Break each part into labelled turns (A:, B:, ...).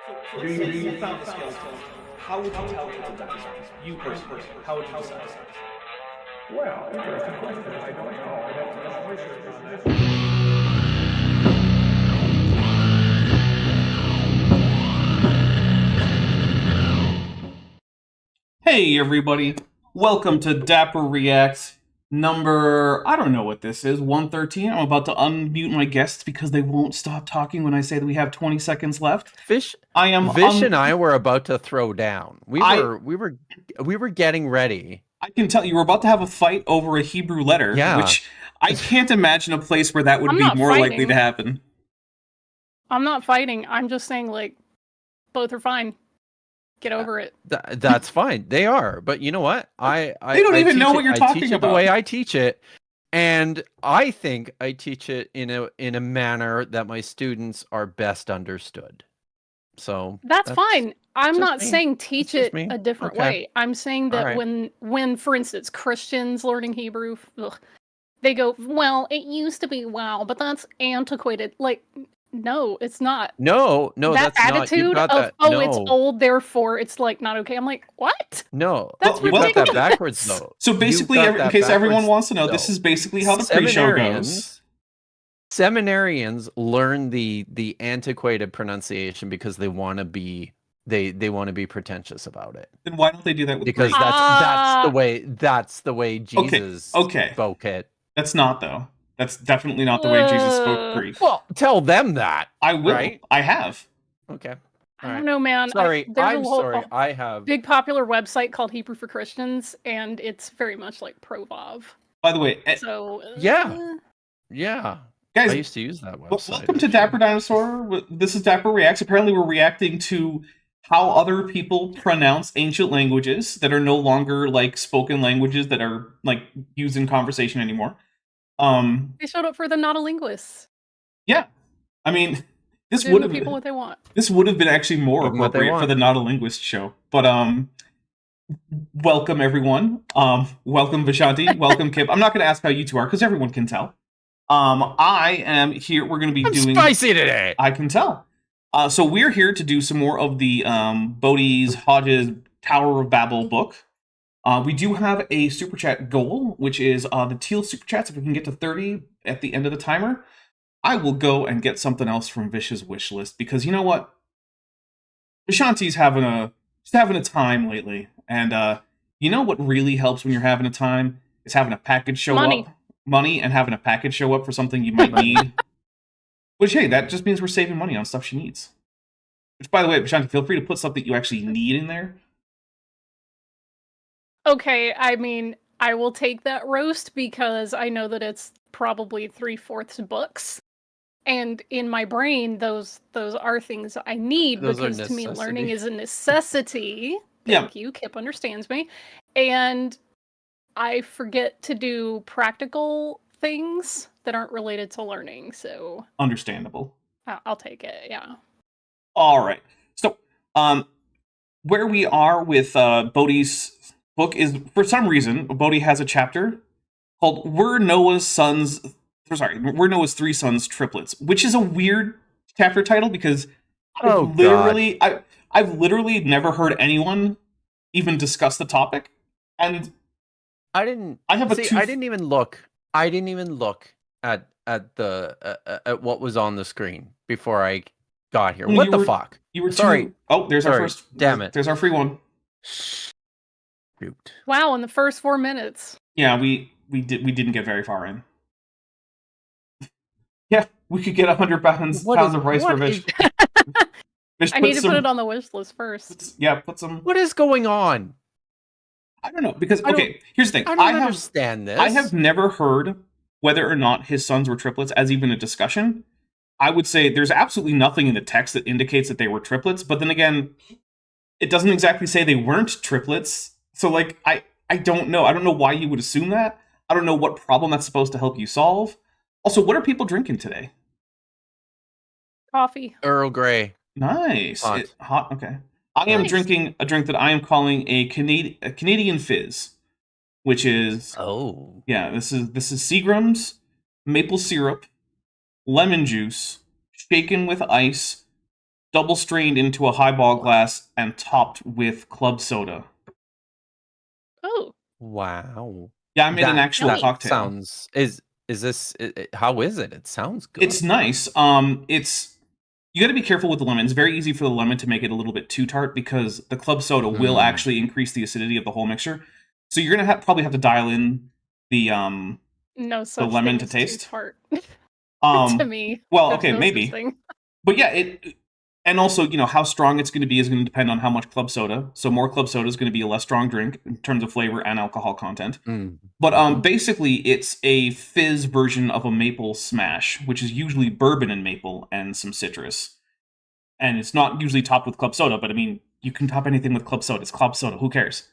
A: So let's say you found a skeleton. How would you tell people that this is you personally? How would you decide?
B: Well, interesting question. I don't know. I'd have to do some research on this.
A: Hey everybody, welcome to Dapper Reacts number, I don't know what this is, 113. I'm about to unmute my guests because they won't stop talking when I say that we have 20 seconds left.
C: Vish and I were about to throw down. We were getting ready.
A: I can tell you were about to have a fight over a Hebrew letter, which I can't imagine a place where that would be more likely to happen.
D: I'm not fighting. I'm just saying, like, both are fine. Get over it.
C: That's fine. They are, but you know what?
A: They don't even know what you're talking about.
C: The way I teach it, and I think I teach it in a manner that my students are best understood. So
D: that's fine. I'm not saying teach it a different way. I'm saying that when, for instance, Christians learning Hebrew, they go, well, it used to be wow, but that's antiquated. Like, no, it's not.
C: No,
D: that
C: that's
D: attitude
C: not.
D: of it's old, therefore it's like not okay. I'm like, what?
C: No,
D: that's
C: ridiculous. Got that backwards though.
A: So basically, in case everyone wants to know, this is basically how the pre-show goes.
C: Seminarians learn the antiquated pronunciation because they want to be want to be pretentious about it.
A: Then why don't they do that with
C: because
A: Greek?
C: that's the way Jesus spoke it.
A: That's not though. That's definitely not the way Jesus spoke Greek.
C: Well, tell them that.
A: I will.
C: Right?
A: I have.
C: Okay.
D: I don't know, man.
C: Sorry, I'm sorry. I have
D: big popular website called Hebrew for Christians, and it's very much like Provav.
A: By the way,
D: so
C: yeah,
A: guys,
C: I used to use that website.
A: Welcome to Dapper Dinosaur. This is Dapper Reacts. Apparently, we're reacting to how other people pronounce ancient languages that are no longer like spoken languages that are like used in conversation anymore.
D: They showed up for the not a linguist.
A: Yeah, I mean, this would have
D: people what they want.
A: This would have been actually more appropriate for the not a linguist show. But welcome everyone. Welcome Vishanti. Welcome Kip. I'm not going to ask how you two are because everyone can tell. I am here. We're going to be doing
C: spicy today.
A: I can tell. So we're here to do some more of the Bodhi's Hodges Tower of Babel book. We do have a super chat goal, which is the teal super chats. If we can get to 30 at the end of the timer, I will go and get something else from Vish's wish list because you know what, Vishanti's having a time lately, and you know what really helps when you're having a time is having a package show up, money, and having a package show up for something you might need. Which hey, that just means we're saving money on stuff she needs. Which by the way, Vishanti, feel free to put stuff that you actually need in there.
D: Okay, I mean, I will take that roast because I know that it's probably 3/4 books. And in my brain, those are things I need because to me, learning is a necessity. Thank you, Kip understands me. And I forget to do practical things that aren't related to learning, so...
A: Understandable.
D: I'll take it, yeah.
A: All right. So, where we are with Bodhi's book is, for some reason, Bodhi has a chapter called Were Noah's Three Sons Triplets, which is a weird chapter title because I've literally never heard anyone even discuss the topic, and
C: I didn't even look at what was on the screen before I got here. What the fuck?
A: You were sorry. There's our first.
C: Damn it!
A: There's our free one.
C: Shoot.
D: Wow! In the first 4 minutes.
A: Yeah, we didn't get very far in. Yeah, we could get 100 pounds of rice for Vish.
D: I need to put it on the wish list first.
A: Put some.
C: What is going on?
A: I don't know because here's the thing.
C: I don't understand this.
A: I have never heard whether or not his sons were triplets as even a discussion. I would say there's absolutely nothing in the text that indicates that they were triplets, but then again, it doesn't exactly say they weren't triplets. So like I don't know. I don't know why you would assume that. I don't know what problem that's supposed to help you solve. Also, what are people drinking today?
D: Coffee.
C: Earl Grey.
A: Nice. Hot. Okay. I am drinking a drink that I am calling a Canadian Fizz, which is this is Seagram's maple syrup, lemon juice, shaken with ice, double strained into a highball glass and topped with club soda.
D: Oh.
C: Wow.
A: Yeah, I made an actual
D: Yummy.
A: cocktail.
C: Sounds is this how is it? It sounds good.
A: It's nice. It's you got to be careful with the lemon. It's very easy for the lemon to make it a little bit too tart because the club soda will actually increase the acidity of the whole mixture. So you're gonna probably have to dial in the
D: no such
A: lemon
D: thing
A: to
D: as
A: taste.
D: Too tart. To me.
A: Well,
D: There's
A: okay,
D: no
A: maybe.
D: such thing.
A: But yeah, and also, how strong it's going to be is going to depend on how much club soda. So more club soda is going to be a less strong drink in terms of flavor and alcohol content. But basically, it's a fizz version of a maple smash, which is usually bourbon and maple and some citrus. And it's not usually topped with club soda, but I mean, you can top anything with club soda. It's club soda. Who cares?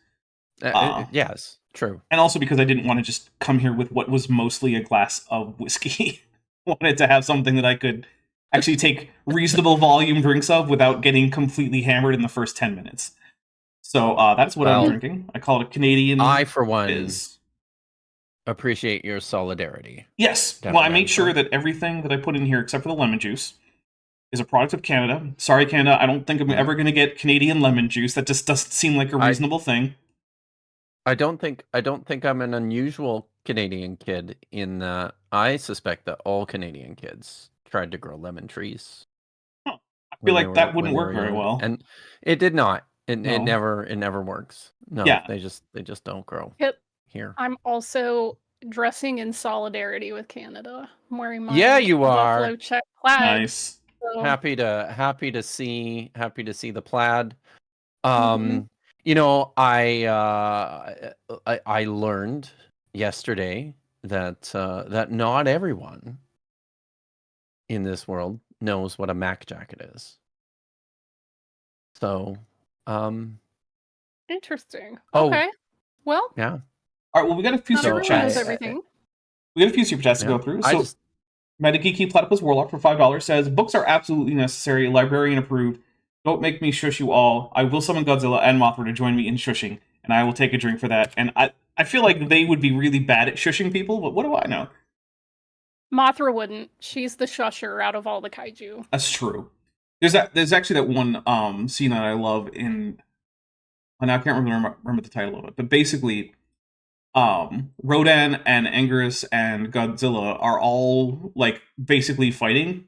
C: Yes, true.
A: And also because I didn't want to just come here with what was mostly a glass of whiskey. Wanted to have something that I could actually take reasonable volume drinks of without getting completely hammered in the first 10 minutes. So that's what I'm drinking. I call it a Canadian
C: I, for one,
A: fizz.
C: Appreciate your solidarity.
A: Yes.
C: Definitely.
A: Well, I made sure that everything that I put in here, except for the lemon juice, is a product of Canada. Sorry, Canada. I don't think I'm ever going to get Canadian lemon juice. That just doesn't seem like a reasonable thing.
C: I don't think I'm an unusual Canadian kid in that I suspect that all Canadian kids tried to grow lemon trees.
A: Huh. I feel like that wouldn't work very well.
C: And it did not. It never works. No,
A: yeah.
C: they just don't grow here.
D: I'm also dressing in solidarity with Canada. I'm wearing my
C: you are.
D: buffalo check plaid.
A: Nice.
D: So.
C: Happy to see the plaid. I learned yesterday that not everyone in this world knows what a Mac jacket is. So,
D: interesting.
C: Oh,
D: okay. Well,
C: yeah.
A: All right. Well, we got a few super chats.
D: Everything.
A: We got a few super chats to go through. So, Metageeky Platypus Warlock for $5 says, books are absolutely necessary, librarian approved. Don't make me shush you all. I will summon Godzilla and Mothra to join me in shushing, and I will take a drink for that. And I feel like they would be really bad at shushing people, but what do I know?
D: Mothra wouldn't. She's the shusher out of all the kaiju.
A: That's true. There's actually that one scene that I love in... I can't remember the title of it, but basically... Rodan and Anguirus and Godzilla are all like basically fighting,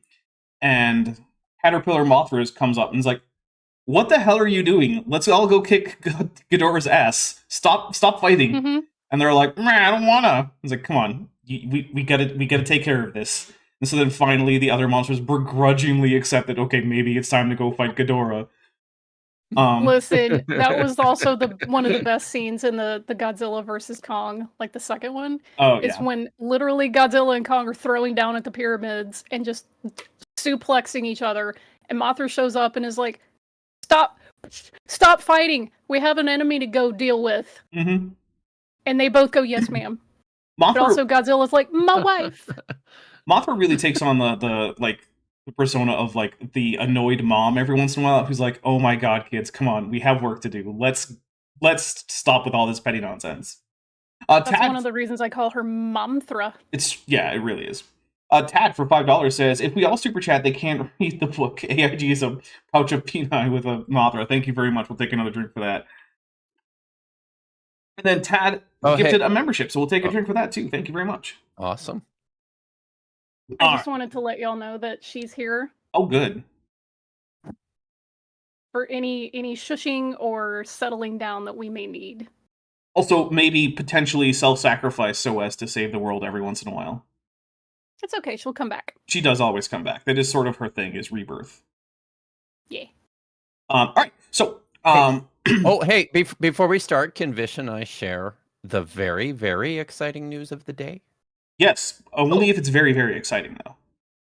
A: and Caterpillar Mothra comes up and is like, "What the hell are you doing? Let's all go kick Ghidorah's ass! Stop fighting!" And they're like, "I don't wanna." It's like, "Come on, we gotta take care of this." And so then finally the other monsters begrudgingly accept that, okay, maybe it's time to go fight Ghidorah.
D: Listen, that was also one of the best scenes in the Godzilla versus Kong, like the second one.
A: Oh,
D: it's when literally Godzilla and Kong are throwing down at the pyramids and just suplexing each other, and Mothra shows up and is like, Stop fighting! We have an enemy to go deal with." And they both go, "Yes, ma'am." But also Godzilla's like, "My wife."
A: Mothra really takes on the persona of like the annoyed mom every once in a while, who's like, "Oh my god, kids, come on, we have work to do. Let's stop with all this petty nonsense."
D: That's one of the reasons I call her Momthra.
A: It really is. Tad for $5 says, if we all super chat, they can't read the book. AIG is a pouch of peni with a Mothra. Thank you very much. We'll take another drink for that. And then Tad gifted a membership, so we'll take a drink for that too. Thank you very much.
C: Awesome.
D: I just wanted to let y'all know that she's here.
A: Oh, good.
D: For any shushing or settling down that we may need.
A: Also, maybe potentially self-sacrifice so as to save the world every once in a while.
D: It's okay, she'll come back.
A: She does always come back. That is sort of her thing, is rebirth.
D: Yeah.
A: All right, so...
C: before we start, can Vish and I share the very, very exciting news of the day?
A: Yes, only if it's very, very exciting, though.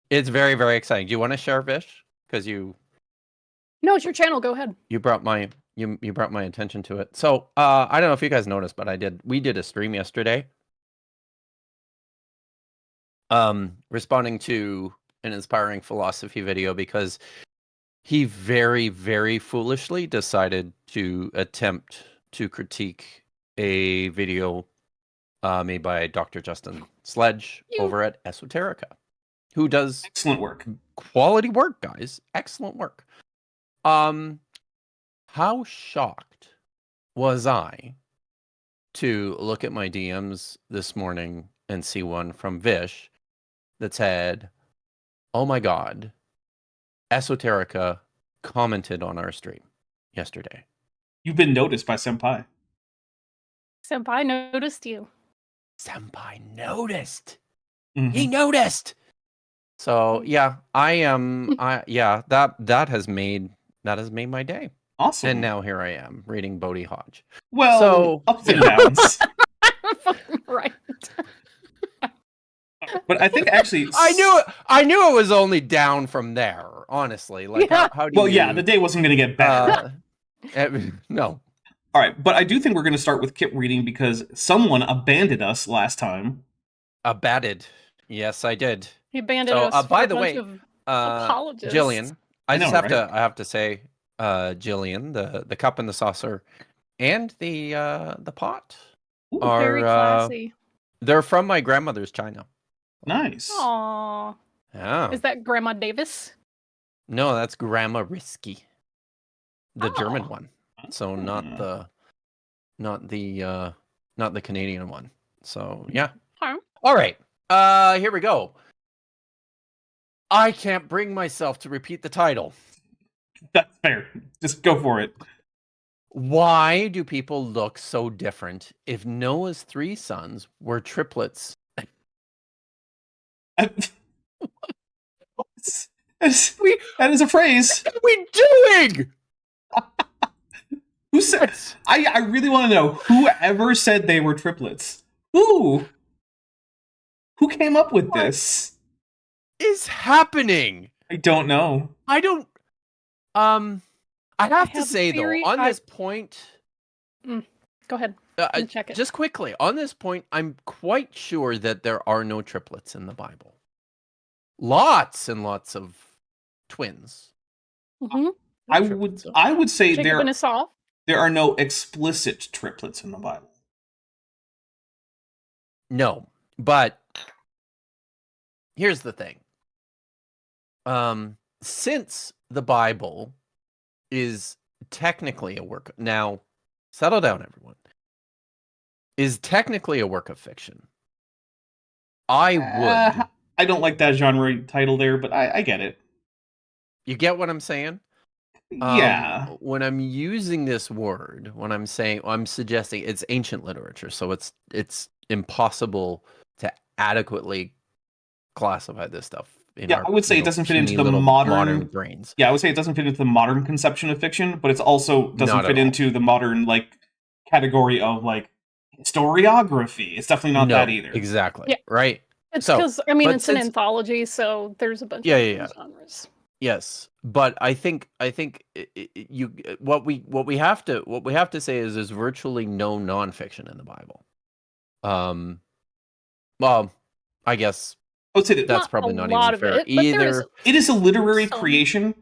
C: It's very, very exciting. Do you want to share, Vish? Because you...
D: No, it's your channel. Go ahead.
C: You brought my attention to it. So I don't know if you guys noticed, but we did a stream yesterday. Responding to an inspiring philosophy video because he very, very foolishly decided to attempt to critique a video made by Dr. Justin Sledge over at Esoterica, who does
A: excellent work.
C: Quality work, guys. Excellent work. How shocked was I to look at my DMs this morning and see one from Vish that said, "Oh my God, Esoterica commented on our stream yesterday."
A: You've been noticed by Senpai.
D: Senpai noticed you.
C: Senpai noticed.
A: Mhm.
C: He noticed. So yeah, I am. That has made my day.
A: Awesome.
C: And now here I am reading Bodhi Hodge.
A: well,
C: so-
A: ups and downs.
D: Right.
A: But I think actually,
C: I knew it was only down from there. Honestly, like
D: Yeah.
C: how do you?
A: well, yeah, the day wasn't going to get better.
C: No.
A: All right, but I do think we're going to start with Kip reading because someone abandoned us last time.
C: Abated. Yes, I did.
D: He abandoned
C: So,
D: us.
C: by
D: for
C: the
D: a bunch
C: way,
D: of
C: Jillian,
D: apologists.
C: I
A: I
C: just
A: know,
C: have
A: right?
C: I have to say, Jillian, the cup and the saucer, and the pot
A: Ooh,
C: are
D: Very classy.
C: they're from my grandmother's china.
A: nice.
D: Aww.
C: Yeah.
D: Is that Grandma Davis?
C: No, that's Grandma Risky, the German
D: Oh.
C: one. So not the Canadian one. So yeah.
D: Huh.
C: All right. Here we go. I can't bring myself to repeat the title.
A: That's fair. Just go for it.
C: Why do people look so different if Noah's 3 sons were triplets?
A: That is a phrase.
C: What are we doing?
A: Who said? I really want to know whoever said they were triplets. Who came up with
C: What?
A: this?
C: Is happening?
A: I don't know.
C: I don't. I have to
D: have a
C: say
D: theory.
C: though, on this point,
D: Go ahead. Check it.
C: just quickly on this point, I'm quite sure that there are no triplets in the Bible. Lots and lots of twins.
D: Mm-hmm.
A: I would say
D: Jacob and Esau.
A: there are no explicit triplets in the Bible.
C: No, but here's the thing. Since the Bible is technically a work, now settle down, everyone, is technically a work of fiction. I would.
A: I don't like that genre title there, but I get it.
C: You get what I'm saying?
A: Yeah.
C: When I'm using this word, when I'm saying, I'm suggesting it's ancient literature, so it's impossible to adequately classify this stuff.
A: Yeah, I would say it doesn't fit into the
C: puny little
A: modern
C: brains.
A: Yeah, I would say it doesn't fit into the modern conception of fiction, but it's also doesn't
C: Not at
A: fit
C: all.
A: into the modern category of historiography. It's definitely not that either.
C: Exactly.
D: Yeah.
C: Right.
D: It's
C: So,
D: because
C: but
D: it's an
C: since-
D: anthology, so there's a bunch
C: Yeah,
D: of
C: yeah,
D: different genres.
C: Yes, but I think you what we have to say is there's virtually no nonfiction in the Bible. Well, I guess
A: I would say that
C: that's
D: Not
C: probably
D: a
C: not
D: lot
C: even
D: of
C: fair
D: it, but there
C: either.
D: is
A: it is a literary
D: some.
A: creation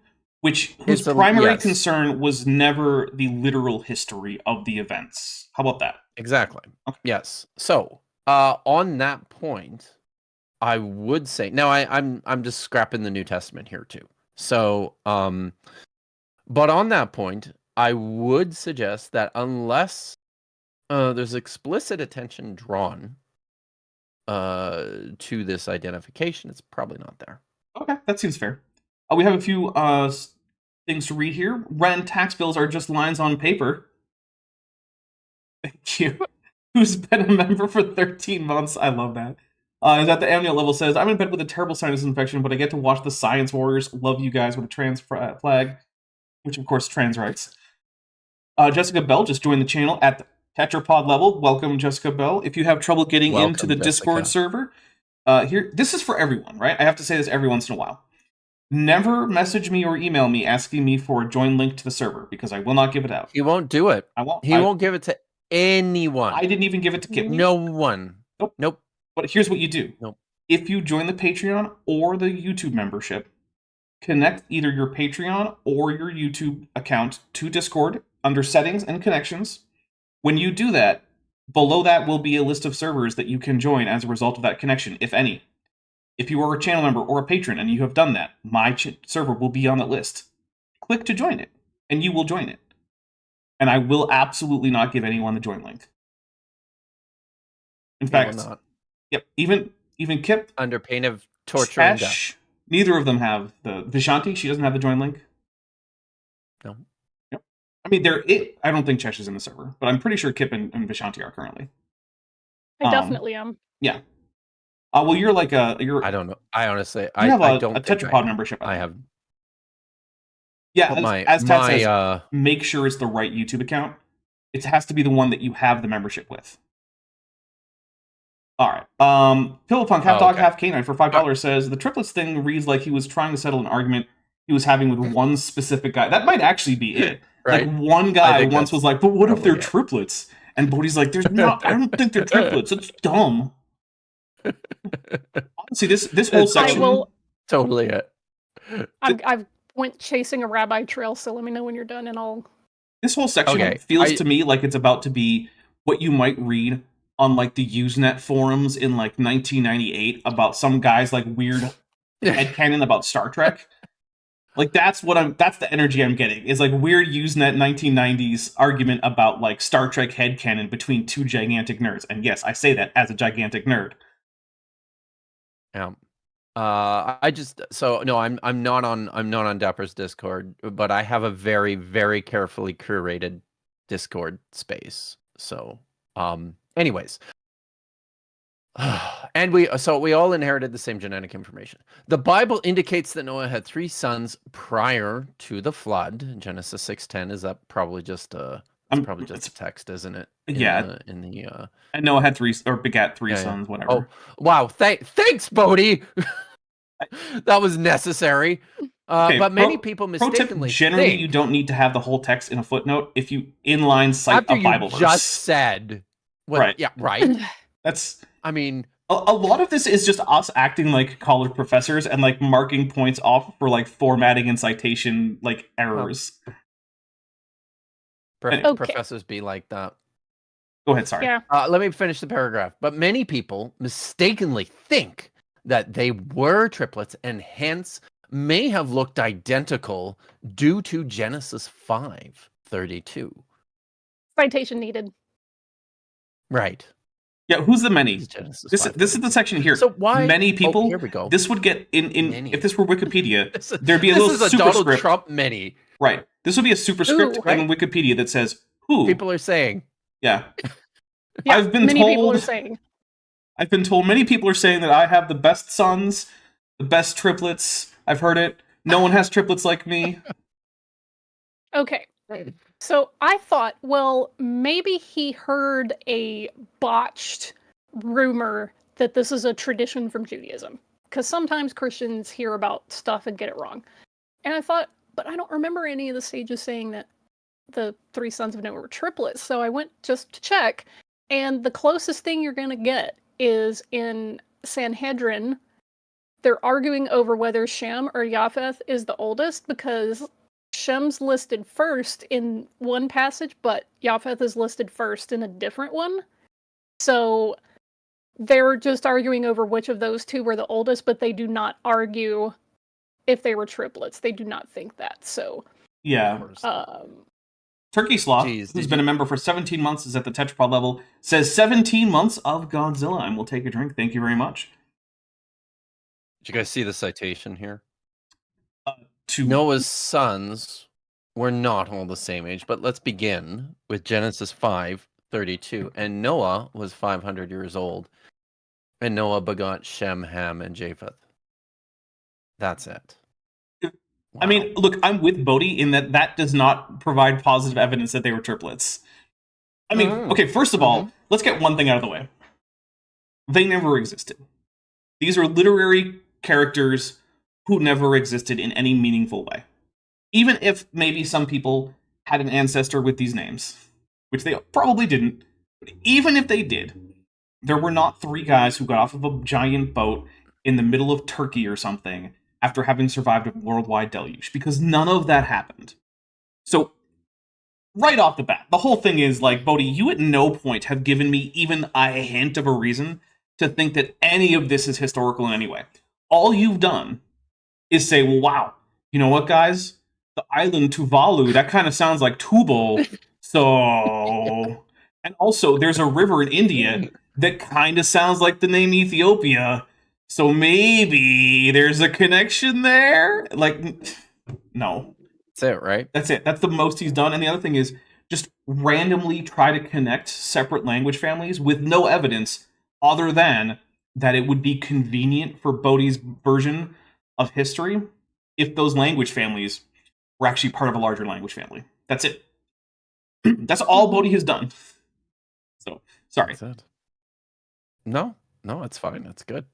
A: whose
C: It's
A: primary
C: yes.
A: concern was never the literal history of the events. How about that?
C: Exactly.
A: Okay.
C: Yes. So, on that point, I would say now I'm just scrapping the New Testament here too. So, but on that point, I would suggest that unless there's explicit attention drawn to this identification, it's probably not there.
A: Okay, that seems fair. We have a few things to read here. Rent tax bills are just lines on paper. Thank you. Who's been a member for 13 months? I love that. Is at the amniote level says, I'm in bed with a terrible sinus infection, but I get to watch the Science Warriors. Love you guys with a trans flag, which of course trans rights. Jessica Bell just joined the channel at the tetrapod level. Welcome, Jessica Bell. If you have trouble getting into
C: Welcome,
A: the
C: Jessica.
A: Discord server, here this is for everyone, right? I have to say this every once in a while. Never message me or email me asking me for a join link to the server because I will not give it out.
C: He won't do it.
A: I won't.
C: He won't give it to anyone.
A: I didn't even give it to Kip.
C: No one. Nope.
A: But here's what you do.
C: Nope.
A: If you join the Patreon or the YouTube membership, connect either your Patreon or your YouTube account to Discord under settings and connections. When you do that, below that will be a list of servers that you can join as a result of that connection, if any. If you are a channel member or a patron and you have done that, my server will be on that list. click to join it, and you will join it. And I will absolutely not give anyone the join link. In fact,
C: not.
A: Yep, even Kip,
C: Under pain of torture and death.
A: Chesh, neither of them have the Vishanti. She doesn't have the join link.
C: No.
A: Yep. I mean, I don't think Chesh is in the server, but I'm pretty sure Kip and Vishanti are currently.
D: I definitely am.
A: Yeah. Well, you're like
C: I don't know. I honestly,
A: you
C: I
A: have
C: don't
A: a
C: think
A: Tetrapod membership.
C: I have.
A: Yeah,
C: But
A: as Tat says, make sure it's the right YouTube account. It has to be the one that you have the membership with. All right. Pillowpunk, half dog, half canine for $5 says the triplets thing reads like he was trying to settle an argument he was having with one specific guy. That might actually be it.
C: Right.
A: Like one guy once was like, "But what if they're triplets?" And Bodhi's like, "There's not. I don't think they're triplets. It's dumb." Honestly, this whole section
C: totally it.
D: I've went chasing a rabbi trail, so let me know when you're done, and I'll.
A: This whole section feels to me like it's about to be what you might read on like the Usenet forums in like 1998 about some guy's like weird headcanon about Star Trek. Like that's the energy I'm getting. Is like weird Usenet 1990s argument about like Star Trek headcanon between two gigantic nerds. And yes, I say that as a gigantic nerd.
C: Yeah. I'm not on Dapper's Discord, but I have a very, very carefully curated Discord space. So, anyways. And we all inherited the same genetic information. The Bible indicates that Noah had 3 sons prior to the flood. Genesis 6:10 is that probably just a text, isn't it?
A: And Noah had 3 or begat 3 sons, whatever.
C: Oh, wow! Thanks, Bodhi. That was necessary. But many people mistakenly
A: generally
C: think
A: you don't need to have the whole text in a footnote if you inline cite
C: after
A: a Bible
C: you
A: verse.
C: just said,
A: right?
C: Yeah, right.
A: That's.
C: I mean,
A: a lot of this is just us acting like college professors and like marking points off for like formatting and citation like errors.
C: Professors be like that.
A: Go ahead, sorry.
D: Yeah.
C: Let me finish the paragraph. But many people mistakenly think that they were triplets and hence may have looked identical due to Genesis 5:32.
D: Citation needed.
C: Right.
A: Yeah, who's the many? This is the section here.
C: So why
A: many people?
C: Oh, here we go.
A: This would get in
C: Many.
A: if this were Wikipedia, there'd be a little
C: This is a
A: superscript.
C: Donald Trump many.
A: Right. This would be a superscript in Wikipedia that says who
C: people are saying.
A: Yeah.
D: Yeah,
A: I've been
D: many
A: told.
D: People are saying.
A: I've been told many people are saying that I have the best sons, the best triplets. I've heard it. No one has triplets like me.
D: Okay. So I thought, well, maybe he heard a botched rumor that this is a tradition from Judaism. Because sometimes Christians hear about stuff and get it wrong. And I thought, but I don't remember any of the sages saying that the 3 sons of Noah were triplets. So I went just to check. And the closest thing you're going to get is in Sanhedrin. They're arguing over whether Shem or Japheth is the oldest because Shem's listed first in one passage, but Japheth is listed first in a different one. So they're just arguing over which of those 2 were the oldest, but they do not argue if they were triplets. They do not think that. So
A: yeah. Turkey Sloth, who's been a member for 17 months, is at the Tetrapod level, says 17 months of Godzilla, and we'll take a drink. Thank you very much.
C: Did you guys see the citation here?
A: To
C: Noah's sons were not all the same age, but let's begin with Genesis 5:32. And Noah was 500 years old, and Noah begot Shem, Ham, and Japheth. That's it.
A: Wow. I mean, look, I'm with Bodhi in that does not provide positive evidence that they were triplets. I mean, okay, first of all, let's get one thing out of the way. They never existed. These are literary characters who never existed in any meaningful way. Even if maybe some people had an ancestor with these names, which they probably didn't, but even if they did, there were not 3 guys who got off of a giant boat in the middle of Turkey or something after having survived a worldwide deluge, because none of that happened. So, right off the bat, the whole thing is like, Bodhi, you at no point have given me even a hint of a reason to think that any of this is historical in any way. All you've done is say, well, wow, you know what, guys? the island Tuvalu. That kind of sounds like Tubal. So, and also there's a river in India that kind of sounds like the name Ethiopia. So maybe there's a connection there. Like, no.
C: That's it, right?
A: That's it. That's the most he's done. And the other thing is just randomly try to connect separate language families with no evidence other than that it would be convenient for Bodhi's version of history if those language families were actually part of a larger language family. That's it. That's all Bodhi has done. So, sorry.
C: That's it. No, it's fine. That's good.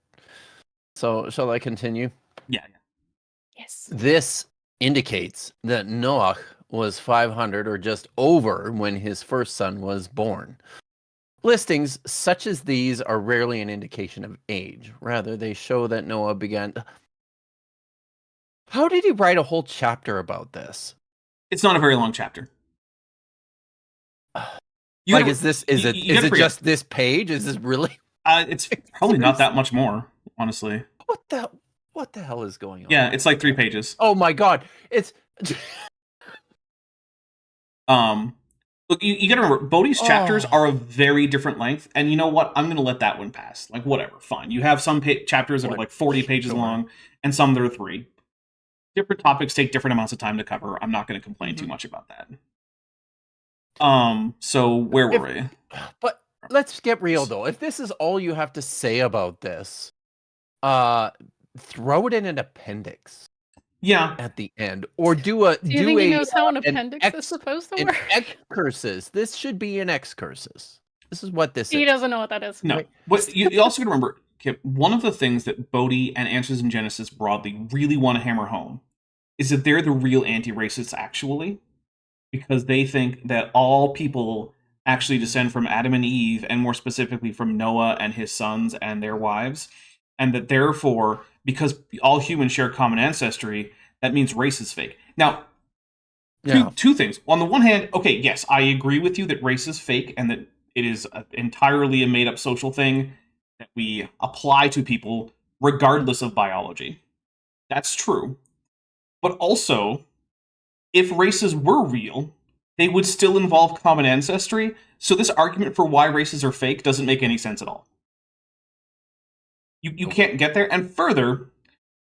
C: So, shall I continue?
A: Yeah.
D: Yes.
C: This indicates that Noah was 500 or just over when his first son was born. Listings such as these are rarely an indication of age. Rather, they show that Noah began... How did he write a whole chapter about this?
A: It's not a very long chapter.
C: Is it just this page? Is this really?
A: It's probably not that much more, honestly.
C: What the hell is going on?
A: Yeah, it's like 3 pages.
C: Oh my god, it's.
A: Look, you gotta remember, Bodhi's chapters are a very different length, and you know what? I'm gonna let that one pass. Like, whatever, fine. You have some chapters that are like 40 pages long, and some that are 3. Different topics take different amounts of time to cover. I'm not gonna complain too much about that. So where were we?
C: But let's get real though. If this is all you have to say about this, throw it in an appendix.
A: Yeah.
C: At the end, or do you
D: think he knows how an appendix is supposed to work?
C: Excursus. This should be an excursus. This is what this is.
D: He doesn't know what that is.
A: No.
C: Right.
A: But you also got to remember, Kip, one of the things that Bodhi and Answers in Genesis broadly really want to hammer home is that they're the real anti-racists, actually, because they think that all people actually descend from Adam and Eve, and more specifically from Noah and his sons and their wives, and that therefore, because all humans share common ancestry, that means race is fake. Now, two things. On the one hand, okay, yes, I agree with you that race is fake and that it is entirely a made-up social thing that we apply to people regardless of biology. That's true. But also, if races were real, they would still involve common ancestry, so this argument for why races are fake doesn't make any sense at all. You can't get there. And further,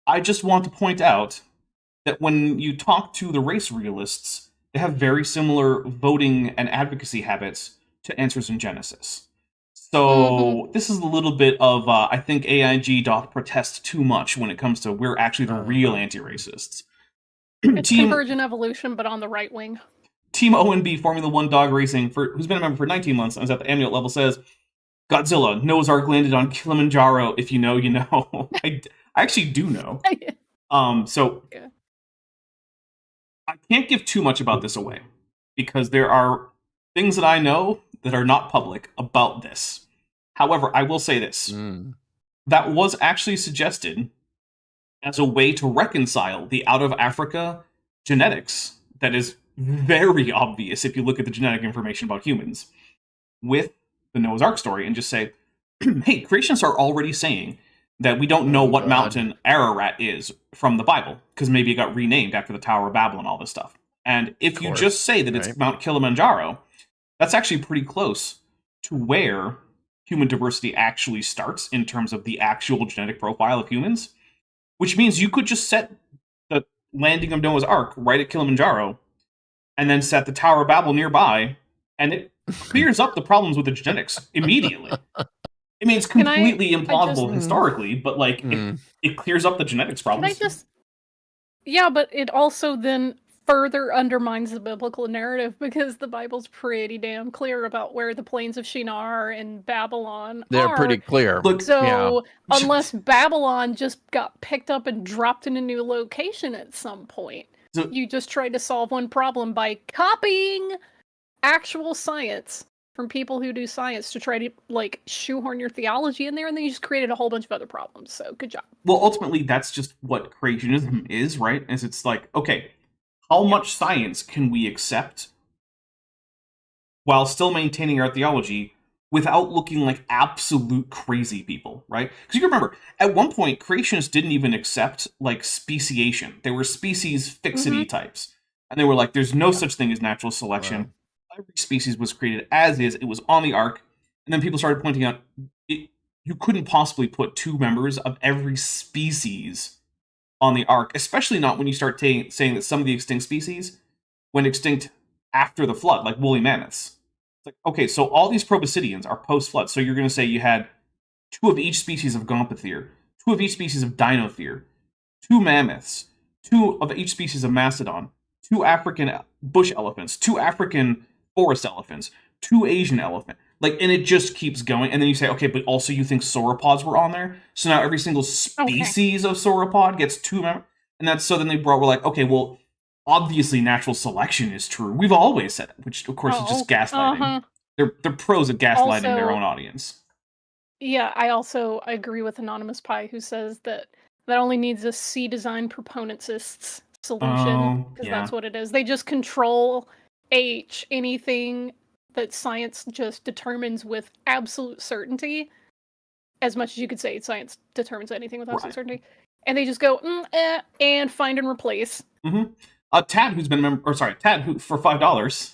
A: I just want to point out that when you talk to the race realists, they have very similar voting and advocacy habits to Answers in Genesis. So this is a little bit of, I think AIG doth protest too much when it comes to we're actually the real anti-racists.
D: It's Convergent Evolution, but on the right wing.
A: Team ONB Formula 1 Dog Racing, who's been a member for 19 months and is at the Amulet level, says, Godzilla, Noah's Ark landed on Kilimanjaro. If you know, you know. I actually do know. So
D: yeah.
A: I can't give too much about this away, because there are things that I know that are not public about this. However, I will say this. That was actually suggested as a way to reconcile the out-of-Africa genetics that is very obvious if you look at the genetic information about humans with the Noah's Ark story and just say, hey, creationists are already saying that we don't know what mountain Ararat is from the Bible, because maybe it got renamed after the Tower of Babel and all this stuff. And if you just say that it's Mount Kilimanjaro, that's actually pretty close to where human diversity actually starts in terms of the actual genetic profile of humans, which means you could just set the landing of Noah's Ark right at Kilimanjaro and then set the Tower of Babel nearby, and it clears up the problems with the genetics immediately. I mean, it's completely implausible historically, but like it clears up the genetics problems.
D: Yeah, but it also then further undermines the biblical narrative, because the Bible's pretty damn clear about where the plains of Shinar and Babylon
C: They're
D: are.
C: pretty clear.
D: Look, so unless Babylon just got picked up and dropped in a new location at some point, you just tried to solve one problem by copying actual science from people who do science to try to like shoehorn your theology in there, and then you just created a whole bunch of other problems. So good job.
A: Well, ultimately, that's just what creationism is, right? Is it's like, okay, how much science can we accept while still maintaining our theology without looking like absolute crazy people, right? Because you can remember, at one point, creationists didn't even accept like speciation. They were species fixity types. And they were like, there's no such thing as natural selection.
C: Wow.
A: Every species was created as is. It was on the ark. And then people started pointing out, you couldn't possibly put 2 members of every species on the ark, especially not when you start saying that some of the extinct species went extinct after the flood, like woolly mammoths. It's like, okay, so all these proboscideans are post-flood. So you're going to say you had 2 of each species of Gomphotherium, 2 of each species of Dinotherium, 2 mammoths, 2 of each species of Mastodon, 2 African bush elephants, 2 African forest elephants, 2 Asian elephant. Like, and it just keeps going. And then you say, okay, but also you think sauropods were on there? So now every single species of sauropod gets 2 members. And that's, so then we're like, okay, well, obviously natural selection is true. We've always said it, which of course is just gaslighting. They're pros at gaslighting their own audience.
D: Yeah, I also agree with Anonymous Pie, who says that only needs a C-design proponentist solution, because that's what it is. They just control H, anything that science just determines with absolute certainty, as much as you could say science determines anything with absolute certainty, and they just go and find and replace.
A: Tad, who's been Tad, who for $5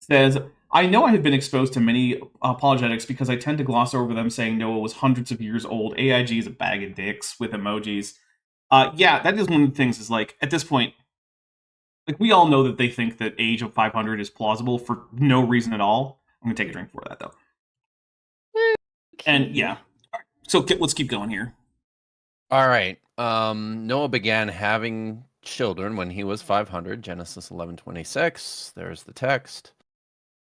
A: says, I know I have been exposed to many apologetics because I tend to gloss over them, saying Noah was hundreds of years old. AIG is a bag of dicks with emojis. Yeah, that is one of the things. Is like at this point, like we all know that they think that age of 500 is plausible for no reason at all. I'm gonna take a drink for that though. And yeah, so let's keep going here.
C: All right. Noah began having children when he was 500. Genesis 11:26. There's the text.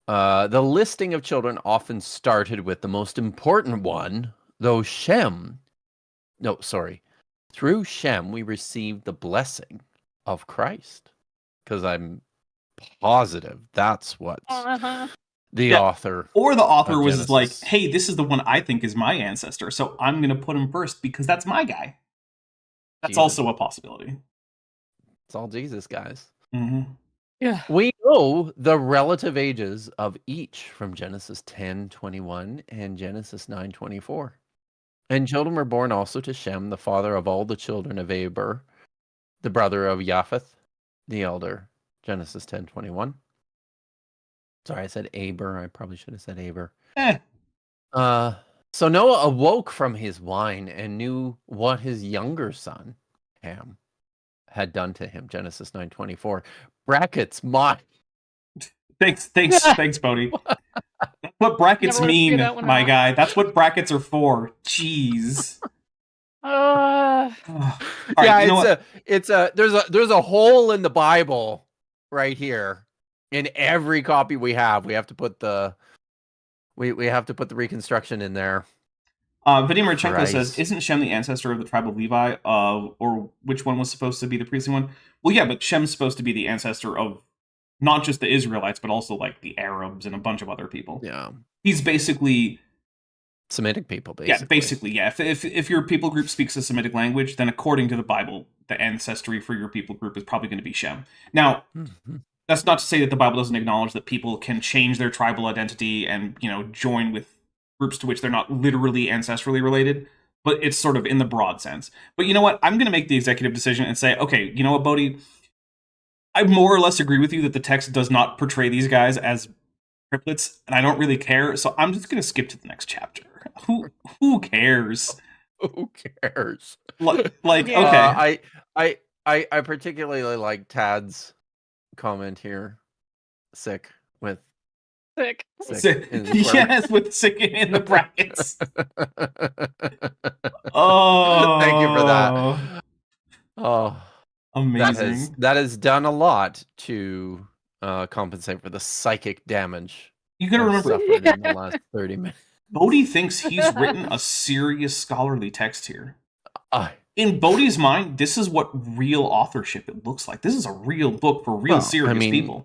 C: The listing of children often started with the most important one, though through Shem we received the blessing of Christ. Because I'm positive that's what the author.
A: Or the author was like, hey, this is the one I think is my ancestor, so I'm going to put him first because that's my guy. That's Jesus. Also a possibility.
C: It's all Jesus, guys.
D: Yeah.
C: We know the relative ages of each from Genesis 10:21 and Genesis 9:24. And children were born also to Shem, the father of all the children of Eber, the brother of Japheth, the elder. Genesis 10:21. Sorry, I said Aber. I probably should have said Aber. So Noah awoke from his wine and knew what his younger son, Ham, had done to him. Genesis 9:24. Brackets, my.
A: Thanks, Bodhi. That's what brackets mean, my guy. That's what brackets are for. Jeez.
C: Right, yeah, there's a hole in the Bible right here. In every copy we have to put the we have to put the reconstruction in there.
A: Vadim Marchenko says, isn't Shem the ancestor of the tribe of Levi? Or which one was supposed to be the priestly one? Well, yeah, but Shem's supposed to be the ancestor of not just the Israelites, but also like the Arabs and a bunch of other people.
C: Yeah.
A: He's basically
C: Semitic people, basically.
A: Yeah, basically, yeah. If your people group speaks a Semitic language, then according to the Bible, the ancestry for your people group is probably going to be Shem. Now, that's not to say that the Bible doesn't acknowledge that people can change their tribal identity and, join with groups to which they're not literally ancestrally related, but it's sort of in the broad sense. But you know what? I'm going to make the executive decision and say, okay, you know what, Bodhi? I more or less agree with you that the text does not portray these guys as triplets, and I don't really care, so I'm just going to skip to the next chapter. Who cares?
C: Who cares?
A: Okay.
C: I particularly like Tad's comment here. Sick.
A: Yes, with sick in the brackets.
C: Oh, thank you for that. Oh,
A: amazing.
C: That has done a lot to compensate for the psychic damage
A: you gotta remember
C: in the last 30 minutes.
A: Bodhi thinks he's written a serious scholarly text here. In Bodhi's mind, this is what real authorship it looks like. This is a real book for real serious people.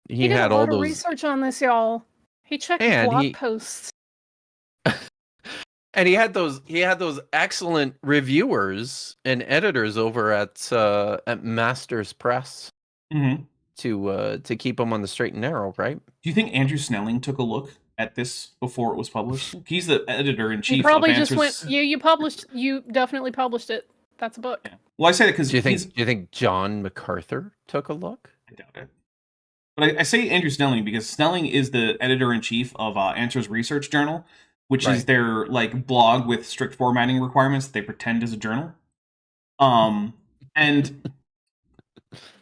D: He did a lot of research on this, y'all. He checked blog posts.
C: And he had those excellent reviewers and editors over at Masters Press to keep him on the straight and narrow, right?
A: Do you think Andrew Snelling took a look at this before it was published? He's the editor in chief.
D: He probably just went. You definitely published it. That's a book.
A: Yeah. Well, I say that because
C: do you think John MacArthur took a look?
A: I doubt it. But I say Andrew Snelling because Snelling is the editor-in-chief of Answers Research Journal, which is their like blog with strict formatting requirements that they pretend is a journal. And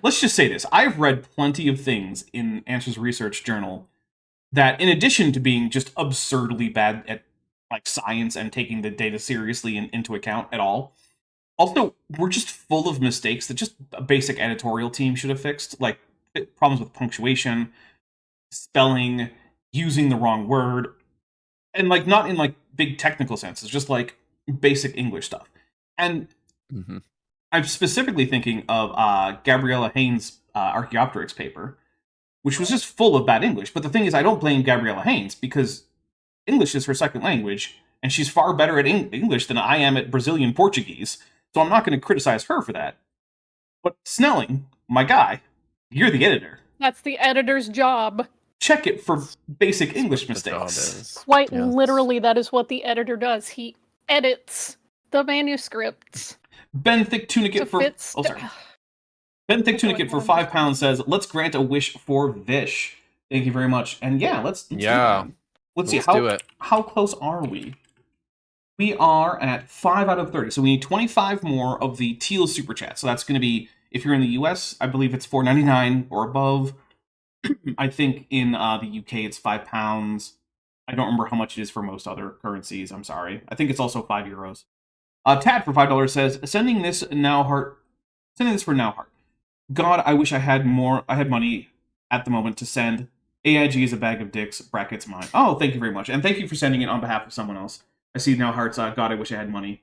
A: let's just say this. I've read plenty of things in Answers Research Journal that, in addition to being just absurdly bad at like science and taking the data seriously and into account at all, also we're just full of mistakes that just a basic editorial team should have fixed, like problems with punctuation, spelling, using the wrong word, and like not in like big technical senses, just like basic English stuff. And I'm specifically thinking of Gabriella Haynes' Archaeopteryx paper, which was just full of bad English. But the thing is, I don't blame Gabriella Haynes because English is her second language, and she's far better at English than I am at Brazilian Portuguese. So I'm not going to criticize her for that. But Snelling, my guy, you're the editor.
D: That's the editor's job.
A: Check it for basic English mistakes.
D: Quite literally, that is what the editor does. He edits the manuscripts.
A: Ben Thick Tunicate for Ben Thick Tunicate for £5 says, "Let's grant a wish for Vish." Thank you very much. And yeah, let's see how close are we? We are at 5 out of 30. So we need 25 more of the Teal Super Chat. So that's going to be, if you're in the US, I believe it's $4.99 or above. I think in the UK it's £5. I don't remember how much it is for most other currencies. I'm sorry. I think it's also €5. Tad for $5 says, sending this for Nowheart. God, I wish I had money at the moment to send. AIG is a bag of dicks, brackets mine. Oh, thank you very much. And thank you for sending it on behalf of someone else. I see Nowheart's, God, I wish I had money.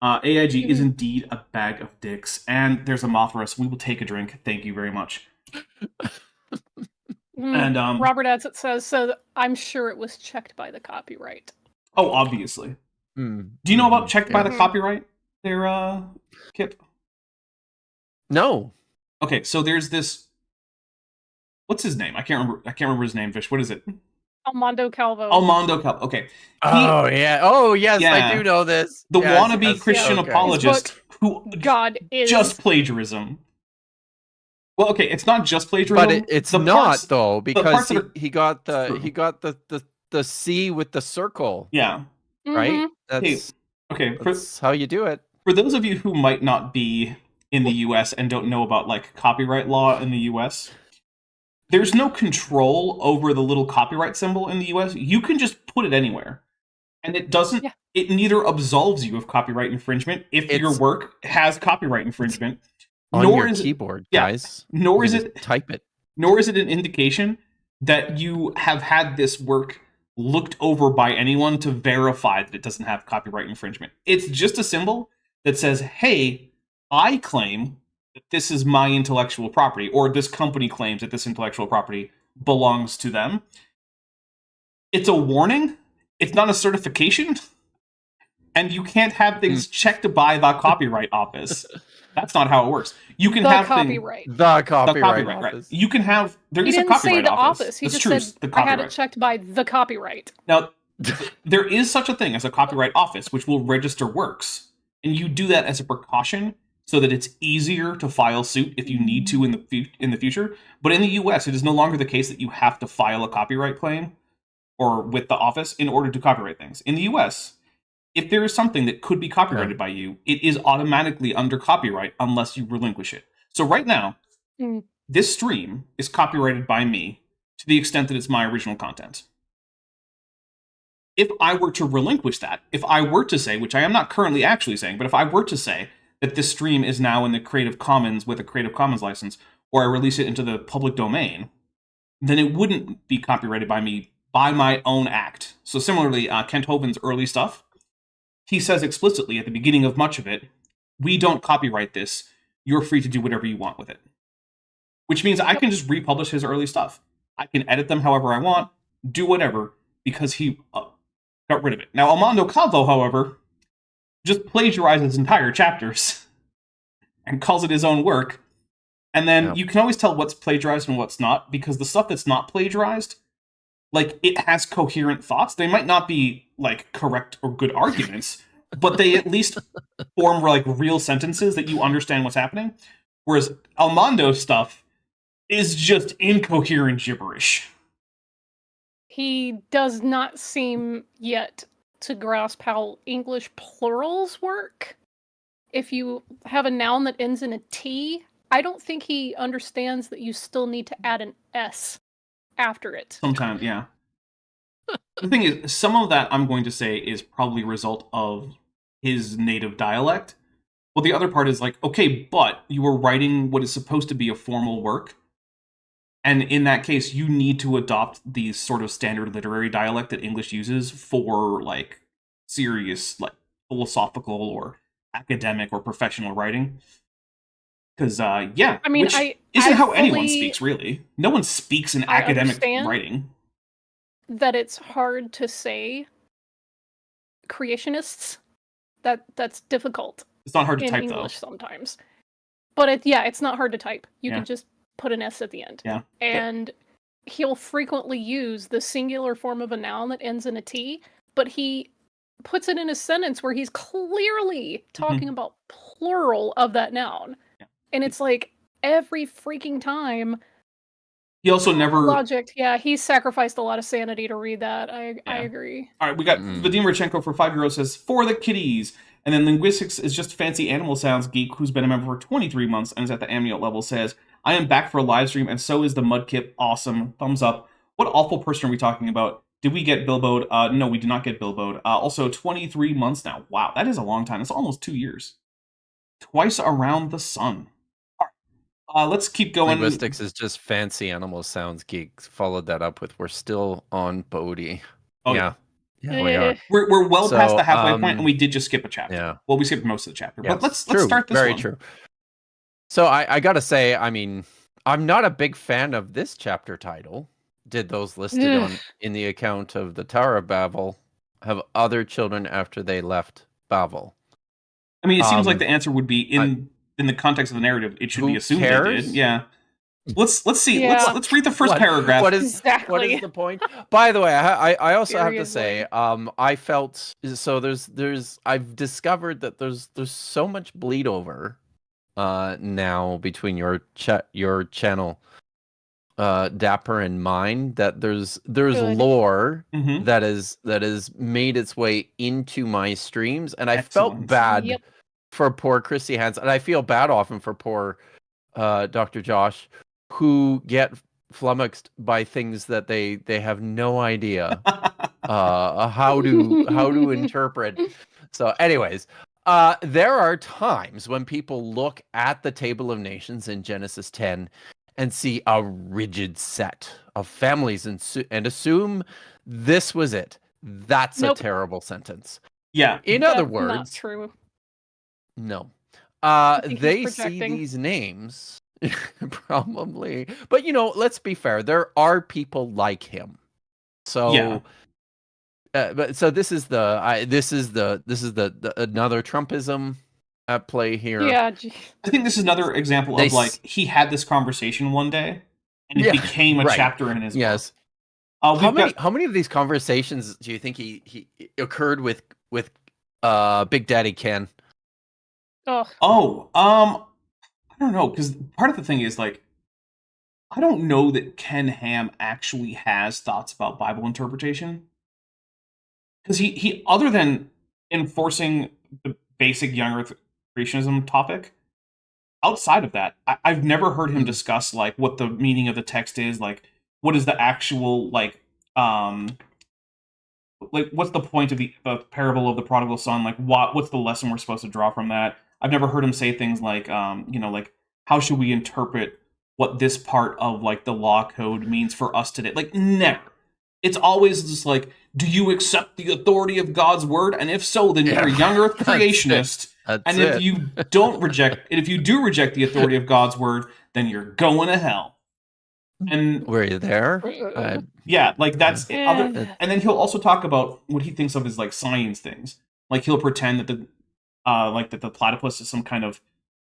A: AIG is indeed a bag of dicks. And there's a Mothra, so we will take a drink. Thank you very much. And
D: Robert Adsit says, so I'm sure it was checked by the copyright.
A: Oh, obviously. Do you know about checked by the copyright there, Kip?
C: No.
A: Okay, so there's this. What's his name? I can't remember his name. Fish. What is it?
D: Armando Calvo.
A: Okay.
C: Oh yes, I do know this.
A: The wannabe Christian apologist who
D: is
A: just plagiarism. Well, okay, it's not just plagiarism,
C: but it's not though, because he got the C with the circle.
A: Yeah.
C: Right.
A: That's
C: how you do it.
A: For those of you who might not be in the US and don't know about like copyright law in the US, there's no control over the little copyright symbol in the US. You can just put it anywhere. And it doesn't it neither absolves you of copyright infringement if your work has copyright infringement
C: on your keyboard, guys.
A: Nor is it
C: type it.
A: Nor is it an indication that you have had this work looked over by anyone to verify that it doesn't have copyright infringement. It's just a symbol that says, hey, I claim that this is my intellectual property, or this company claims that this intellectual property belongs to them. It's a warning. It's not a certification. And you can't have things checked by the Copyright Office. That's not how it works. You can have
D: copyright.
C: The copyright office.
A: Right. You can have. There
D: is a copyright office. He just said I had it checked by the copyright.
A: Now, there is such a thing as a copyright office, which will register works, and you do that as a precaution so that it's easier to file suit if you need to in the future. But in the U.S., it is no longer the case that you have to file a copyright claim or with the office in order to copyright things. In the U.S., if there is something that could be copyrighted by you, it is automatically under copyright unless you relinquish it. So right now, this stream is copyrighted by me to the extent that it's my original content. If I were to relinquish that, if I were to say, which I am not currently actually saying, but if I were to say that this stream is now in the Creative Commons with a Creative Commons license, or I release it into the public domain, then it wouldn't be copyrighted by me by my own act. So similarly, Kent Hovind's early stuff, he says explicitly at the beginning of much of it, we don't copyright this. You're free to do whatever you want with it. Which means I can just republish his early stuff. I can edit them however I want, do whatever, because he got rid of it. Now, Armando Calvo, however, just plagiarizes entire chapters and calls it his own work. And then you can always tell what's plagiarized and what's not, because the stuff that's not plagiarized, like, it has coherent thoughts. They might not be, like, correct or good arguments, but they at least form, like, real sentences that you understand what's happening. Whereas Armando's stuff is just incoherent gibberish.
D: He does not seem yet to grasp how English plurals work. If you have a noun that ends in a T, I don't think he understands that you still need to add an S after it.
A: Sometimes, yeah. The thing is, some of that I'm going to say is probably a result of his native dialect. Well, the other part is like, okay, but you were writing what is supposed to be a formal work. And in that case, you need to adopt the sort of standard literary dialect that English uses for like serious, like philosophical or academic or professional writing. Because, yeah,
D: I mean,
A: which
D: I
A: isn't how anyone
D: fully-
A: speaks, really. No one speaks in
D: I
A: academic
D: understand.
A: writing.
D: That it's hard to say creationists. That's difficult
A: It's not hard to
D: in
A: type,
D: English sometimes. But it's not hard to type. You
A: Yeah.
D: can just put an S at the end.
A: Yeah.
D: And he'll frequently use the singular form of a noun that ends in a T, but he puts it in a sentence where he's clearly talking about plural of that noun.
A: Yeah.
D: And it's like every freaking time.
A: He also never...
D: Logic, yeah, he sacrificed a lot of sanity to read that. I agree.
A: All right, we got Vadim Radchenko for €5 says, for the kitties. And then Linguistics is just fancy animal sounds geek who's been a member for 23 months and is at the Amniote level says, I am back for a live stream and so is the Mudkip. Awesome. Thumbs up. What awful person are we talking about? Did we get Bilboed? No, we did not get Bilboed. Also, 23 months now. Wow, that is a long time. It's almost 2 years. Twice around the sun. All right, let's keep going.
C: Linguistics is just fancy animal sounds geeks. Followed that up with we're still on Bodhi.
A: Oh,
C: yeah. Yeah, we are.
A: We're well past the halfway point, and we did just skip a chapter.
C: Yeah.
A: Well, we skipped most of the chapter,
C: Yes.
A: but let's
C: True.
A: start this
C: Very
A: one.
C: true. So I gotta say, I mean, I'm not a big fan of this chapter title. Did those listed in the account of the Tower of Babel have other children after they left Babel?
A: I mean, it seems like the answer would be in the context of the narrative. It should be assumed they did. Yeah. Let's see.
D: Yeah.
A: Let's read the first paragraph.
C: What is the point? By the way, I also have to say, I felt so. I've discovered that there's so much bleed over now between your channel, Dapper, and mine, that there's
D: Good.
C: lore
A: Mhm.
C: that is made its way into my streams, and I
A: Excellent.
C: felt bad
D: Yep.
C: for poor Chrissy Hans, and I feel bad often for poor Dr. Josh, who get flummoxed by things that they have no idea how to interpret. So, anyways, there are times when people look at the Table of Nations in Genesis 10 and see a rigid set of families and assume this was it. That's
D: Nope.
C: a terrible sentence.
A: Yeah.
C: In other
D: That's not
C: words,
D: true.
C: no.
D: think he's
C: They see
D: projecting.
C: these names, probably. But let's be fair. There are people like him. So,
A: Yeah.
C: but so this is the another Trumpism at play here.
D: Yeah.
A: I think this is another example of like he had this conversation one day and it
C: Yeah,
A: became a
C: right.
A: chapter in his
C: Yes.
A: book.
C: How many of these conversations do you think he occurred with Big Daddy Ken?
D: Oh.
A: I don't know, because part of the thing is like I don't know that Ken Ham actually has thoughts about Bible interpretation. Because he other than enforcing the basic young earth creationism topic, outside of that, I've never heard him discuss like what the meaning of the text is, like what is the actual like what's the point of the parable of the prodigal son, like what's the lesson we're supposed to draw from that. I've never heard him say things like like how should we interpret what this part of like the law code means for us today. Like never. It's always just like, do you accept the authority of God's word? And if so, then you're a young earth creationist. And if you don't reject, if you do reject the authority of God's word, then you're going to hell. And
C: were you there?
A: Yeah, like that's
D: Yeah.
A: other. And then he'll also talk about what he thinks of as like science things. Like he'll pretend that the platypus is some kind of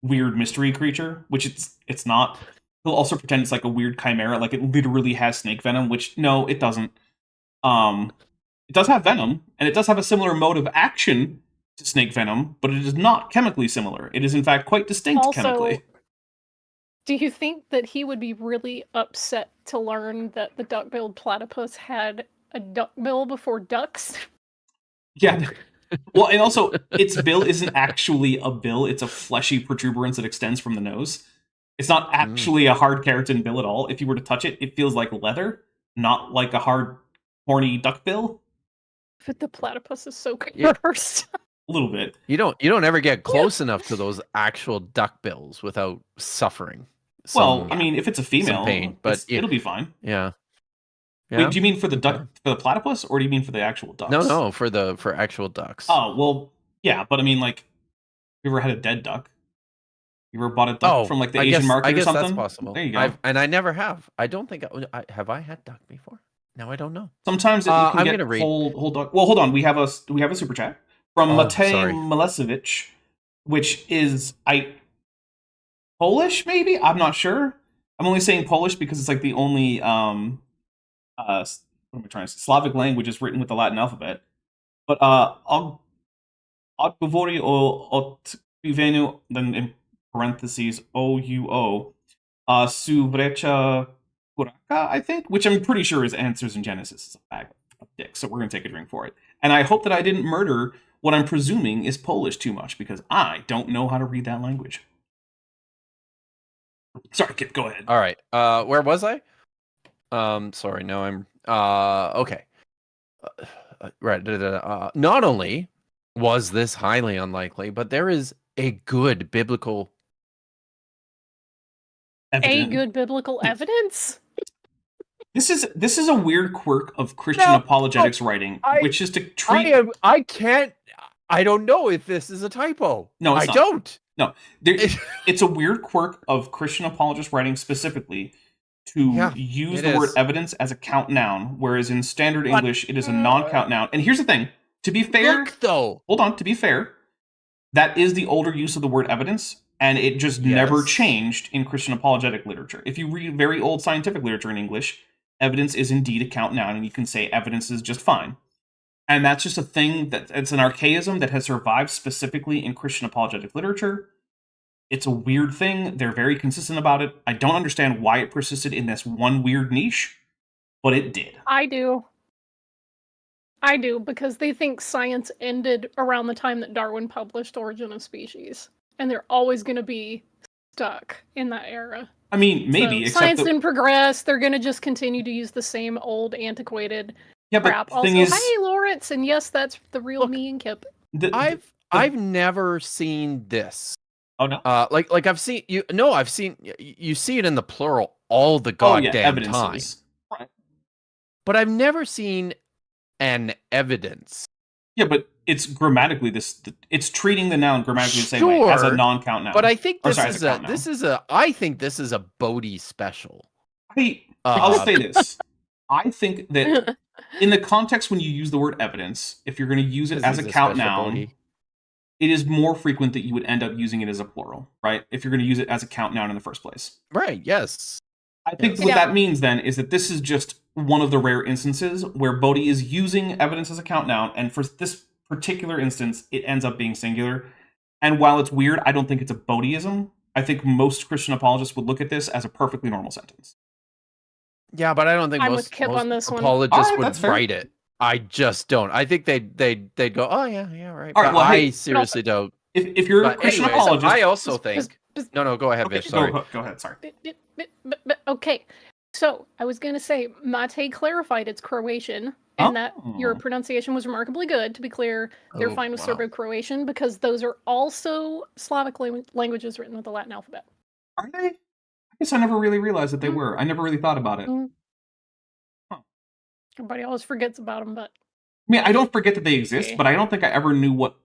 A: weird mystery creature, which it's not. He'll also pretend it's like a weird chimera, like it literally has snake venom, which no, it doesn't. It does have venom, and it does have a similar mode of action to snake venom, but it is not chemically similar. It is in fact quite distinct
D: Also,
A: chemically.
D: Do you think that he would be really upset to learn that the duck-billed platypus had a duck bill before ducks?
A: Yeah. Well, and also, its bill isn't actually a bill. It's a fleshy protuberance that extends from the nose. It's not actually a hard keratin bill at all. If you were to touch it, it feels like leather, not like a hard, horny duck bill.
D: But the platypus is so
C: Yeah.
D: cursed.
A: A little bit.
C: You don't ever get close enough to those actual duck bills without suffering.
A: Well, I mean, if it's a female,
C: pain, but
A: it'll be fine.
C: yeah.
A: Wait, do you mean for the duck, for the platypus, or do you mean for the actual ducks?
C: No, for actual ducks.
A: Oh, well, yeah, but I mean, like, you ever had a dead duck? You ever bought a duck from like the Asian market or something?
C: That's possible.
A: There you go.
C: And I never have. I don't think have I had duck before. No, I don't know.
A: Sometimes you can get whole duck. Well, hold on. We have a super chat from Matej Milesevich, which is Polish, maybe? I'm not sure. I'm only saying Polish because it's like the only what am I trying to say? Slavic language is written with the Latin alphabet. But Odgovori o odkriveniu, then in parentheses OUO, Suvrecha Kuraka, I think, which I'm pretty sure is answers in Genesis. It's a bag of dicks, so we're going to take a drink for it. And I hope that I didn't murder what I'm presuming is Polish too much, because I don't know how to read that language. Sorry, Kip, go ahead.
C: All right. Where was I? Sorry, no, I'm okay. Right. Not only was this highly unlikely, but there is a good biblical
D: A good biblical evidence?
A: This is a weird quirk of Christian apologetics writing, which is to treat.
C: I don't know if this is a typo.
A: No,
C: I don't.
A: No, it's a weird quirk of Christian apologist writing specifically to use the word evidence as a count noun, whereas in standard English it is a non-count noun. And here's the thing: to be fair, hold on. To be fair, that is the older use of the word evidence, and it just never changed in Christian apologetic literature. If you read very old scientific literature in English, evidence is indeed a count noun, and you can say evidence is just fine. And that's just a thing it's an archaism that has survived specifically in Christian apologetic literature. It's a weird thing. They're very consistent about it. I don't understand why it persisted in this one weird niche, but it did.
D: I do, because they think science ended around the time that Darwin published Origin of Species. And they're always going to be stuck in that era.
A: I mean, maybe.
D: So science didn't progress. They're going to just continue to use the same old, antiquated crap. Also, hi, Lawrence, and yes, that's the real me and Kip.
C: I've never seen this.
A: Oh no!
C: Like I've seen you. No, I've seen you see it in the plural all the goddamn time.
A: Right.
C: But I've never seen an evidence.
A: Yeah, but it's grammatically it's treating the noun grammatically the same way as a non-count noun.
C: But I think I think this is a Bodhi special.
A: I'll say this. I think that in the context when you use the word evidence, if you're going to use it as a count noun, it is more frequent that you would end up using it as a plural, right? If you're going to use it as a count noun in the first place.
C: Right, yes.
A: I think what that means then is that this is just one of the rare instances where Bodhi is using evidence as a count noun, and for this particular instance, it ends up being singular. And while it's weird, I don't think it's a Bodhiism. I think most Christian apologists would look at this as a perfectly normal sentence.
C: Yeah, but I don't think most apologists would write it. I just don't. I think they'd go, oh yeah, right. But I seriously don't.
A: If you're a Christian apologist,
C: I also think. No, go ahead, Vish. Sorry.
A: Go ahead. Sorry.
D: Okay, so I was going to say, Mate clarified it's Croatian, and that your pronunciation was remarkably good. To be clear, they're fine with Serbo-Croatian because those are also Slavic languages written with the Latin alphabet.
A: Are they? I guess I never really realized that they were. I never really thought about it. Huh.
D: Everybody always forgets about them, but
A: I mean, I don't forget that they exist, but I don't think I ever knew what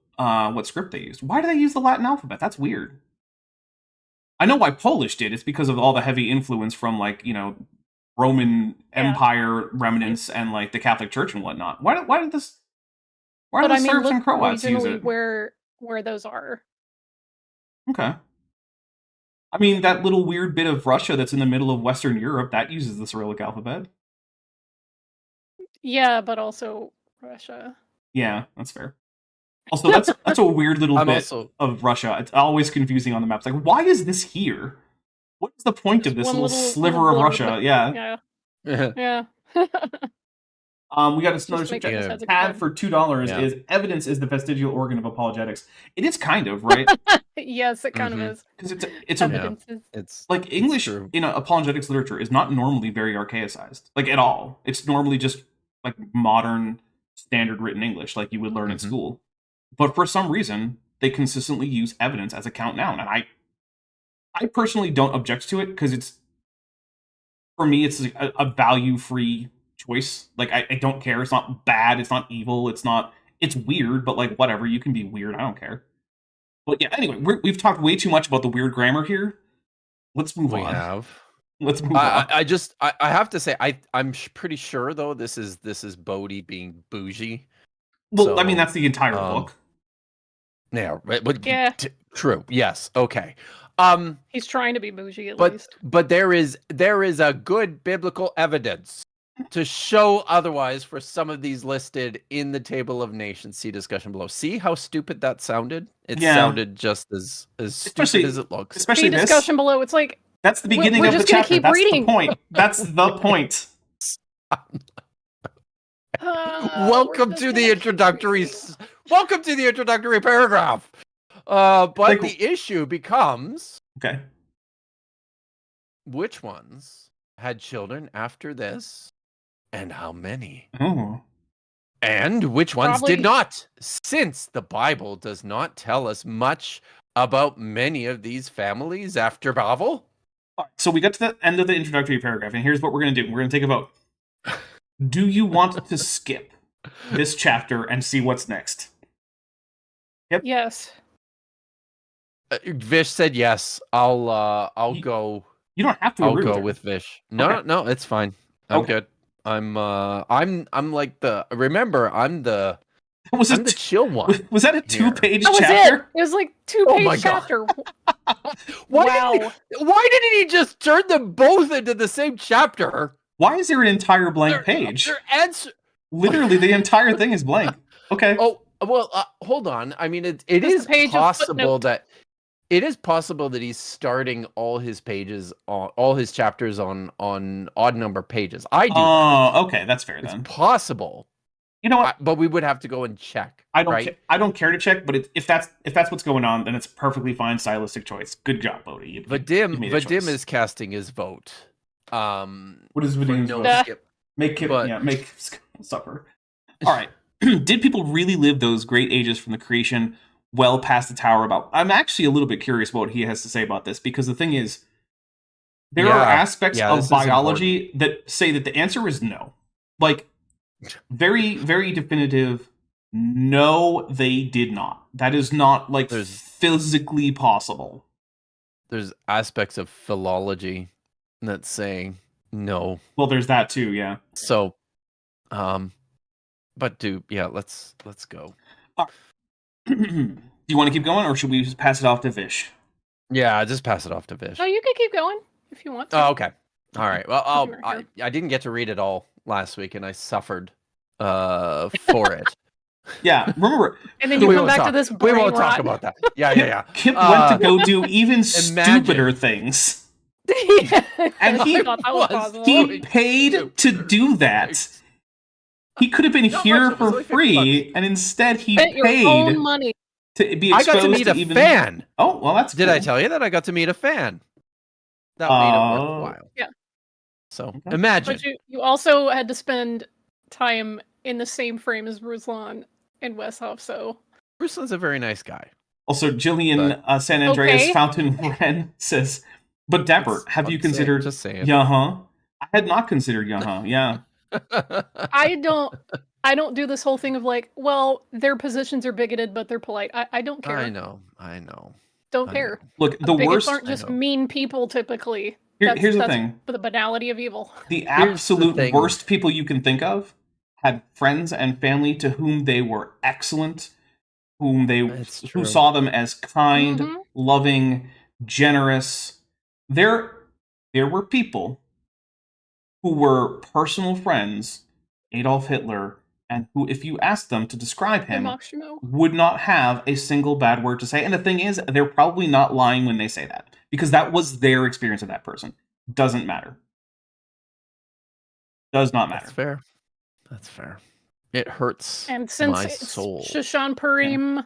A: script they used. Why do they use the Latin alphabet? That's weird. I know why Polish did. It's because of all the heavy influence from, like, Roman Empire remnants and, like, the Catholic Church and whatnot. Why did the Serbs and Croats use it?
D: Where those are.
A: Okay. I mean, that little weird bit of Russia that's in the middle of Western Europe, that uses the Cyrillic alphabet.
D: Yeah, but also Russia.
A: Yeah, that's fair. Also, that's a weird little bit of Russia. It's always confusing on the maps. Like, why is this here? What's the point of
D: Just
A: this
D: one
A: little
D: little
A: sliver of
D: blurb.
A: Russia? Yeah.
D: Yeah.
A: We got another
D: Just make
A: super
D: it
A: chat.
D: as a
A: Tad
D: kid.
A: for $2
C: Yeah.
A: is evidence is the vestigial organ of apologetics. It is kind of, right?
D: Yes, it kind of is.
A: Because it's a
D: Evidences.
C: It's
A: like English
C: true.
A: in apologetics literature is not normally very archaicized, like at all. It's normally just like modern standard written English, like you would learn in school. But for some reason, they consistently use evidence as a count noun, and I personally don't object to it because it's, for me, it's like a value free choice. Like I don't care. It's not bad. It's not evil. It's weird, but like whatever. You can be weird. I don't care. But yeah, anyway, we've talked way too much about the weird grammar here. Let's move
C: We
A: on.
C: have.
A: Let's move on.
C: I have to say I'm pretty sure though this is Bodhi being bougie.
A: Well,
C: So,
A: I mean that's the entire book.
C: Yeah, right. But
D: Yeah.
C: True. Yes. Okay.
D: He's trying to be bougie at
C: But
D: least.
C: there is a good biblical evidence to show otherwise for some of these listed in the table of nations. See discussion below. See how stupid that sounded? It sounded just as stupid as it looks.
A: Especially
D: See
A: this.
D: discussion below. It's like
A: That's the beginning
D: we're
A: of the
D: just gonna
A: chapter.
D: keep
A: That's
D: reading.
A: the point. That's the point.
C: Welcome to the introductory. Welcome to the introductory paragraph. But
A: Like-
C: the issue becomes
A: Okay.
C: which ones had children after this, and how many,
A: Oh.
C: and which ones
D: Probably-
C: did not, since the Bible does not tell us much about many of these families after Babel.
A: All right, so we got to the end of the introductory paragraph, and here's what we're going to do. We're going to take a vote. Do you want to skip this chapter and see what's next?
D: Yes.
C: Vish said yes. I'll go.
A: You don't have to
C: I'll
A: agree
C: go
A: with, her.
C: with Vish. No,
A: Okay.
C: no, it's fine. I'm
A: Okay.
C: good. I'm like the. Remember, I'm the
A: Was
C: I'm
A: it
C: the chill one.
A: Was that a
C: here.
A: 2-page
D: That was
A: chapter?
D: it. It was like
C: Oh my
D: 2-page
C: God.
D: chapter.
C: Why
D: Wow.
C: why didn't he just turn them both into the same chapter?
A: Why is there an entire blank page?
C: Their answer.
A: Literally, the entire thing is blank. Okay.
C: Oh well, hold on. I mean, it
D: Just
C: is
D: a page of
C: possible
D: footnote.
C: that he's starting all his pages on all his chapters on odd number pages. I do.
A: Oh, okay, that's fair
C: It's
A: then.
C: possible,
A: You know what?
C: but we would have to go and check.
A: I don't.
C: right?
A: I don't care to check, but if that's what's going on, then it's a perfectly fine stylistic choice. Good job, Bodhi. You made a choice.
C: Vadim is casting his vote.
A: What is
C: for
A: Vadim's
C: no
A: vote?
C: skip.
A: Make Kip,
C: but-
A: make supper. All right. Did people really live those great ages from the creation well past the tower? About, I'm actually a little bit curious about what he has to say about this, because the thing is, there are aspects
C: this
A: of
C: is
A: biology that say that the answer is no. Like, very, very definitive. No, they did not. That is not like physically possible.
C: There's aspects of philology that's saying no.
A: Well, there's that too. Yeah.
C: So, but let's go.
A: Do you want to keep going, or should we just pass it off to Vish?
C: Yeah, just pass it off to Vish.
D: No, you can keep going if you want to.
C: Oh, okay. All right. Well,
D: Doesn't
C: I didn't get to read it all last week, and I suffered for it.
A: Yeah, remember,
D: And then you
C: We
D: come
C: won't
D: back
C: talk-
D: to this
C: We
D: brain
C: won't talk
D: rot.
C: about that. Yeah.
A: Kip went to go do even
C: Imagine.
A: stupider things.
D: Yeah,
A: And
D: I
A: he
D: thought that was possible.
A: He paid to do that. He could have been
C: Not
A: here
C: much, it was
A: for
C: only $50.
A: free, and instead he
D: Spent your
A: paid
D: own money.
A: to be
C: I
A: exposed
C: got to meet a
A: even...
C: fan.
A: Oh, well, that's
C: Did
A: cool.
C: I tell you that I got to meet a fan? That made it worthwhile.
D: Yeah.
C: So
A: Okay.
C: imagine.
D: But you also had to spend time in the same frame as Ruslan and Westhoff, so
C: Ruslan's a very nice guy.
A: Also, Jillian San Andreas
D: Okay.
A: Fountain Wren says, but Dapper, have you considered...
C: Just saying.
A: Yeah-huh. I had not considered yeah-huh, yeah.
D: I don't do this whole thing of like, well, their positions are bigoted, but they're polite. I don't care.
C: I know.
D: Don't
C: I
D: care.
A: Look, the
D: Bigots
A: worst...
D: aren't just
C: I know.
D: mean people typically.
A: Here's the
D: that's
A: thing.
D: the banality of evil.
A: The
C: the
A: absolute
C: thing.
A: worst people you can think of had friends and family to whom they were excellent,
C: That's
A: who
C: true.
A: saw them as kind,
D: Mhm.
A: loving, generous. There were people who were personal friends, Adolf Hitler, and who, if you asked them to describe him,
D: Makshimo.
A: would not have a single bad word to say. And the thing is, they're probably not lying when they say that, because that was their experience of that person. Doesn't matter. Does not matter.
C: That's fair. That's fair. It hurts
D: And since
C: my
D: it's
C: soul.
D: Shoshan Purim,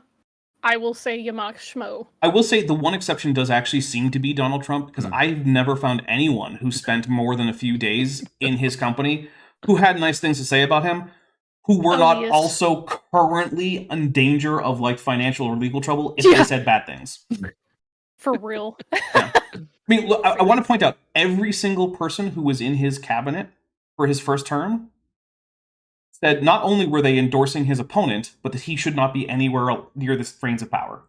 D: I will say Yamak Shmo.
A: I will say the one exception does actually seem to be Donald Trump, because I've never found anyone who spent more than a few days in his company who had nice things to say about him, who were not also currently in danger of like financial or legal trouble if they said bad things.
D: For real.
A: Yeah. I mean, look, I want to point out every single person who was in his cabinet for his first term said not only were they endorsing his opponent, but that he should not be anywhere near the reins of power.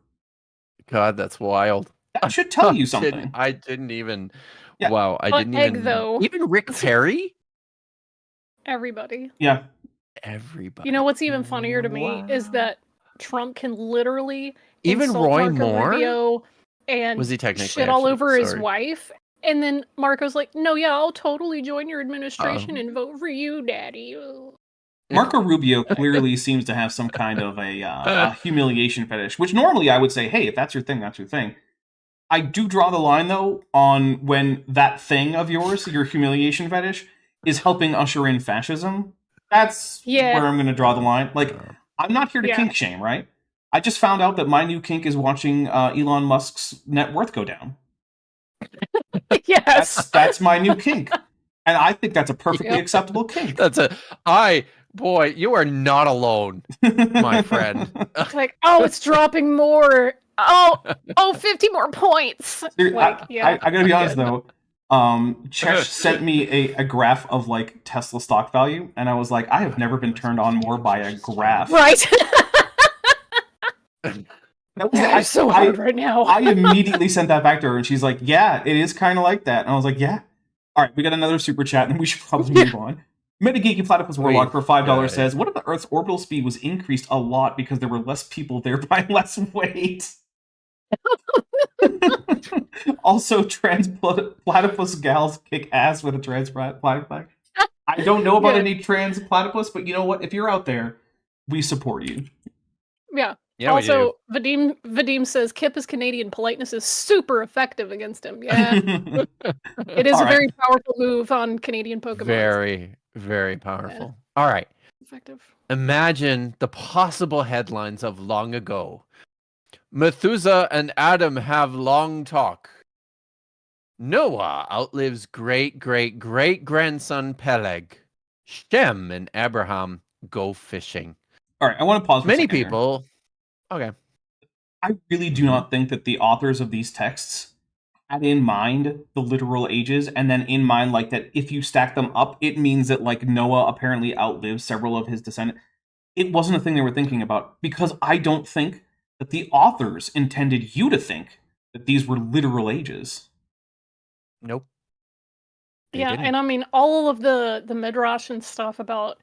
C: God, that's wild.
A: That should tell you something.
C: I didn't even.
A: Yeah.
C: Wow, I didn't even.
D: Though.
C: Even Rick Perry.
D: Everybody.
A: Yeah.
C: Everybody.
D: You know what's even funnier to me is that Trump can literally
C: even
D: insult
C: Roy
D: Marco
C: Moore
D: Rubio and
C: was he technically
D: shit all over his
C: Sorry.
D: wife. And then Marco's like, no, yeah, I'll totally join your administration and vote for you, daddy.
A: Marco Rubio clearly seems to have some kind of a humiliation fetish, which normally I would say, hey, if that's your thing, that's your thing. I do draw the line, though, on when that thing of yours, your humiliation fetish, is helping usher in fascism. That's where I'm going to draw the line. Like, I'm not here to kink shame, right? I just found out that my new kink is watching Elon Musk's net worth go down.
D: Yes.
A: That's my new kink. And I think that's a perfectly acceptable kink.
C: Boy, you are not alone, my friend.
D: Like, oh, it's dropping more. Oh, 50 more points. Like,
A: I gotta be honest, though. Chesh sent me a graph of like Tesla stock value, and I was like, I have never been turned on more by a graph.
D: Right. I'm so hard right now.
A: I immediately sent that back to her, and she's like, yeah, it is kind of like that. And I was like, yeah. All right, we got another super chat, and we should probably move on. Metageeky Platypus Warlock for $5 says, what if the Earth's orbital speed was increased a lot because there were less people, thereby less weight? Also, trans platypus gals kick ass with a trans platypus. I don't know about any trans platypus, but you know what? If you're out there, we support you.
D: Yeah. Also, Vadim says Kip is Canadian. Politeness is super effective against him. Yeah. It is a very powerful move on Canadian Pokemon.
C: Very, very powerful. Yeah. All right.
D: Effective.
C: Imagine the possible headlines of long ago. Methuselah and Adam have long talk. Noah outlives great-great-great-grandson Peleg. Shem and Abraham go fishing.
A: All right, I want to pause for
C: Many
A: a second
C: people...
A: Here.
C: Okay.
A: I really do not think that the authors of these texts had in mind the literal ages, and then in mind like that if you stack them up, it means that like Noah apparently outlives several of his descendants. It wasn't a thing they were thinking about, because I don't think that the authors intended you to think that these were literal ages.
C: Nope.
D: And I mean, all of the Midrash and stuff about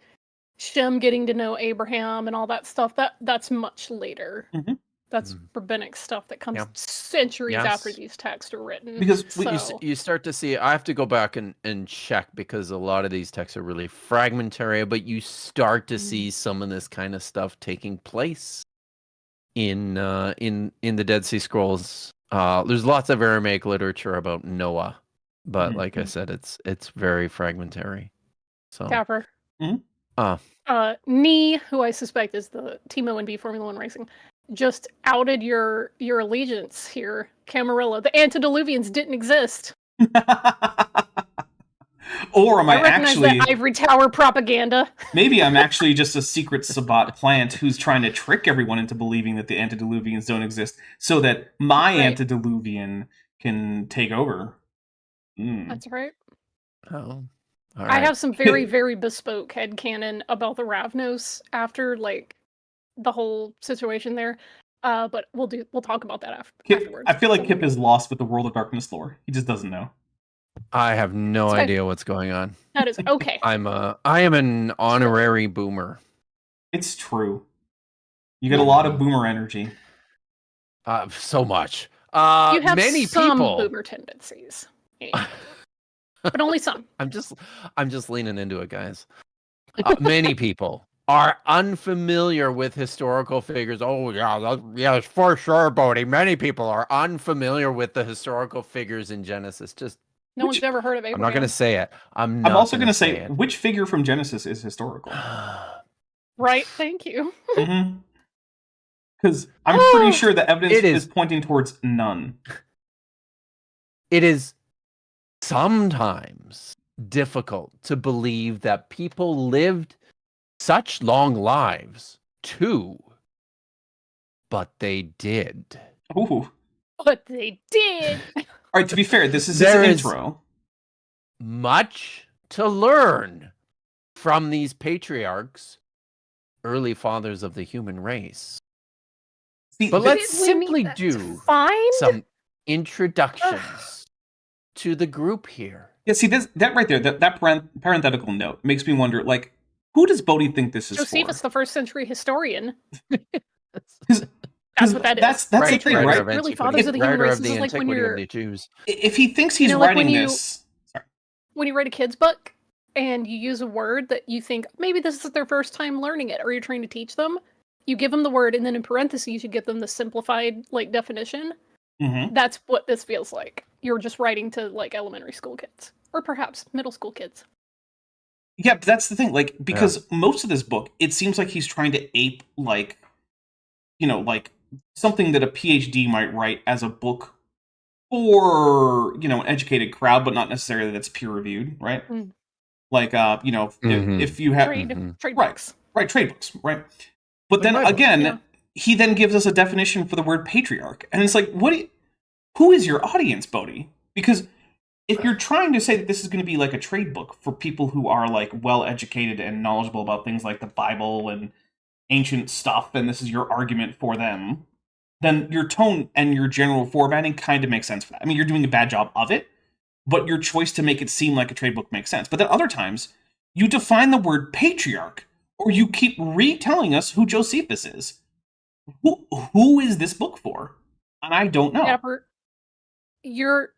D: Shem getting to know Abraham and all that stuff, that's much later.
A: Mm-hmm.
D: That's rabbinic stuff that comes centuries after these texts are written.
A: Because
C: you start to see, I have to go back and check, because a lot of these texts are really fragmentary, but you start to see some of this kind of stuff taking place in the Dead Sea Scrolls. There's lots of Aramaic literature about Noah, but like I said, it's very fragmentary. So
D: Dapper.
A: Mm-hmm.
D: Nee, who I suspect is the Timo and B Formula One Racing, just outed your allegiance here, Camarilla. The antediluvians didn't exist.
A: Or am I
D: recognize
A: actually
D: that ivory tower propaganda?
A: Maybe I'm actually just a secret Sabbat plant who's trying to trick everyone into believing that the antediluvians don't exist, so that my antediluvian can take over.
D: That's right.
C: Oh.
D: Right. I have some very, very bespoke headcanon about the Ravnos after like the whole situation there. But we'll talk about that afterwards.
A: I feel like Kip is lost with the World of Darkness lore. He just doesn't know.
C: I have no idea what's going on.
D: That is okay.
C: I am an honorary boomer.
A: It's true. You get a lot of boomer energy.
C: So much.
D: You have
C: many
D: some
C: people.
D: boomer tendencies. But only some.
C: I'm just leaning into it, guys. Many people are unfamiliar with historical figures. Oh yeah, yes, for sure, Bodhi. Many people are unfamiliar with the historical figures in Genesis. Just
D: No one's ever heard of Abraham.
C: I'm not going to say it. I'm
A: also
C: going to
A: say
C: it.
A: which figure from Genesis is historical?
D: Right, thank you.
A: Because I'm pretty sure the evidence is pointing towards none.
C: It is sometimes difficult to believe that people lived such long lives too, but they did.
A: Ooh.
D: But they did.
A: All right, to be fair, this is his intro.
C: Much to learn from these patriarchs, early fathers of the human race.
A: See,
C: but let's simply do some introductions to the group here.
A: Yeah, see, that right there, that parenthetical note makes me wonder, like, who does Bodhi think this is
D: Josephus, the first century historian.
A: That's what that is. That's the thing, right?
D: Really, fathers of the human race. This is like when you're.
A: If he thinks he's writing this,
D: when you write a kid's book and you use a word that you think maybe this is their first time learning it, or you're trying to teach them, you give them the word, and then in parentheses you give them the simplified definition.
A: Mm-hmm.
D: That's what this feels like. You're just writing to elementary school kids, or perhaps middle school kids.
A: Yeah, but that's the thing. Because most of this book, it seems like he's trying to ape something that a PhD might write as a book for an educated crowd, but not necessarily that's peer reviewed, right?
D: Mm.
A: If you have
D: trade books,
A: right, trade books, right? But then again, he then gives us a definition for the word patriarch, and it's like, who is your audience, Bodhi? Because if you're trying to say that this is going to be like a trade book for people who are well educated and knowledgeable about things like the Bible and ancient stuff, and this is your argument for them, then your tone and your general formatting kind of makes sense for that. I mean, you're doing a bad job of it, but your choice to make it seem like a trade book makes sense. But then other times, you define the word patriarch, or you keep retelling us who Josephus is. Who is this book for? And I don't know.
D: Dapper, your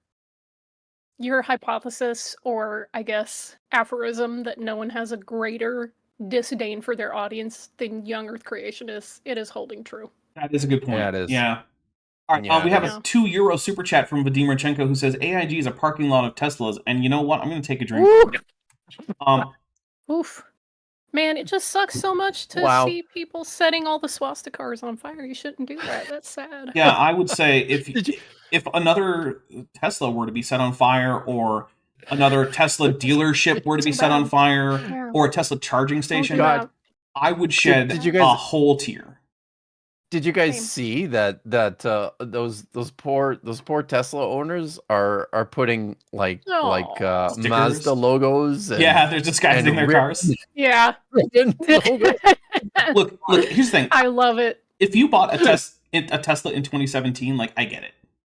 D: hypothesis, or I guess aphorism, that no one has a greater disdain for their audience than young Earth creationists, it is holding true.
A: That is a good point.
C: Yeah, it is.
A: Yeah. All right, we have a €2 super chat from Vadim Radchenko who says AIG is a parking lot of Teslas, and you know what? I'm going to take a drink.
D: Oof. Man, it just sucks so much to see people setting all the swastikars on fire. You shouldn't do that. That's sad.
A: Yeah, I would say if another Tesla were to be set on fire, or another Tesla dealership were to be set on fire, or a Tesla charging station, I would shed a whole tear.
C: Did you guys see that those poor Tesla owners are putting Mazda logos?
A: They're disguising their cars.
D: Yeah.
A: Look. Here's the thing.
D: I love it.
A: If you bought a Tesla in 2017, I get it,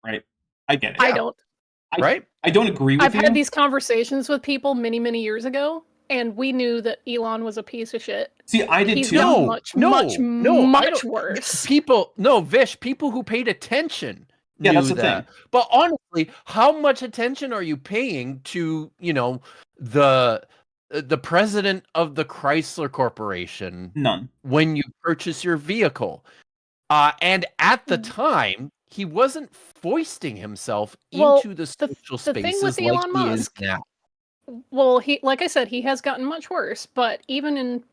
A: right? I get it.
D: I don't.
A: I don't agree with you.
D: I've had these conversations with people many years ago, and we knew that Elon was a piece of shit.
A: See, I did too.
D: Much worse.
C: People who paid attention knew
A: that's the
C: that.
A: thing.
C: But honestly, how much attention are you paying to, the president of the Chrysler Corporation?
A: None.
C: When you purchase your vehicle. And at the time, he wasn't foisting himself into the social spaces like Elon Musk is now.
D: Well, like I said, he has gotten much worse, but even in,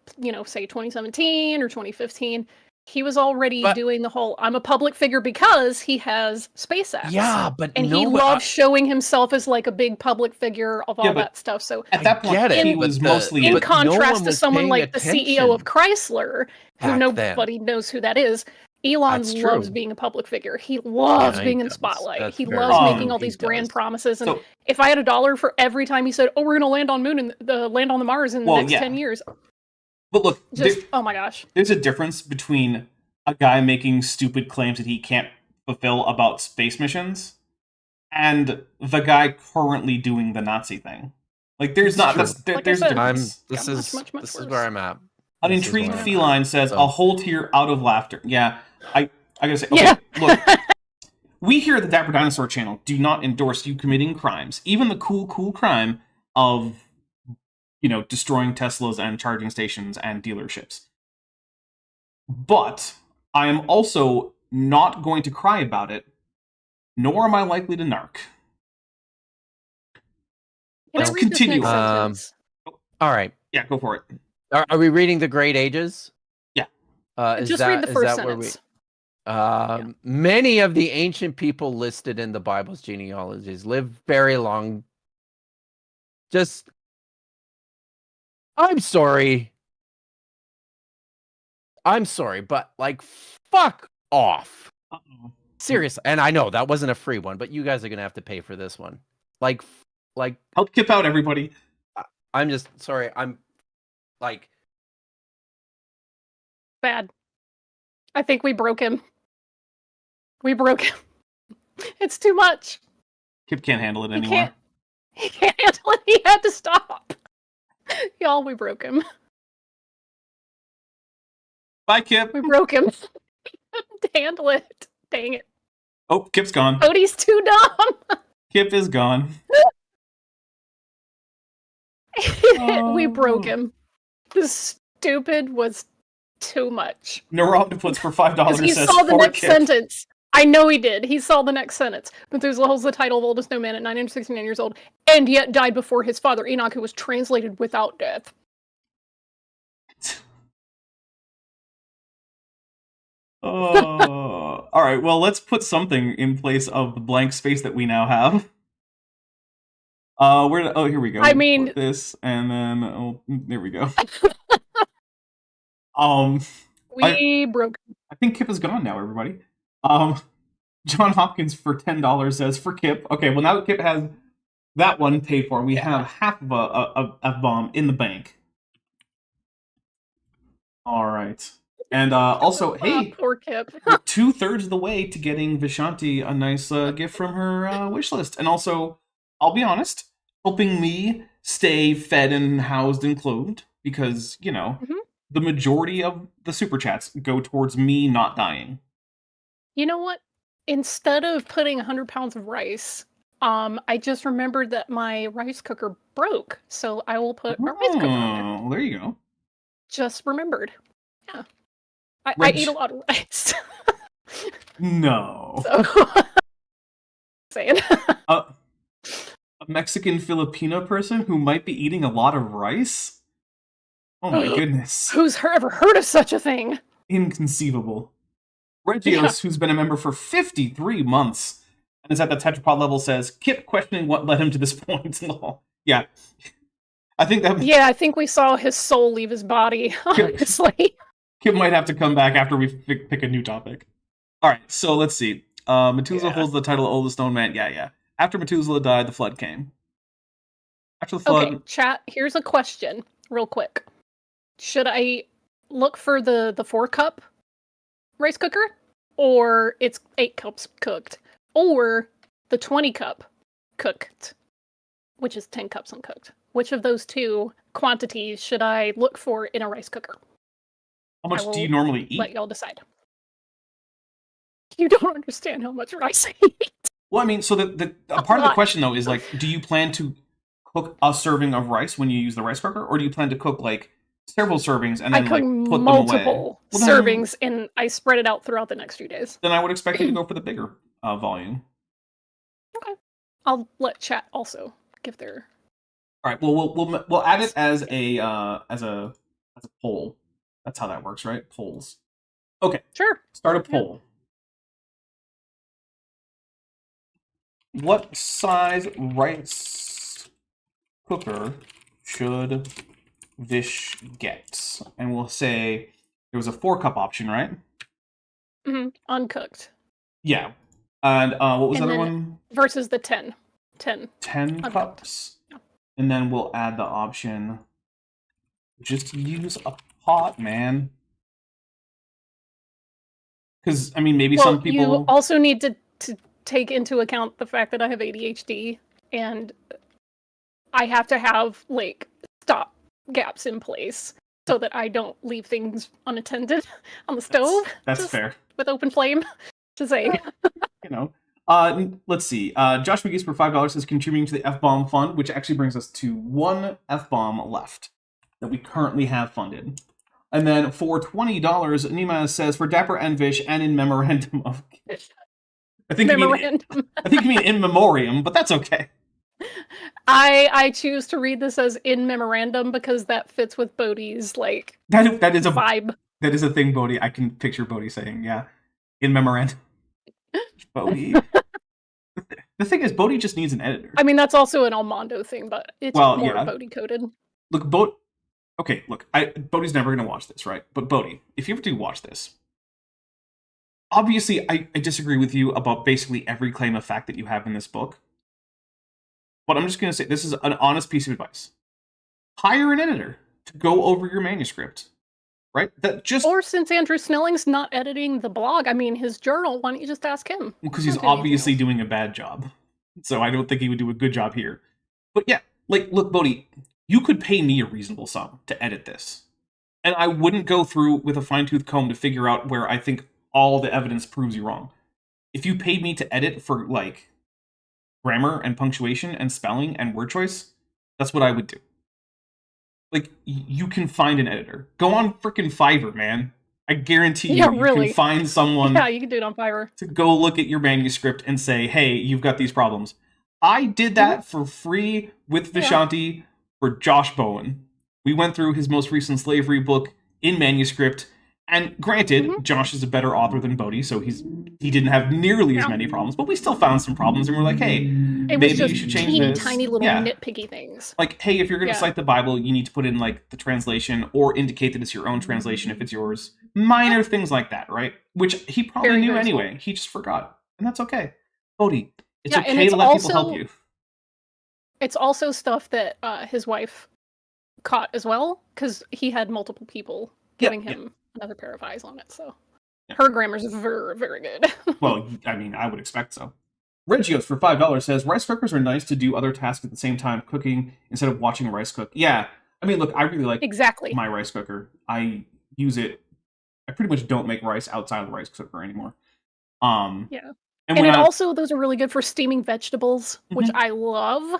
D: say 2017 or 2015, he was already doing the whole, I'm a public figure because he has SpaceX.
C: Yeah,
D: and he loved showing himself as a big public figure of all that stuff. So
A: at that point, he was mostly
D: in contrast to someone like the CEO of Chrysler, who nobody knows who that is. Elon loves being a public figure. He loves being in the spotlight. He loves making all these grand promises. And if I had $1 for every time he said, "Oh, we're going to land on moon and land on the Mars in the next 10 years,"
A: but look,
D: oh my gosh,
A: there's a difference between a guy making stupid claims that he can't fulfill about space missions and the guy currently doing the Nazi thing. There's not. There's a difference.
C: This is where I'm at.
A: An intrigued feline says, "A whole tear out of laughter." Yeah, I gotta say. Okay, look, we here at the Dapper Dinosaur channel do not endorse you committing crimes, even the cool crime of destroying Teslas and charging stations and dealerships. But I am also not going to cry about it, nor am I likely to narc. Let's continue.
C: All right.
A: Yeah, go for it.
C: Are we reading the Great Ages?
A: Yeah.
D: Just read the first sentence.
C: Many of the ancient people listed in the Bible's genealogies lived very long. I'm sorry, but like, fuck off.
A: Uh-oh.
C: Seriously, and I know that wasn't a free one, but you guys are gonna have to pay for this one. Like,
A: help Kip out, everybody.
C: I'm just sorry. I'm like
D: bad. I think we broke him. It's too much.
A: Kip can't handle it anymore.
D: He can't handle it. He had to stop. Y'all, we broke him.
A: Bye, Kip.
D: We broke him. Handle it. Dang it.
A: Oh, Kip's gone.
D: Cody's too dumb.
A: Kip is gone.
D: We broke him. This stupid was too much.
A: Neurooctopus for $5
D: He
A: says
D: saw the
A: for
D: next
A: Kip.
D: sentence. I know he did. He saw the next sentence. Methuselah holds the title of oldest known man at 969 years old, and yet died before his father Enoch, who was translated without death.
A: All right, well, let's put something in place of the blank space that we now have. Here we go.
D: I mean,
A: put this, and then there we go.
D: We broke.
A: I think Kip is gone now, everybody. John Hopkins for $10 says for Kip. Okay, well now that Kip has that one paid for, we have half of a F-bomb in the bank. All right. And also, hey,
D: poor Kip.
A: we're 2/3 of the way to getting Vishanti a nice gift from her wish list. And also, I'll be honest, helping me stay fed and housed and clothed, because, the majority of the super chats go towards me not dying.
D: You know what? Instead of putting 100 pounds of rice, I just remembered that my rice cooker broke, so I will put a rice cooker on
A: Oh, there you go.
D: Just remembered. Yeah. I eat a lot of rice.
A: No.
D: So, saying.
A: A Mexican Filipino person who might be eating a lot of rice? Oh my goodness.
D: Who's ever heard of such a thing?
A: Inconceivable. Regios, who's been a member for 53 months and is at the tetrapod level, says, Kip questioning what led him to this point. Yeah. I think
D: we saw his soul leave his body, honestly.
A: Kip might have to come back after we pick a new topic. Alright, so let's see. Methuselah holds the title of oldest known man. Yeah. After Methuselah died, the flood came. After the flood...
D: Okay, chat, here's a question, real quick. Should I look for the 4-cup rice cooker, or it's 8 cups cooked, or the 20-cup cooked, which is 10 cups uncooked? Which of those two quantities should I look for in a rice cooker?
A: How much do you normally eat?
D: Let y'all decide. You don't understand how much rice I eat.
A: Well, I mean, so the part of the question, though, is like, do you plan to cook a serving of rice when you use the rice cooker, or do you plan to cook, like, several servings and then
D: I cook
A: put
D: multiple
A: them away?
D: servings, and I spread it out throughout the next few days.
A: Then I would expect you to go for the bigger volume.
D: Okay. I'll let chat also give their...
A: All right. Well, we'll add it as a poll. That's how that works, right? Polls. Okay.
D: Sure.
A: Start a poll. What size rice cooker should Vish get? And we'll say there was a 4-cup option, right?
D: Mm-hmm. Uncooked.
A: Yeah. And what was
D: and
A: the other one?
D: Versus the 10. 10
A: cups. Yeah. And then we'll add the option just use a pot, man. Because, I mean, maybe some people...
D: You also need to take into account the fact that I have ADHD, and I have to have, like, stop gaps in place so that I don't leave things unattended on the stove.
A: That's fair.
D: With open flame. Just saying.
A: Let's see. Josh McGee's for $5 is contributing to the F-Bomb Fund, which actually brings us to one F-Bomb left that we currently have funded. And then for $20, Nima says, for Dapper and Vish and in memorandum of... I think you mean in memoriam, but that's okay.
D: I choose to read this as in memorandum because that fits with Bodhi's, like,
A: that is a
D: vibe.
A: That is a thing Bodhi, I can picture Bodhi saying, yeah. In memorandum. Bodhi. The thing is, Bodhi just needs an editor.
D: I mean, that's also an Almondo thing, but it's more Bodhi coded.
A: Look, Bodhi's never going to watch this, right? But Bodhi, if you ever do watch this, obviously I disagree with you about basically every claim of fact that you have in this book. But I'm just going to say, this is an honest piece of advice. Hire an editor to go over your manuscript. Right? Or
D: since Andrew Snelling's not editing the blog, I mean, his journal, why don't you just ask him?
A: Because he's obviously doing a bad job. So I don't think he would do a good job here. But yeah, like, look, Bodhi, you could pay me a reasonable sum to edit this. And I wouldn't go through with a fine-tooth comb to figure out where I think all the evidence proves you wrong. If you paid me to edit for, like, grammar and punctuation and spelling and word choice, that's what I would do. Like, you can find an editor. Go on frickin' Fiverr, man. I guarantee you can find someone
D: you can do it on Fiverr.
A: To go look at your manuscript and say, hey, you've got these problems. I did that for free with Vishanti for Josh Bowen. We went through his most recent slavery book in manuscript. And granted, Josh is a better author than Bodhi, so he didn't have nearly as many problems, but we still found some problems, and we're like, hey, maybe you should change this.
D: Tiny little nitpicky things.
A: Like, hey, if you're going to cite the Bible, you need to put in, like, the translation, or indicate that it's your own translation if it's yours. Minor things like that, right? Which he probably knew anyway. He just forgot. And that's okay. Bodhi, it's okay to let people help you.
D: It's also stuff that his wife caught as well, because he had multiple people giving him another pair of eyes on it, so her grammar's very, very good.
A: Well, I mean, I would expect so. Regios for $5 says, rice cookers are nice to do other tasks at the same time, cooking instead of watching a rice cook. Yeah, I mean, look, I really like my rice cooker. I use it. I pretty much don't make rice outside of the rice cooker anymore.
D: And it also, those are really good for steaming vegetables, which I love.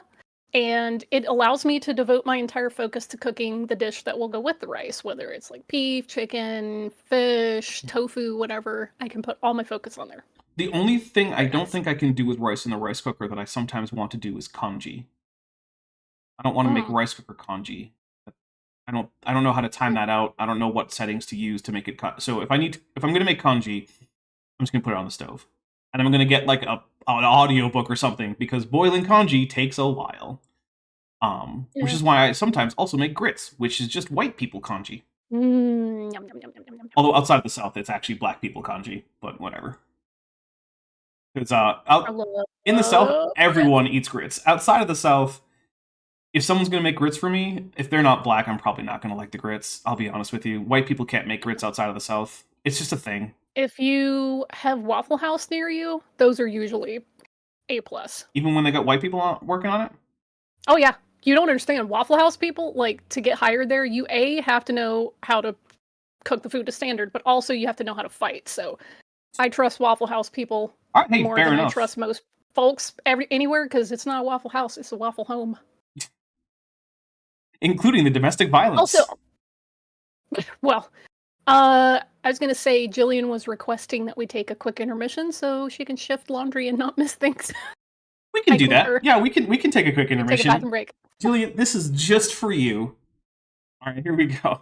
D: And it allows me to devote my entire focus to cooking the dish that will go with the rice, whether it's like beef, chicken, fish, tofu, whatever. I can put all my focus on there.
A: The only thing I don't think I can do with rice in the rice cooker that I sometimes want to do is congee. I don't want to make rice cooker congee. I don't know how to time that out. I don't know what settings to use to make it so if I'm going to make congee, I'm just going to put it on the stove. And I'm going to get like an audiobook or something, because boiling congee takes a while. Which is why I sometimes also make grits, which is just white people congee.
D: Yum, yum, yum, yum, yum.
A: Although outside of the South, it's actually black people congee, but whatever. Because in the South, everyone eats grits. Outside of the South, if someone's going to make grits for me, if they're not black, I'm probably not going to like the grits. I'll be honest with you. White people can't make grits outside of the South. It's just a thing.
D: If you have Waffle House near you, those are usually A+.
A: Even when they got white people working on it?
D: Oh, yeah. You don't understand. Waffle House people, like, to get hired there, you have to know how to cook the food to standard, but also you have to know how to fight. So I trust Waffle House people more than I trust most folks anywhere, because it's not a Waffle House, it's a Waffle Home.
A: Including the domestic violence.
D: Also, well, I was going to say Jillian was requesting that we take a quick intermission so she can shift laundry and not miss things.
A: We can do that. Yeah, we can take a quick intermission.
D: Take a bathroom break.
A: Jillian, this is just for you. All right, here we go.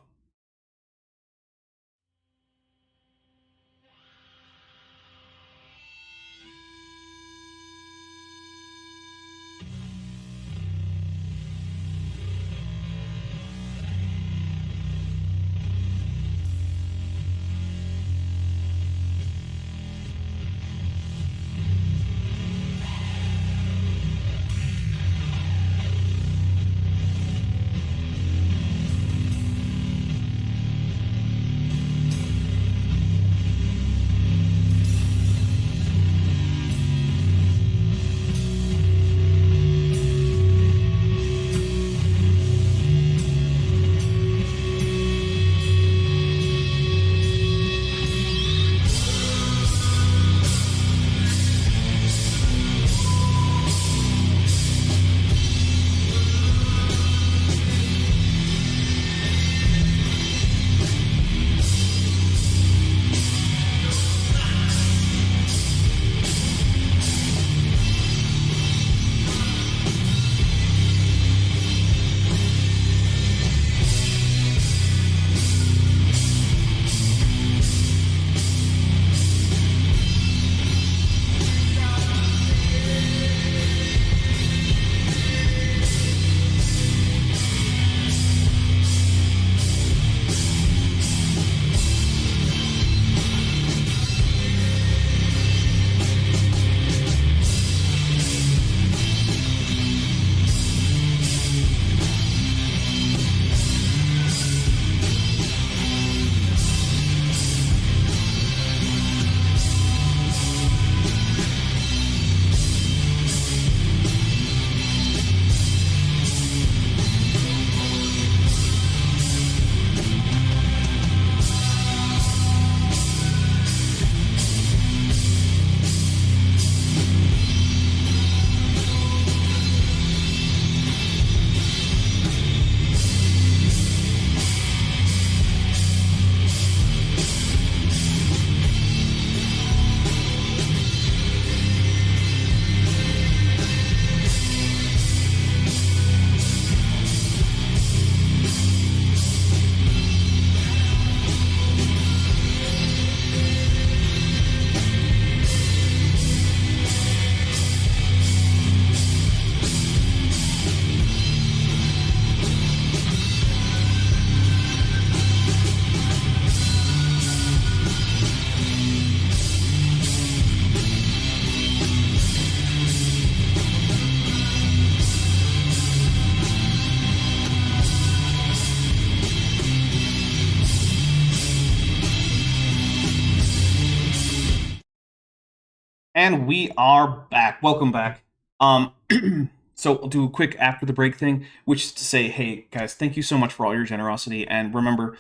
A: And we are back. Welcome back. So I'll do a quick after the break thing, which is to say, hey guys, thank you so much for all your generosity. And remember,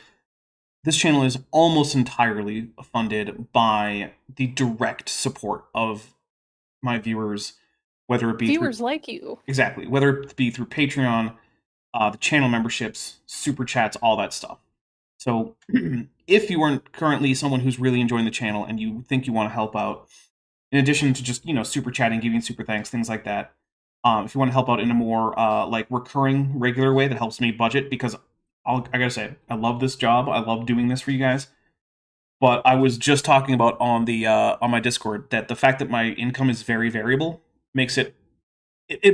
A: this channel is almost entirely funded by the direct support of my viewers, whether it be
D: viewers like you.
A: Exactly, whether it be through Patreon, the channel memberships, super chats, all that stuff. So if you aren't currently someone who's really enjoying the channel and you think you want to help out, in addition to just, super chatting, giving super thanks, things like that, if you want to help out in a more recurring, regular way that helps me budget, because I gotta say, I love this job. I love doing this for you guys. But I was just talking about on my Discord that the fact that my income is very variable makes it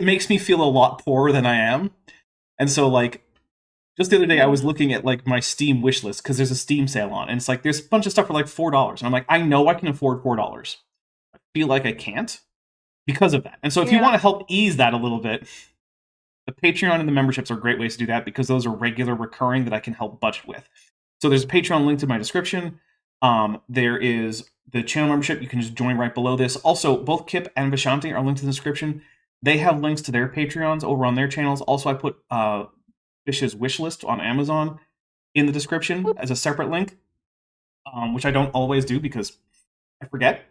A: makes me feel a lot poorer than I am. And so, just the other day, I was looking at my Steam wish list because there's a Steam sale on, and it's there's a bunch of stuff for $4, and I'm like, I know I can afford $4. I feel like I can't because of that. And so, if you want to help ease that a little bit, the Patreon and the memberships are great ways to do that because those are regular, recurring that I can help budget with. So there's a Patreon link to my description. There is the channel membership. You can just join right below this. Also, both Kip and Vishanti are linked in the description. They have links to their Patreons over on their channels. Also, I put Fish's wish list on Amazon in the description as a separate link, which I don't always do because I forget.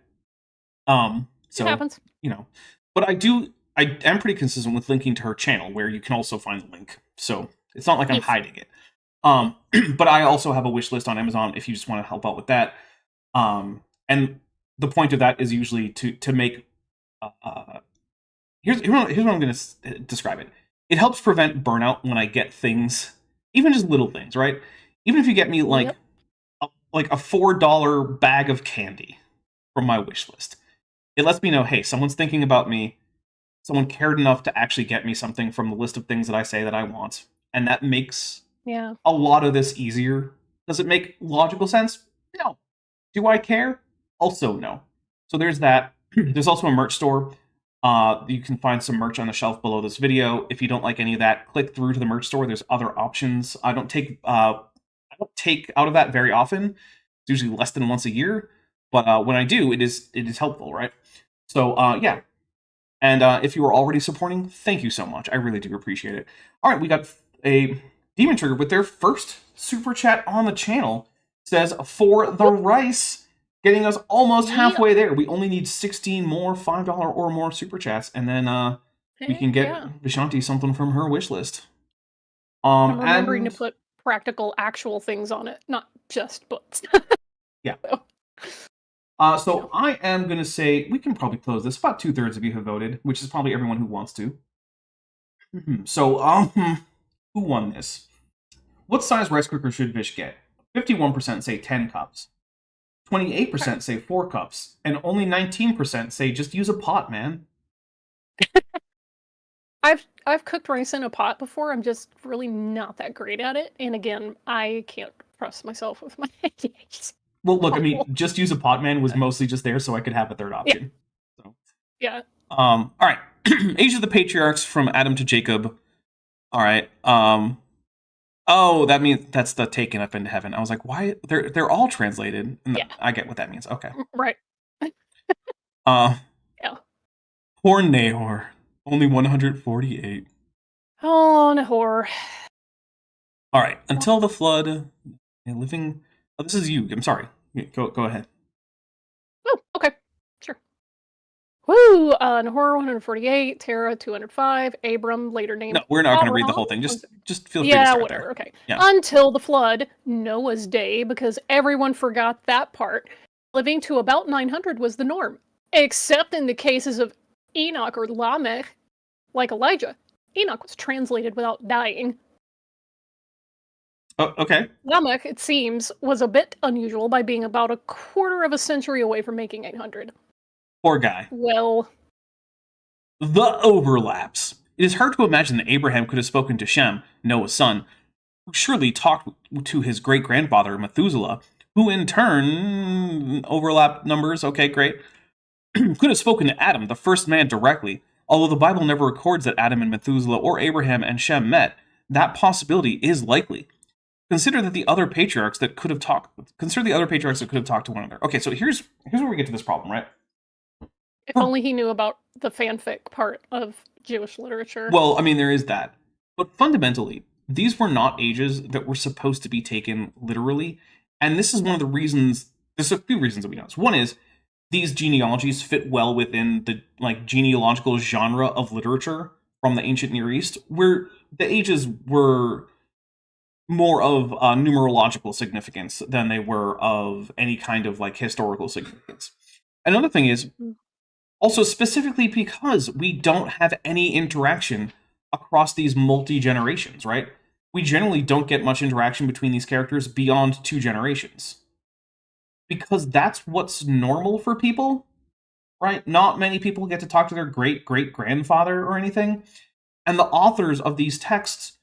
A: So
D: it happens.
A: But I am pretty consistent with linking to her channel where you can also find the link. So it's not like I'm hiding it. But I also have a wish list on Amazon if you just want to help out with that. And the point of that is usually to make here's what I'm going to describe it. It helps prevent burnout when I get things, even just little things, right? Even if you get me a $4 bag of candy from my wish list, it lets me know, hey, someone's thinking about me. Someone cared enough to actually get me something from the list of things that I say that I want, and that makes a lot of this easier. Does it make logical sense? No. Do I care? Also, no. So there's that. There's also a merch store. You can find some merch on the shelf below this video. If you don't like any of that, click through to the merch store. There's other options. I don't take out of that very often. It's usually less than once a year, but when I do, it is helpful, right? So yeah. And if you are already supporting, thank you so much. I really do appreciate it. All right, we got a Demon Trigger with their first super chat on the channel. Says for the rice. Getting us almost halfway there. We only need 16 more $5 or more super chats, and then we can get Vishanti something from her wish list.
D: I'm remembering to put practical, actual things on it, not just books.
A: Yeah. So I am going to say we can probably close this. About 2/3 of you have voted, which is probably everyone who wants to. So, who won this? What size rice cooker should Vish get? 51% say 10 cups. 28% say 4 cups, and only 19% say just use a pot, man.
D: I've cooked rice in a pot before. I'm just really not that great at it, and again, I can't trust myself with my ideas.
A: Well, look, I mean, just use a pot, man was mostly just there so I could have a third option. So.
D: Yeah.
A: All right. Age of the Patriarchs from Adam to Jacob. All right. Oh, that means that's the taken up into heaven. I was like, why? They're all translated. And I get what that means. Okay.
D: Right.
A: Yeah. Poor Nahor. Only 148.
D: Oh, Nahor.
A: All right. Until the flood. Living. Oh, this is you. I'm sorry. Go ahead.
D: Oh, okay. Sure. Woo! Nahor 148, Terra 205, Abram later named.
A: No, we're not going to read the whole thing. Just feel free to start
D: whatever.
A: there.
D: Okay.
A: Yeah.
D: Until the flood, Noah's day, because everyone forgot that part. Living to about 900 was the norm, except in the cases of Enoch or Lamech, like Elijah. Enoch was translated without dying.
A: Oh, okay.
D: Lamech, it seems, was a bit unusual by being about a quarter of a century away from making 800.
A: Poor guy.
D: Well,
A: the overlaps. It is hard to imagine that Abraham could have spoken to Shem, Noah's son, who surely talked to his great-grandfather, Methuselah, who in turn overlapped numbers, okay, great, could have spoken to Adam, the first man, directly. Although the Bible never records that Adam and Methuselah or Abraham and Shem met, that possibility is likely. Consider the other patriarchs that could have talked to one another. Okay, so here's where we get to this problem, right?
D: If only he knew about the fanfic part of Jewish literature.
A: Well, I mean, there is that. But fundamentally, these were not ages that were supposed to be taken literally. And this is one of the reasons, there's a few reasons that we know this. One is, these genealogies fit well within the genealogical genre of literature from the ancient Near East, where the ages were more of numerological significance than they were of any kind of historical significance. Another thing is, also specifically because we don't have any interaction across these multi-generations, right? We generally don't get much interaction between these characters beyond 2 generations. Because that's what's normal for people, right? Not many people get to talk to their great-great-grandfather or anything. And the authors of these texts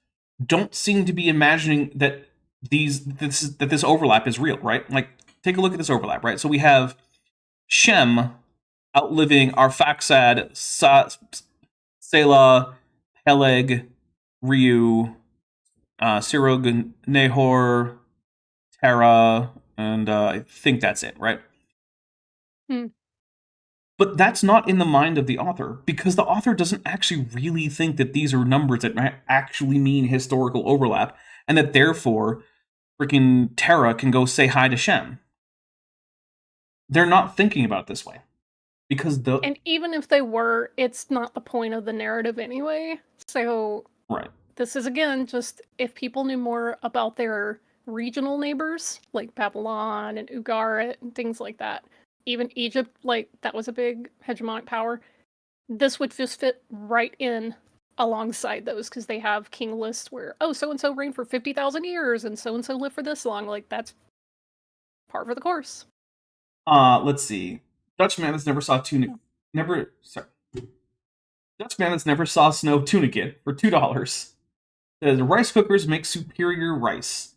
A: don't seem to be imagining that this overlap is real, right? Take a look at this overlap, right? So we have Shem outliving Arphaxad, Selah, Peleg, Ryu, Sirog, Nahor, Terra, and I think that's it, right? But that's not in the mind of the author, because the author doesn't actually really think that these are numbers that actually mean historical overlap, and that therefore freaking Terra can go say hi to Shem. They're not thinking about it this way.
D: And even if they were, it's not the point of the narrative anyway. So
A: right.
D: This is, again, just if people knew more about their regional neighbors, like Babylon and Ugarit and things like that. Even Egypt, that was a big hegemonic power. This would just fit right in alongside those, because they have king lists where, so-and-so reigned for 50,000 years, and so-and-so lived for this long. That's par for the course.
A: Let's see. Dutch man that's never saw Dutch man that's never saw snow tunicate for $2. Says rice cookers make superior rice.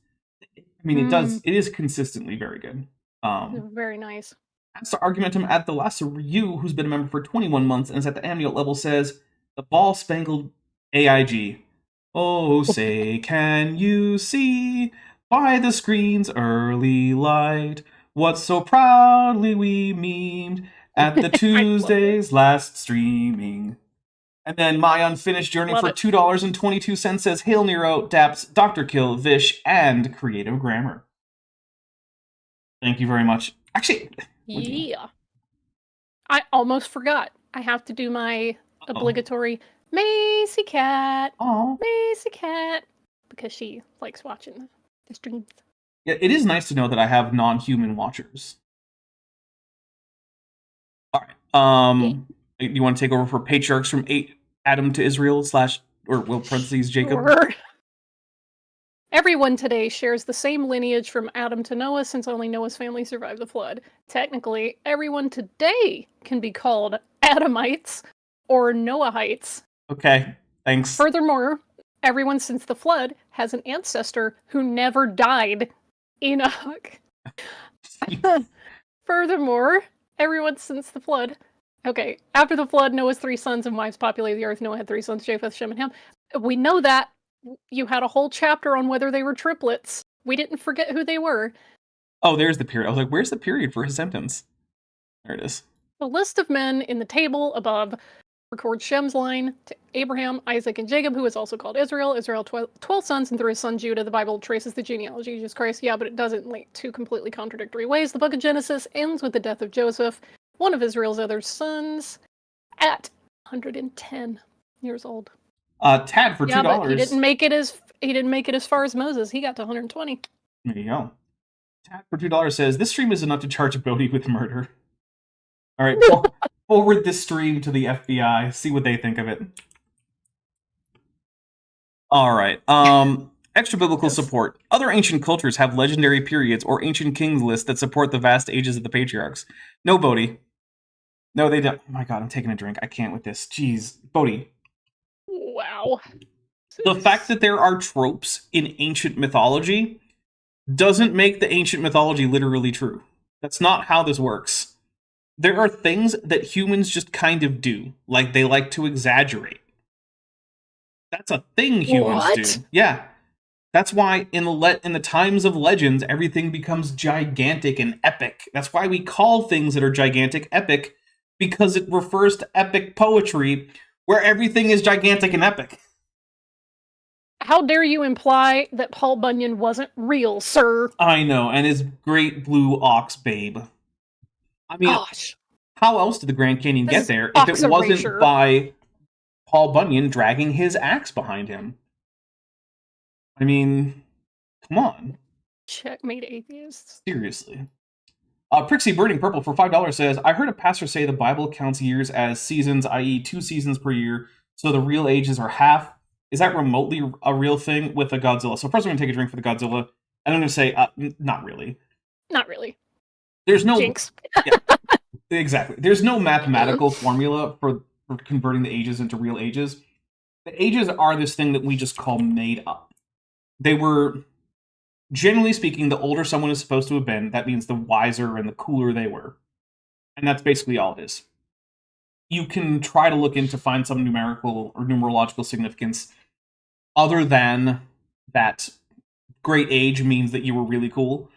A: I mean, it is consistently very good.
D: Very nice.
A: That's the argumentum ad Thalassaru, who's been a member for 21 months and is at the amniote level, says, the ball-spangled AIG. Oh, say, can you see by the screen's early light what so proudly we memed at the Tuesday's last streaming? And then My Unfinished Journey for $2.22 says, Hail Nero, Daps, Dr. Kill, Vish, and Creative Grammar. Thank you very much. Actually...
D: Yeah. I almost forgot. I have to do my obligatory Macy Cat.
A: Oh,
D: Macy Cat. Because she likes watching the streams.
A: Yeah, it is nice to know that I have non-human watchers. All right. You want to take over for Patriarchs from Adam to Israel / or will parentheses Jacob?
D: Sure. Everyone today shares the same lineage from Adam to Noah, since only Noah's family survived the flood. Technically, everyone today can be called Adamites or Noahites.
A: Okay, thanks.
D: Furthermore, everyone since the flood has an ancestor who never died, Enoch. Furthermore, everyone since the flood... Okay, after the flood, Noah's 3 sons and wives populated the earth. Noah had 3 sons, Japheth, Shem, and Ham. We know that. You had a whole chapter on whether they were triplets. We didn't forget who they were.
A: Oh, there's the period. I was like, where's the period for his sentence? There it is.
D: The list of men in the table above records Shem's line to Abraham, Isaac, and Jacob, who is also called Israel. Israel 12 sons, and through his son Judah, the Bible traces the genealogy of Jesus Christ. Yeah, but it does it in 2 completely contradictory ways. The book of Genesis ends with the death of Joseph, one of Israel's other sons, at 110 years old.
A: Tad for $2.
D: But he didn't make it as far as Moses. He got to 120.
A: There you go. Tad for $2 says, this stream is enough to charge Bodhi with murder. All right, forward this stream to the FBI. See what they think of it. All right. Extra biblical support. Other ancient cultures have legendary periods or ancient kings lists that support the vast ages of the patriarchs. No, Bodhi. No, they don't. Oh my god, I'm taking a drink. I can't with this. Jeez. Bodhi.
D: Wow.
A: The fact that there are tropes in ancient mythology doesn't make the ancient mythology literally true. That's not how this works. There are things that humans just kind of do. Like, they like to exaggerate. That's a thing humans do. Yeah. That's why in the times of legends, everything becomes gigantic and epic. That's why we call things that are gigantic epic, because it refers to epic poetry where everything is gigantic and epic.
D: How dare you imply that Paul Bunyan wasn't real, sir?
A: I know, and his great blue ox babe. I mean,
D: Gosh.
A: how else did the Grand Canyon
D: This
A: get
D: is
A: there if it
D: ox
A: wasn't
D: erasure.
A: by Paul Bunyan dragging his axe behind him? I mean, come on.
D: Checkmate atheists.
A: Seriously. Prixie Burning Purple for $5 says, I heard a pastor say the Bible counts years as seasons, i.e. 2 seasons per year, so the real ages are half. Is that remotely a real thing with the Godzilla? So first I'm going to take a drink for the Godzilla, and I'm going to say, not really.
D: Not really.
A: There's no...
D: Jinx.
A: Yeah, exactly. There's no mathematical formula for converting the ages into real ages. The ages are this thing that we just call made up. They were... Generally speaking, the older someone is supposed to have been, that means the wiser and the cooler they were. And that's basically all it is. You can try to look in to find some numerical or numerological significance other than that great age means that you were really cool.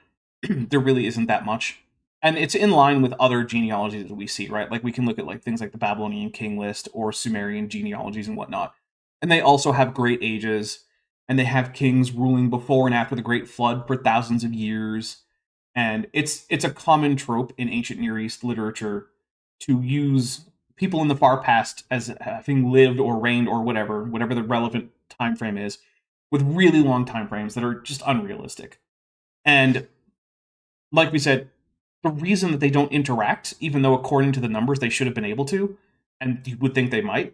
A: There really isn't that much. And it's in line with other genealogies that we see, right? Like we can look at like things like the Babylonian king list or Sumerian genealogies and whatnot. And they also have great ages. And they have kings ruling before and after the Great Flood for thousands of years. And it's a common trope in ancient Near East literature to use people in the far past as having lived or reigned or whatever the relevant time frame is, with really long time frames that are just unrealistic. And like we said, the reason that they don't interact, even though according to the numbers they should have been able to, and you would think they might,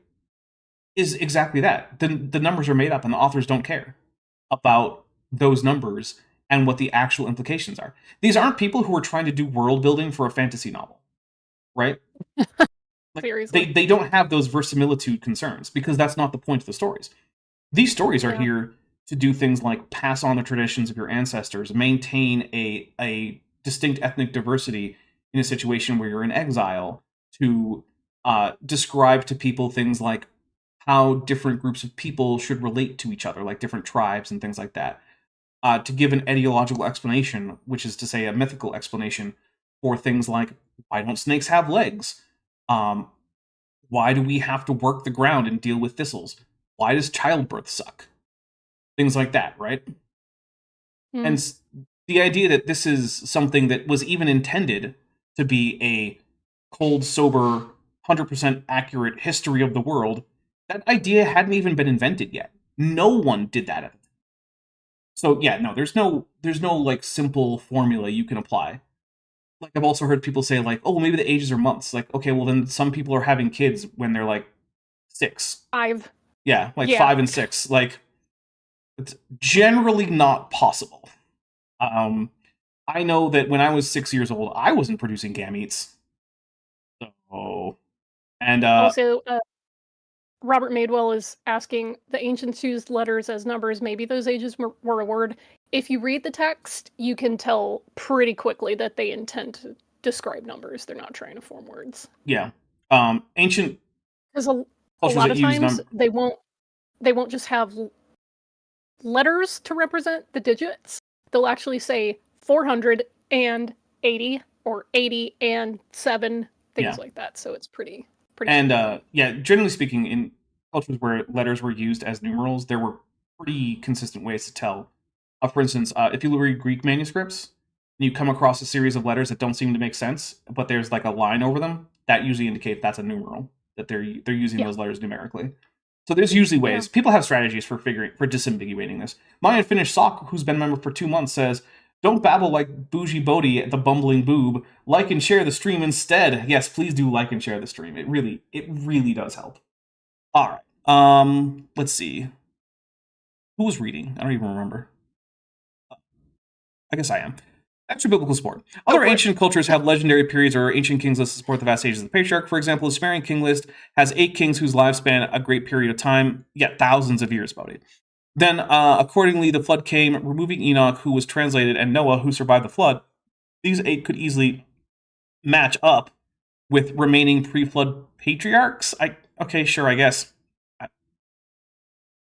A: is exactly that. The numbers are made up and the authors don't care about those numbers and what the actual implications are. These aren't people who are trying to do world building for a fantasy novel, right?
D: Seriously.
A: They don't have those verisimilitude concerns because that's not the point of the stories. These stories are here to do things like pass on the traditions of your ancestors, maintain a distinct ethnic diversity in a situation where you're in exile, to describe to people things like how different groups of people should relate to each other, like different tribes and things like that. To give an etiological explanation, which is to say a mythical explanation for things like, why don't snakes have legs? Why do we have to work the ground and deal with thistles? Why does childbirth suck? Things like that, right? And the idea that this is something that was even intended to be a cold, sober, 100% accurate history of the world, that idea hadn't even been invented yet. No one did that at the time. So yeah, no, there's no like simple formula you can apply. Like I've also heard people say like, oh, maybe the ages are months. Like, okay, well then some people are having kids when they're like 6.
D: 5.
A: Yeah, like 5 and 6. Like, it's generally not possible. I know that when I was 6 years old, I wasn't producing gametes. So, and
D: also, Robert Madewell is asking, the ancients used letters as numbers. Maybe those ages were a word. If you read the text, you can tell pretty quickly that they intend to describe numbers. They're not trying to form words.
A: Yeah. Ancient...
D: Because a lot of times they won't just have letters to represent the digits. They'll actually say 480 or 80 and 7, things like that. So it's pretty
A: and generally speaking, in cultures where letters were used as numerals, there were pretty consistent ways to tell. For instance, if you read Greek manuscripts and you come across a series of letters that don't seem to make sense, but there's like a line over them, that usually indicates that's a numeral, that they're using those letters numerically. So there's usually ways. People have strategies for disambiguating this. My unfinished sock, who's been a member for 2 months, says, "Don't babble like bougie Bodhi at the bumbling boob. Like and share the stream instead." Yes, please do like and share the stream. It really does help. All right. Let's see. Who was reading? I don't even remember. I guess I am. Extra biblical support. Other ancient cultures have legendary periods or ancient kings lists to support the vast ages of the patriarch. For example, the Sumerian king list has 8 kings whose lives span a great period of time. Yeah, thousands of years, buddy. Then, accordingly, the flood came, removing Enoch, who was translated, and Noah, who survived the flood. These 8 could easily match up with remaining pre-flood patriarchs. Okay, sure, I guess.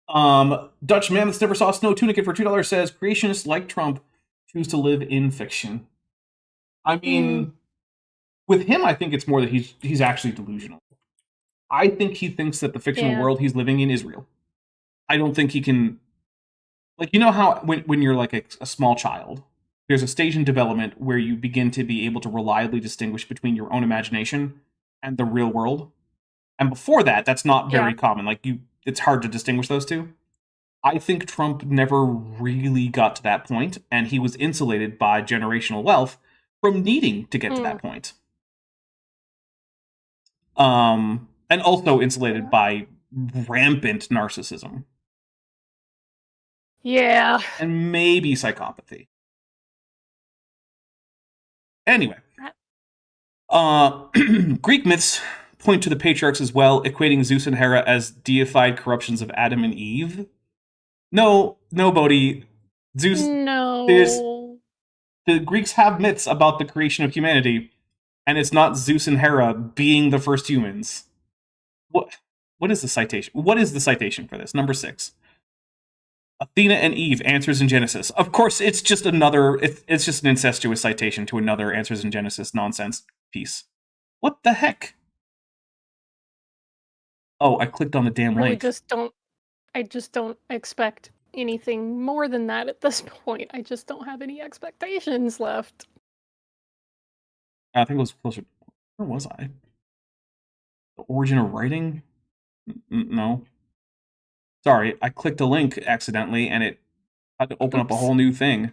A: Dutch man that never saw snow tunicate for $2 says, creationists like Trump choose to live in fiction. I mean, With him, I think it's more that he's actually delusional. I think he thinks that the fictional world he's living in is real. I don't think he can... Like, you know how when you're like a small child, there's a stage in development where you begin to be able to reliably distinguish between your own imagination and the real world? And before that, that's not very common. Like, it's hard to distinguish those two. I think Trump never really got to that point, and he was insulated by generational wealth from needing to get to that point. And also insulated by rampant narcissism.
D: Yeah.
A: And maybe psychopathy. Anyway. Greek myths point to the patriarchs as well, equating Zeus and Hera as deified corruptions of Adam and Eve. No, Bodhi. Zeus...
D: No.
A: The Greeks have myths about the creation of humanity, and it's not Zeus and Hera being the first humans. What is the citation? What is the citation for this? Number 6. Athena and Eve, Answers in Genesis. Of course, it's just another... It's just an incestuous citation to another Answers in Genesis nonsense piece. What the heck? Oh, I clicked on the damn link.
D: I just don't expect anything more than that at this point. I just don't have any expectations left.
A: I think it was closer. Where was I? The origin of writing? No. Sorry, I clicked a link accidentally, and it had to open up a whole new thing.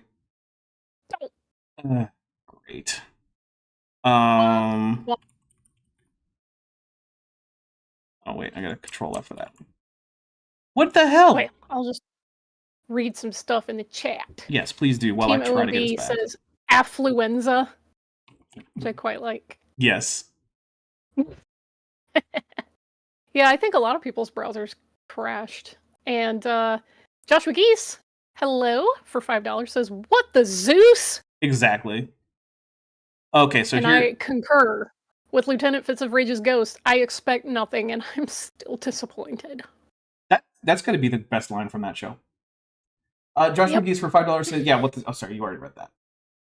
A: Great. Oh wait, I gotta Control F for that. What the hell?
D: Wait, I'll just read some stuff in the chat.
A: Yes, please do. While
D: Team
A: I try to get
D: OMB
A: this back.
D: says affluenza, which I quite like.
A: Yes.
D: Yeah, I think a lot of people's browsers crashed. And Joshua Geese, hello, for $5 says, "What the Zeus?"
A: Exactly. Okay, so
D: and
A: here...
D: I concur with Lieutenant Fitz of Rage's ghost. I expect nothing, and I'm still disappointed.
A: That's going to be the best line from that show. Joshua Geese for $5 says, "Yeah, what the..." Oh, sorry, you already read that.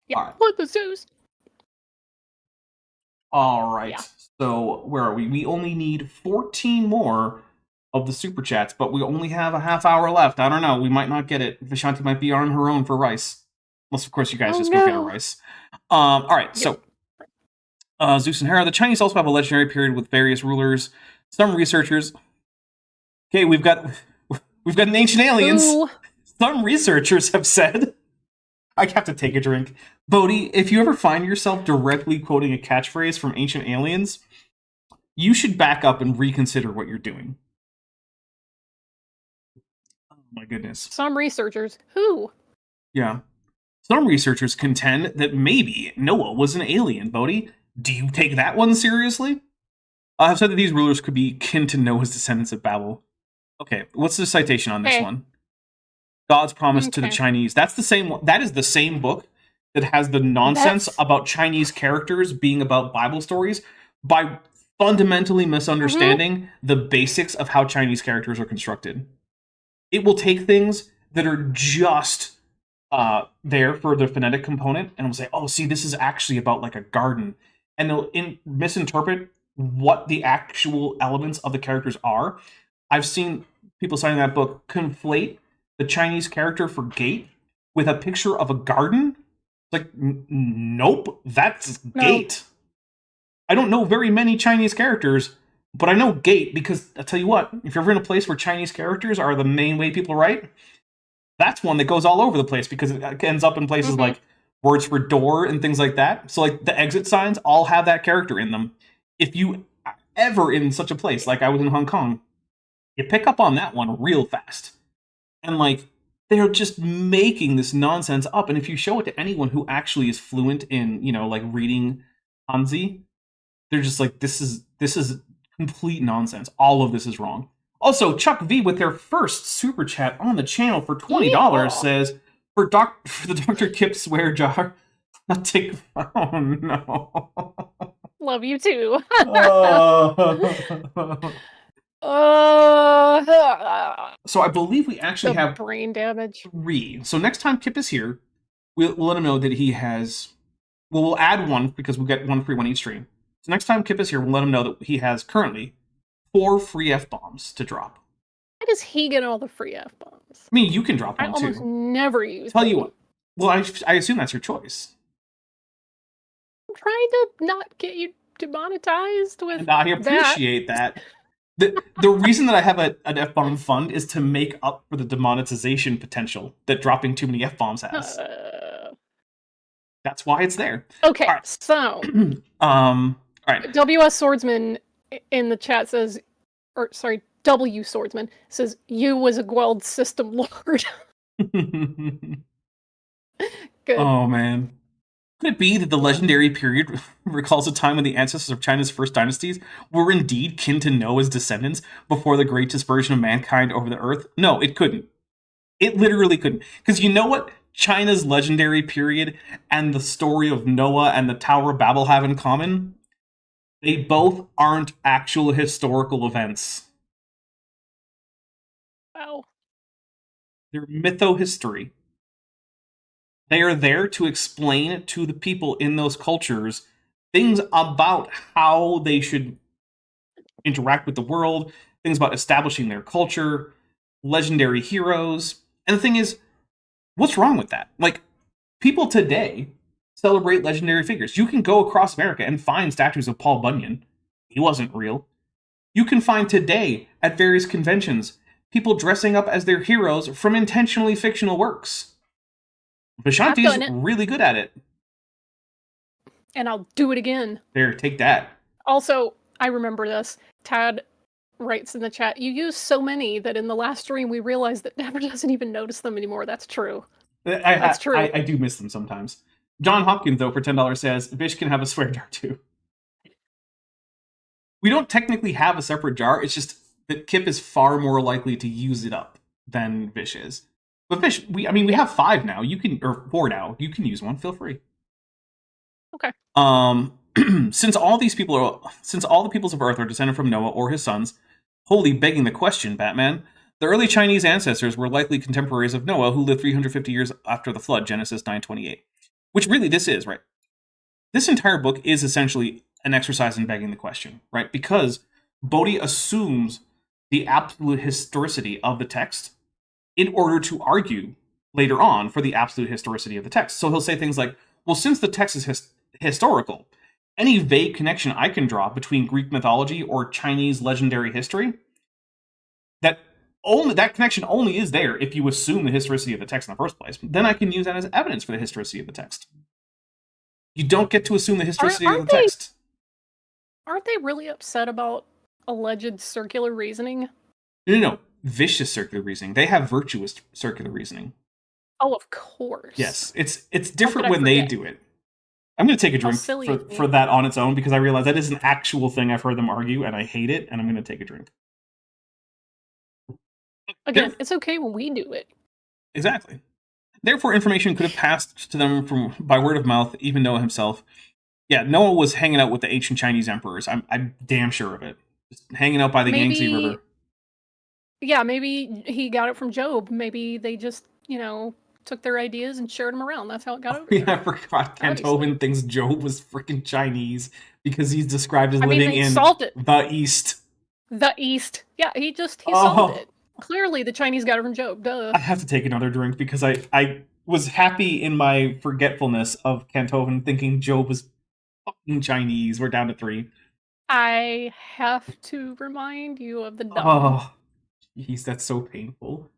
D: Yeah,
A: all right.
D: What the Zeus?
A: All right, so where are we? We only need 14 more of the super chats, but we only have a half hour left. I don't know. We might not get it. Vishanti might be on her own for rice. Unless, of course, you guys go get her rice. All right, so Zeus and Hera. The Chinese also have a legendary period with various rulers. Some researchers... Okay, we've got an Ancient Aliens.
D: Ooh.
A: Some researchers have said... I have to take a drink. Bodhi, if you ever find yourself directly quoting a catchphrase from Ancient Aliens, you should back up and reconsider what you're doing. Oh my goodness.
D: Some researchers. Who?
A: Yeah. Some researchers contend that maybe Noah was an alien, Bodhi. Do you take that one seriously? I have said that these rulers could be kin to Noah's descendants of Babel. Okay, what's the citation on this one? God's promise to the Chinese. That's the same. That is the same book that has the nonsense about Chinese characters being about Bible stories by fundamentally misunderstanding the basics of how Chinese characters are constructed. It will take things that are just there for the phonetic component, and it'll say, "Oh, see, this is actually about like a garden," and they'll misinterpret what the actual elements of the characters are. I've seen people citing that book conflate the Chinese character for gate with a picture of a garden. It's like, nope, that's gate. I don't know very many Chinese characters, but I know gate because I'll tell you what, if you're ever in a place where Chinese characters are the main way people write, that's one that goes all over the place because it ends up in places like words for door and things like that. So like the exit signs all have that character in them. If you ever in such a place, like I was in Hong Kong, you pick up on that one real fast. And like, they're just making this nonsense up. And if you show it to anyone who actually is fluent in, you know, like reading Hanzi, they're just like, this is complete nonsense. All of this is wrong. Also, Chuck V with their first super chat on the channel for $20 says, for the Dr. Kip swear jar, not take... Oh, no.
D: Love you too.
A: So I believe we actually have
D: brain damage.
A: 3. So next time Kip is here, we'll let him know that he has... Well, we'll add one because we'll get one free one each stream. So next time Kip is here, we'll let him know that he has currently 4 free F-bombs to drop.
D: Why does he get all the free F-bombs?
A: I mean, you can drop
D: I
A: one
D: almost
A: too.
D: never use
A: Tell
D: them.
A: you what. Well, I assume that's your choice.
D: I'm trying to not get you demonetized with
A: And I appreciate that. The reason that I have an F-bomb fund is to make up for the demonetization potential that dropping too many F-bombs has. That's why it's there.
D: Okay,
A: All right.
D: so
A: all right.
D: WS Swordsman in the chat says, or sorry, W Swordsman says, you was a Gweld system lord. Good.
A: Oh man. Could it be that the legendary period recalls a time when the ancestors of China's first dynasties were indeed kin to Noah's descendants before the great dispersion of mankind over the earth? No, it couldn't. It literally couldn't. Because you know what China's legendary period and the story of Noah and the Tower of Babel have in common? They both aren't actual historical events.
D: Wow.
A: They're mytho-history. They are there to explain to the people in those cultures things about how they should interact with the world, things about establishing their culture, legendary heroes. And the thing is, what's wrong with that? Like, people today celebrate legendary figures. You can go across America and find statues of Paul Bunyan. He wasn't real. You can find today at various conventions people dressing up as their heroes from intentionally fictional works. Vishanti's really good at it.
D: And I'll do it again.
A: There, take that.
D: Also, I remember this. Tad writes in the chat, you use so many that in the last stream we realized that Dapper doesn't even notice them anymore. That's true. That's true.
A: I do miss them sometimes. John Hopkins, though, for $10 says, Vish can have a swear jar too. We don't technically have a separate jar, it's just that Kip is far more likely to use it up than Vish is. But Vish, we have 5 now. You can, or 4 now. You can use one. Feel free.
D: Okay.
A: Since all the peoples of Earth are descended from Noah or his sons, wholly begging the question, Batman, the early Chinese ancestors were likely contemporaries of Noah, who lived 350 years after the flood, Genesis 9:28. Which really this is, right? This entire book is essentially an exercise in begging the question, right? Because Bodhi assumes the absolute historicity of the text in order to argue later on for the absolute historicity of the text. So he'll say things like, well, since the text is historical, any vague connection I can draw between Greek mythology or Chinese legendary history, that connection only is there if you assume the historicity of the text in the first place. Then I can use that as evidence for the historicity of the text. You don't get to assume the historicity of the text.
D: Aren't they really upset about alleged circular reasoning?
A: No. Vicious circular reasoning. They have virtuous circular reasoning.
D: Oh, of course.
A: Yes, it's different when they do it. I'm going to take a drink for that on its own because I realize that is an actual thing I've heard them argue, and I hate it, and I'm going to take a drink.
D: Again, it's okay when we do it.
A: Exactly. Therefore, information could have passed to them by word of mouth, even Noah himself. Yeah, Noah was hanging out with the ancient Chinese emperors. I'm damn sure of it. Just hanging out by the Yangtze River.
D: Yeah, maybe he got it from Job. Maybe they just, took their ideas and shared them around. That's how it got over there.
A: Yeah, I forgot Kenthoven thinks Job was freaking Chinese because he's described as living in the East.
D: The East. Yeah, he solved it. Clearly, the Chinese got it from Job. Duh.
A: I have to take another drink because I was happy in my forgetfulness of Kenthoven thinking Job was fucking Chinese. We're down to 3.
D: I have to remind you of the dumb.
A: Oh, jeez, that's so painful.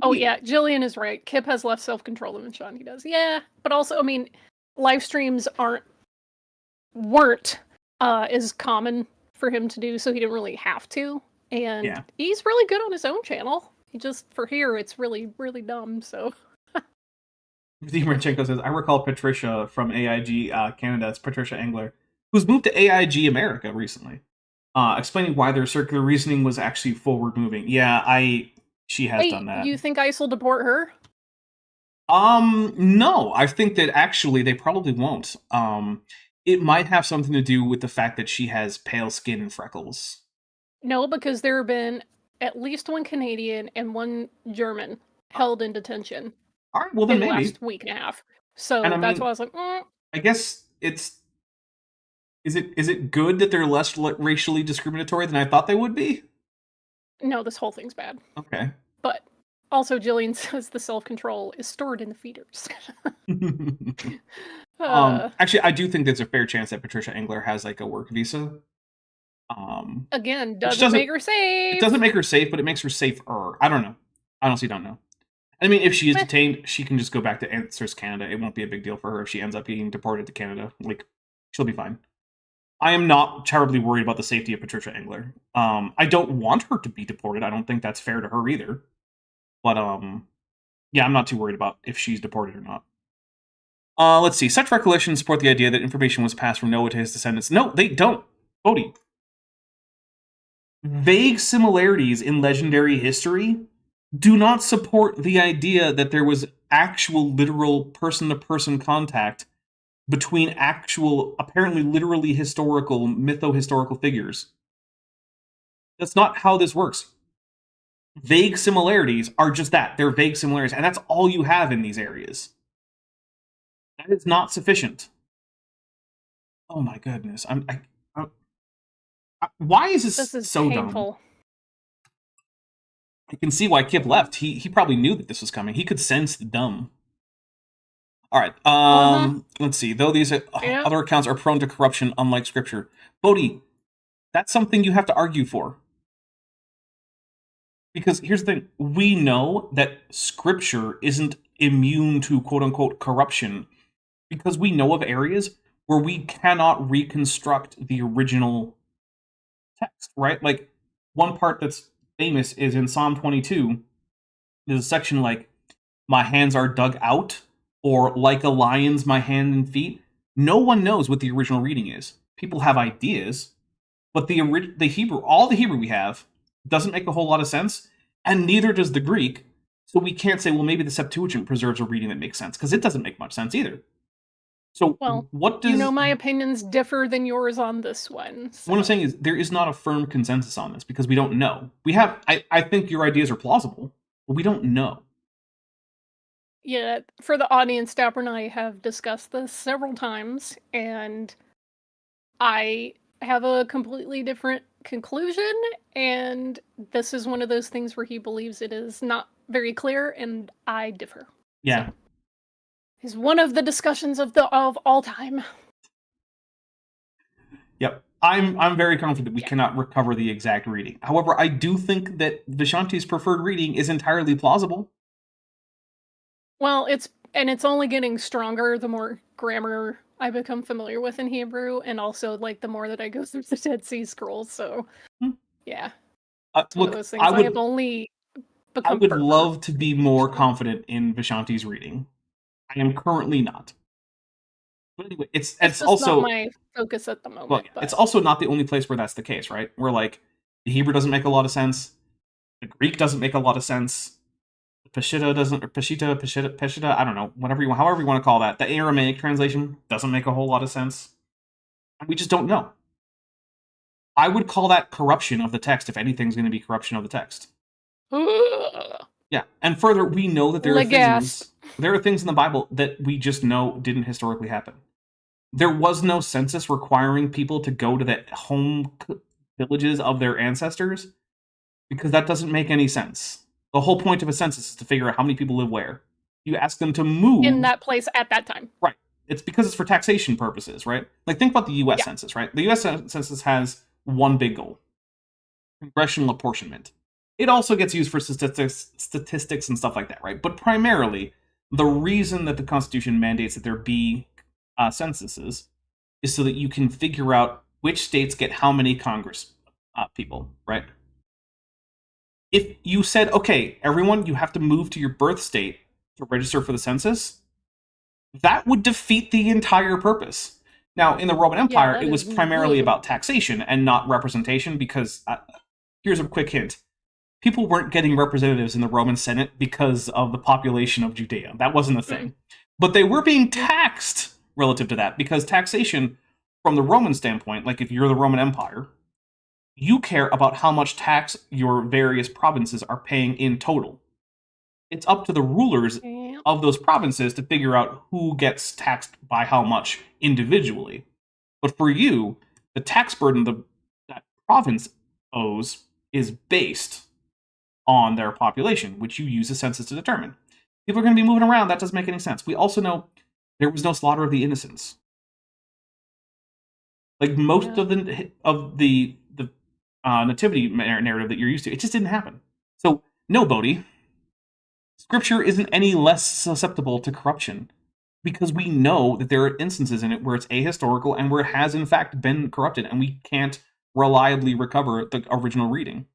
D: Oh, yeah, Jillian is right. Kip has less self-control than Shanti does. Yeah, but also, live streams weren't as common for him to do, so he didn't really have to. And he's really good on his own channel. He just, for here, it's really, really dumb, so...
A: Manchenko says, I recall Patricia from AIG Canada, it's Patricia Engler, who's moved to AIG America recently, explaining why their circular reasoning was actually forward-moving. Yeah, she has done that.
D: You think ICE will deport her?
A: No. I think that actually they probably won't. It might have something to do with the fact that she has pale skin and freckles.
D: No, because there have been at least 1 Canadian and 1 German held in detention.
A: All right, well then maybe.
D: In the last week and a half. So that's why I was like,
A: I guess it's Is it good that they're less racially discriminatory than I thought they would be?
D: No, this whole thing's bad.
A: Okay.
D: But also, Jillian says the self-control is stored in the feeders.
A: Actually, I do think there's a fair chance that Patricia Engler has like a work visa.
D: Again, doesn't make her safe.
A: It doesn't make her safe, but it makes her safer. I don't know. I honestly don't know. I mean, if she is detained, she can just go back to Answers Canada. It won't be a big deal for her if she ends up being deported to Canada. Like, she'll be fine. I am not terribly worried about the safety of Patricia Engler. I don't want her to be deported. I don't think that's fair to her either. But, yeah, I'm not too worried about if she's deported or not. Let's see. Such recollections support the idea that information was passed from Noah to his descendants. No, they don't. Bodhi. Vague similarities in legendary history do not support the idea that there was actual, literal, person-to-person contact between actual, apparently literally historical, mytho-historical figures. That's not how this works. Vague similarities are just that. They're vague similarities, and that's all you have in these areas. That is not sufficient. Oh my goodness. Why is this so painful. Dumb? I can see why Kip left. He probably knew that this was coming. He could sense the dumb. All right. Let's see. Though these other accounts are prone to corruption, unlike Scripture. Bodhi, that's something you have to argue for. Because here's the thing. We know that Scripture isn't immune to quote-unquote corruption because we know of areas where we cannot reconstruct the original text, right? Like, one part that's famous is in Psalm 22. There's a section like, my hands are dug out, or like a lion's my hand and feet. No one knows what the original reading is. People have ideas, but the Hebrew, all the Hebrew we have, doesn't make a whole lot of sense, and neither does the Greek, so we can't say, well, maybe the Septuagint preserves a reading that makes sense, because it doesn't make much sense either. So, what does... my opinions differ than yours on this one. So. What I'm saying is, there is not a firm consensus on this, because we don't know. We have... I think your ideas are plausible, but we don't know.
D: Yeah, for the audience, Dapper and I have discussed this several times, and I have a completely different conclusion, and this is one of those things where he believes it is not very clear, and I differ.
A: Yeah. So,
D: it's one of the discussions of all time.
A: Yep. I'm very confident we cannot recover the exact reading. However, I do think that Vishanti's preferred reading is entirely plausible.
D: Well, it's only getting stronger the more grammar I become familiar with in Hebrew, and also like the more that I go through the Dead Sea Scrolls. So, yeah,
A: look,
D: those things I have only become.
A: I would love to be more confident in Vishanti's reading. I am currently not. But anyway, it's also
D: not my focus at the moment.
A: Well, it's also not the only place where that's the case, right? Where like the Hebrew doesn't make a lot of sense, the Greek doesn't make a lot of sense. Peshitta doesn't, or Peshitta, I don't know, however you want to call that. The Aramaic translation doesn't make a whole lot of sense. We just don't know. I would call that corruption of the text if anything's going to be corruption of the text. Yeah, and further, we know that there are things in the Bible that we just know didn't historically happen. There was no census requiring people to go to the home villages of their ancestors because that doesn't make any sense. The whole point of a census is to figure out how many people live where. You ask them to move
D: in that place at that time.
A: Right. It's because it's for taxation purposes, right? Like, think about the U.S. Census, right? The U.S. Census has one big goal: congressional apportionment. It also gets used for statistics and stuff like that, right? But primarily, the reason that the Constitution mandates that there be censuses is so that you can figure out which states get how many Congress people, right? If you said, okay, everyone, you have to move to your birth state to register for the census, that would defeat the entire purpose. Now, in the Roman Empire, it was primarily about taxation and not representation, because here's a quick hint. People weren't getting representatives in the Roman Senate because of the population of Judea. That wasn't a thing. But they were being taxed relative to that, because taxation, from the Roman standpoint, like if you're the Roman Empire, you care about how much tax your various provinces are paying in total. It's up to the rulers of those provinces to figure out who gets taxed by how much individually. But for you, the tax burden that province owes is based on their population, which you use a census to determine. People are going to be moving around. That doesn't make any sense. We also know there was no slaughter of the innocents. Like most of the nativity narrative that you're used to, it just didn't happen. So no, Bodhi, Scripture isn't any less susceptible to corruption because we know that there are instances in it where it's ahistorical and where it has in fact been corrupted, and we can't reliably recover the original reading.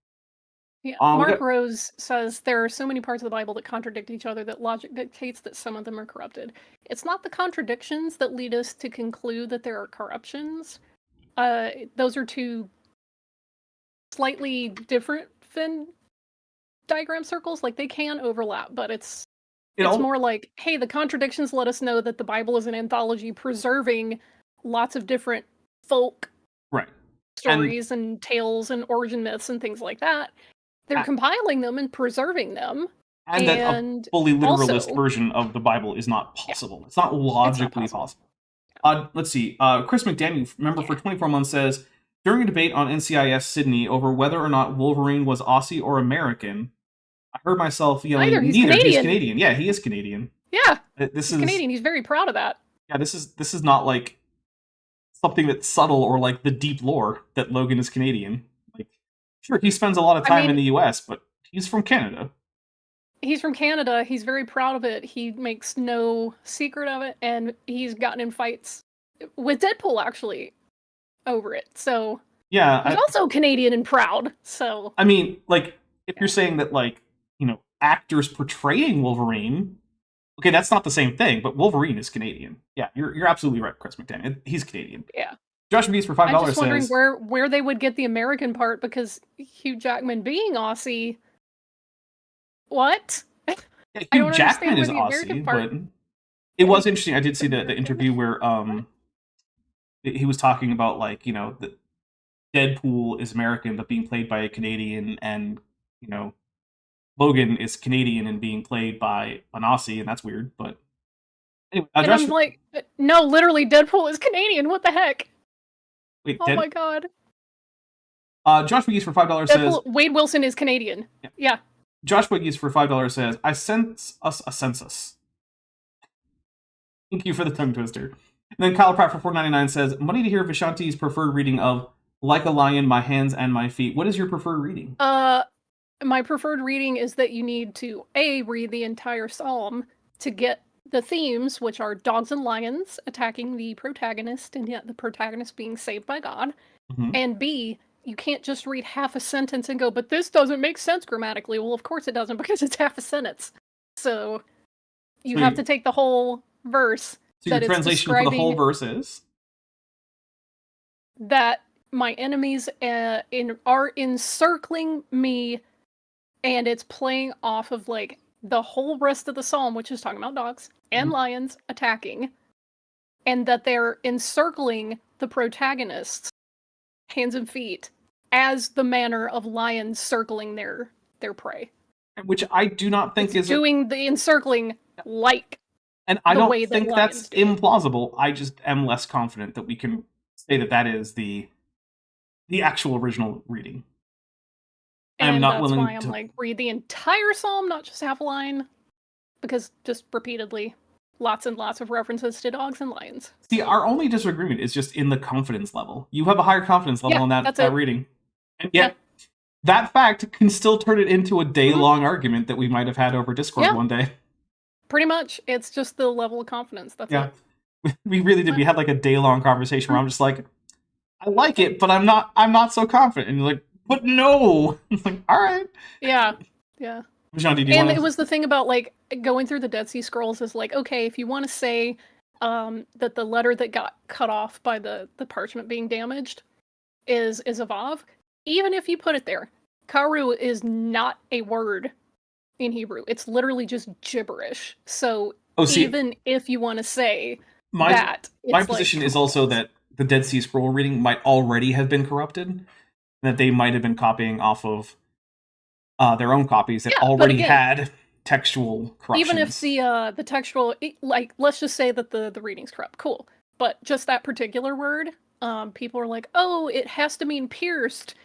D: Yeah, Mark Rose says there are so many parts of the Bible that contradict each other that logic dictates that some of them are corrupted. It's not the contradictions that lead us to conclude that there are corruptions. Those are two slightly different Venn diagram circles. Like, they can overlap, but it's more like, hey, the contradictions let us know that the Bible is an anthology preserving lots of different folk stories and tales and origin myths and things like that. They're compiling them and preserving them.
A: And that a fully literalist version of the Bible is not possible. Yeah. It's not logically possible. Let's see. Chris McDaniel, member for 24 months, says, during a debate on NCIS Sydney over whether or not Wolverine was Aussie or American, I heard myself yelling, neither. He's Canadian. Yeah, he is Canadian.
D: Yeah, he's Canadian. He's very proud of that.
A: Yeah, this is not like something that's subtle or like the deep lore that Logan is Canadian. Like, sure, he spends a lot of time in the US, but he's from Canada.
D: He's from Canada. He's very proud of it. He makes no secret of it, and he's gotten in fights with Deadpool, actually, over it. So yeah, he's also Canadian and proud. So
A: I mean, like, if you're saying that, like, you know, actors portraying Wolverine, okay, that's not the same thing. But Wolverine is Canadian. Yeah, you're absolutely right, Chris McDaniel. He's Canadian.
D: Yeah.
A: Josh Beast for $5 says,
D: I'm just wondering where they would get the American part, because Hugh Jackman being Aussie. What?
A: Yeah, Hugh Jackman is Aussie, but it was interesting. I did see the interview where he was talking about, like, you know, that Deadpool is American but being played by a Canadian, and, you know, Logan is Canadian and being played by an Aussie, and that's weird. But anyway,
D: and I'm like, no, literally, Deadpool is Canadian. What the heck?
A: Wait,
D: my god.
A: Josh Wiggies for $5 says
D: Wade Wilson is Canadian. Yeah.
A: Josh Wiggies for $5 says, I sense us a census. Thank you for the tongue twister. And then Kyle Pratt for $4.99 says, money to hear Vishanti's preferred reading of Like a Lion, My Hands and My Feet. What is your preferred reading?
D: My preferred reading is that you need to read the entire psalm to get the themes, which are dogs and lions attacking the protagonist, and yet the protagonist being saved by God. Mm-hmm. And B, you can't just read half a sentence and go, but this doesn't make sense grammatically. Well, of course it doesn't, because it's half a sentence. So you have to take the whole verse.
A: So your translation for the whole verse is?
D: That my enemies are encircling me, and it's playing off of, like, the whole rest of the psalm, which is talking about dogs and lions attacking, and that they're encircling the protagonist's hands and feet as the manner of lions circling their prey.
A: Which I do not think is
D: doing the encircling like.
A: And I don't think that's implausible. I just am less confident that we can say that is the actual original reading.
D: And I'm not willing to. That's why I'm like, read the entire psalm, not just half a line, because just repeatedly, lots and lots of references to dogs and lions.
A: See, our only disagreement is just in the confidence level. You have a higher confidence level in that reading. And yet, that fact can still turn it into a day-long argument that we might have had over Discord one day.
D: Pretty much. It's just the level of confidence. That's it.
A: We really did. We had like a day-long conversation where I'm just like, I like it, but I'm not so confident. And you're like, but no. It's like, all right.
D: Yeah.
A: Vishanti,
D: it was the thing about, like, going through the Dead Sea Scrolls is like, okay, if you want to say that the letter that got cut off by the parchment being damaged is a vav, even if you put it there, karu is not a word in Hebrew. It's literally just gibberish. So even if you want to say my
A: position is also that the Dead Sea Scroll reading might already have been corrupted, that they might have been copying off of their own copies that already had textual corruptions.
D: Even if the textual, like, let's just say that the reading's corrupt, cool. But just that particular word, people are like, oh, it has to mean pierced,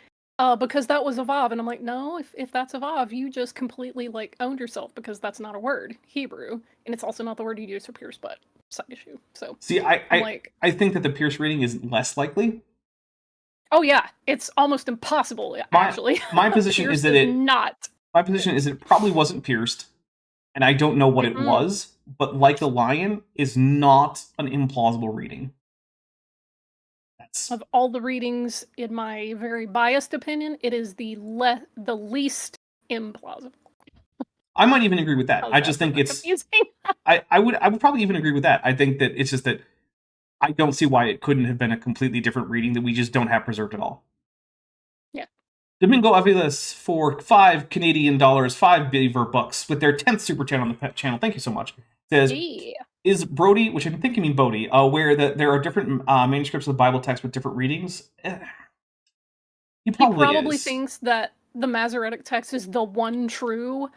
D: because that was a vav. And I'm like, no, if that's a vav, you just completely like owned yourself, because that's not a word, Hebrew, and it's also not the word you use for pierced, but side issue. So
A: See, I think that the pierced reading is less likely.
D: Oh yeah, it's almost impossible, actually.
A: My position is that
D: not.
A: My position is it probably wasn't pierced, and I don't know what it was, but Like a Lion is not an implausible reading.
D: Of all the readings, in my very biased opinion, it is the least implausible.
A: I might even agree with that. I just think it's
D: confusing.
A: I would probably even agree with that. I think that it's just that I don't see why it couldn't have been a completely different reading that we just don't have preserved at all.
D: Yeah.
A: Domingo Aviles for $5 Canadian, 5 Beaver bucks with their 10th super chat on the channel. Thank you so much. Says, is Brody, which I think you mean Bodhi, aware that there are different manuscripts of the Bible text with different readings? He probably
D: thinks that the Masoretic text is the one true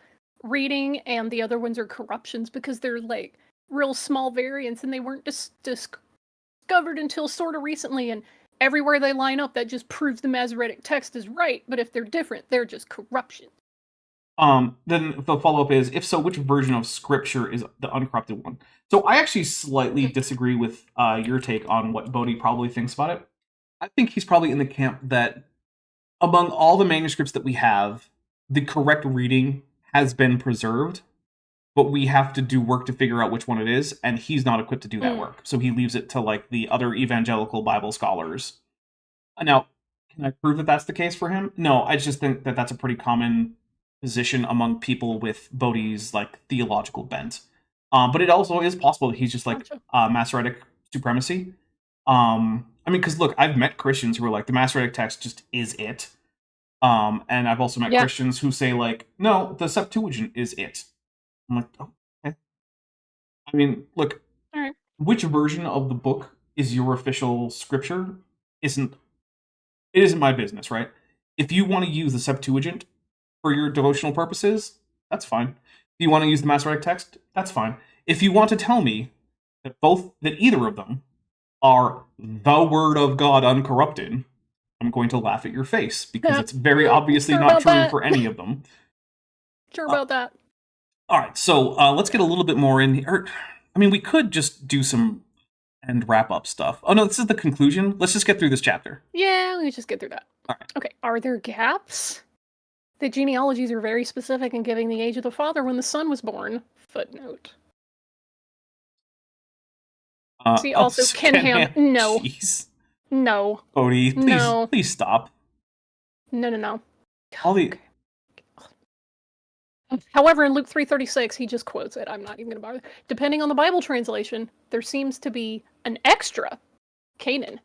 D: reading and the other ones are corruptions because they're like real small variants and they weren't discovered until sort of recently, and everywhere they line up that just proves the Masoretic text is right, but if they're different, they're just corruptions.
A: Then the follow-up is, if so, which version of scripture is the uncorrupted one? So I actually slightly disagree with your take on what Bodhi probably thinks about it. I think he's probably in the camp that among all the manuscripts that we have, the correct reading has been preserved, but we have to do work to figure out which one it is, and he's not equipped to do that work. So he leaves it to like the other evangelical Bible scholars. Now, can I prove that that's the case for him? No, I just think that that's a pretty common position among people with Bodhi's like theological bent. But it also is possible that he's just like Masoretic supremacy. I mean, because look, I've met Christians who are like, the Masoretic text just is it. And I've also met Christians who say like, no, the Septuagint is it. I'm like, oh, okay. I mean, look, which version of the book is your official scripture isn't my business, right? If you want to use the Septuagint for your devotional purposes, that's fine. If you want to use the Masoretic text, that's fine. If you want to tell me that either of them are the word of God uncorrupted, I'm going to laugh at your face because it's very obviously not true for any of them.
D: Sure about that.
A: All right, so let's get a little bit more in here. I mean, we could just do some end wrap-up stuff. Oh no, this is the conclusion. Let's just get through this chapter.
D: Yeah, let's just get through that.
A: All right.
D: Okay, are there gaps? The genealogies are very specific in giving the age of the father when the son was born. Footnote. See, also, Kenham, no.
A: Jeez.
D: No.
A: Bodhi, please stop.
D: No.
A: All the...
D: However, in Luke 3:36, he just quotes it. I'm not even going to bother. Depending on the Bible translation, there seems to be an extra Canaan.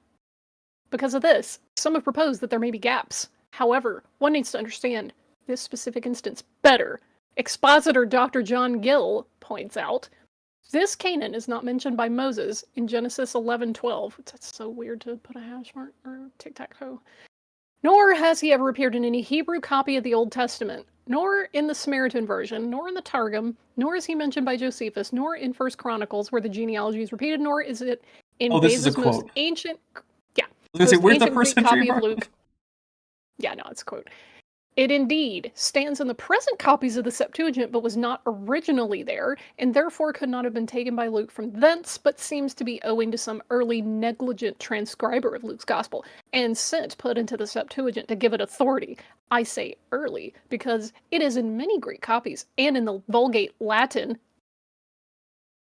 D: Because of this, some have proposed that there may be gaps. However, one needs to understand this specific instance better. Expositor Dr. John Gill points out, this Canaan is not mentioned by Moses in Genesis 11:12. That's so weird to put a hash mark or tic-tac-toe. Nor has he ever appeared in any Hebrew copy of the Old Testament, nor in the Samaritan version, nor in the Targum, nor is he mentioned by Josephus, nor in First Chronicles where the genealogy is repeated, nor is it in Beza's most ancient... Yeah.
A: I was going to say, where's the first century
D: of Luke? Yeah, no, it's a quote. It indeed stands in the present copies of the Septuagint, but was not originally there, and therefore could not have been taken by Luke from thence, but seems to be owing to some early negligent transcriber of Luke's Gospel, and since put into the Septuagint to give it authority. I say early, because it is in many Greek copies, and in the Vulgate Latin.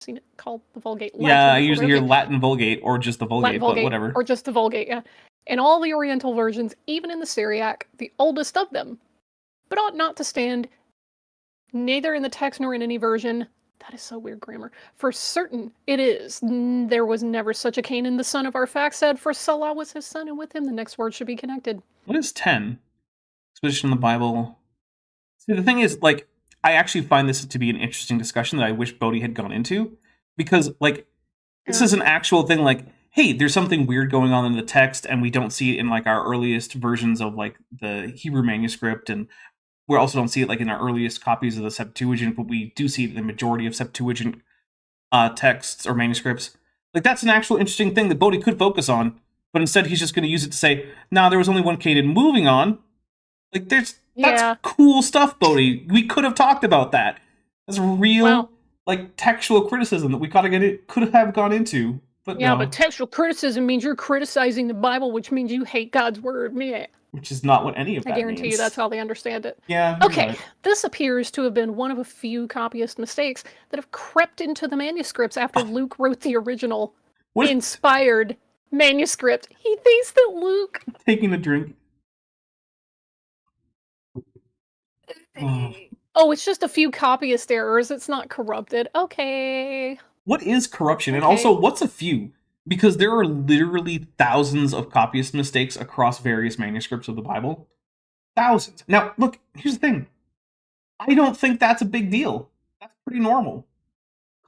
D: Seen it called the Vulgate Latin?
A: Yeah, I usually hear Latin Vulgate, or just the Vulgate, but whatever.
D: Or just the Vulgate, yeah. In all the Oriental versions, even in the Syriac, the oldest of them, but ought not to stand neither in the text nor in any version. That is so weird grammar. For certain it is. There was never such a Canaan. The son of Arphaxad, for Salah was his son, and with him the next word should be connected.
A: What is 10? Exposition in the Bible. See, the thing is, like, I actually find this to be an interesting discussion that I wish Bodhi had gone into. Because, like, this is an actual thing, like, hey, there's something weird going on in the text, and we don't see it in, like, our earliest versions of, like, the Hebrew manuscript, and we also don't see it, like, in our earliest copies of the Septuagint, but we do see it in the majority of Septuagint texts or manuscripts. Like, that's an actual interesting thing that Bodhi could focus on. but instead he's just going to use it to say, "Nah, there was only one Caden." Moving on. Like, that's cool stuff, Bodhi. We could have talked about that. That's real, like, textual criticism that we could have gone into. But
D: yeah,
A: no.
D: but textual criticism means you're criticizing the Bible, which means you hate God's word. Yeah.
A: Which is not what any of that means.
D: I guarantee you that's how they understand it.
A: Yeah.
D: Okay,
A: right.
D: This appears to have been one of a few copyist mistakes that have crept into the manuscripts after Luke wrote the original inspired manuscript. He thinks that Luke...
A: Taking a drink.
D: Oh, it's just a few copyist errors. It's not corrupted. Okay.
A: What is corruption? And also, what's a few? Because there are literally thousands of copyist mistakes across various manuscripts of the Bible. Thousands. Now, look, here's the thing. I don't think that's a big deal. That's pretty normal.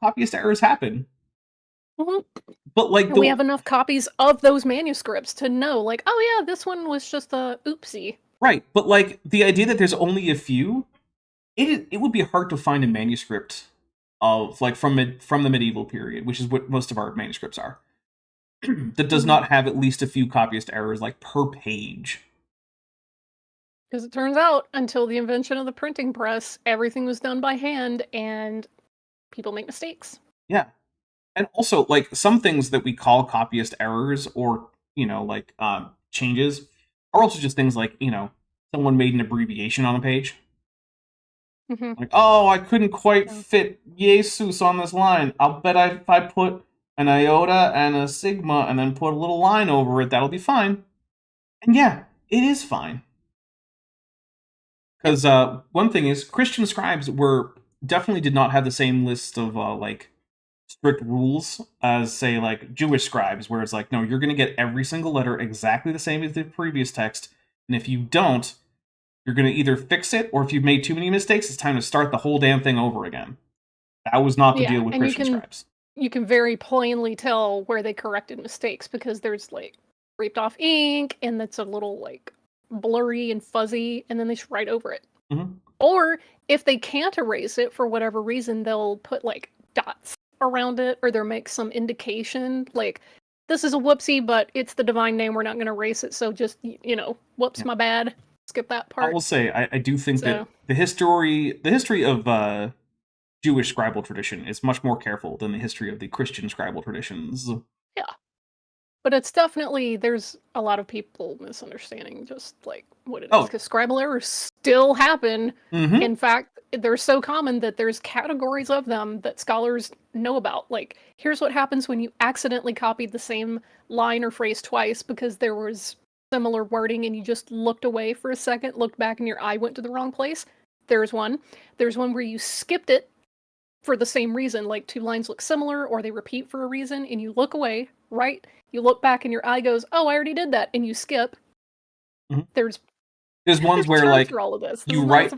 A: Copyist errors happen.
D: Mm-hmm.
A: But like,
D: we have enough copies of those manuscripts to know, like, oh yeah, this one was just a oopsie.
A: Right, but like, the idea that there's only a few, it would be hard to find a manuscript of, like, from the medieval period, which is what most of our manuscripts are, that does not have at least a few copyist errors, like, per page.
D: Because it turns out, until the invention of the printing press, everything was done by hand, and people make mistakes.
A: Yeah. And also, like, some things that we call copyist errors, or, like, changes, are also just things like, someone made an abbreviation on a page.
D: Mm-hmm.
A: Like, oh, I couldn't quite fit Jesus on this line. I'll bet if I put an iota and a sigma and then put a little line over it, that'll be fine. And yeah, it is fine. Because one thing is, Christian scribes definitely did not have the same list of, like, strict rules as, say, like, Jewish scribes, where it's like, no, you're going to get every single letter exactly the same as the previous text, and if you don't, you're going to either fix it, or if you've made too many mistakes, it's time to start the whole damn thing over again. That was not the deal with Christian scribes.
D: You can very plainly tell where they corrected mistakes, because there's, like, scraped off ink, and that's a little, like, blurry and fuzzy, and then they just write over it.
A: Mm-hmm.
D: Or, if they can't erase it for whatever reason, they'll put, like, dots around it, or they'll make some indication, like, this is a whoopsie, but it's the divine name, we're not going to erase it, so just, whoops, my bad. Skip that part.
A: I will say, I do think that the history of Jewish scribal tradition is much more careful than the history of the Christian scribal traditions.
D: Yeah. But it's definitely, there's a lot of people misunderstanding just, like, what it is. Because scribal errors still happen.
A: Mm-hmm.
D: In fact, they're so common that there's categories of them that scholars know about. Like, here's what happens when you accidentally copied the same line or phrase twice because there was similar wording and you just looked away for a second, looked back, and your eye went to the wrong place. There's one. There's one where you skipped it for the same reason, like two lines look similar or they repeat for a reason, and you look away, right? You look back and your eye goes, oh, I already did that, and you skip.
A: Mm-hmm.
D: There's
A: ones where, like,
D: all of this.
A: you write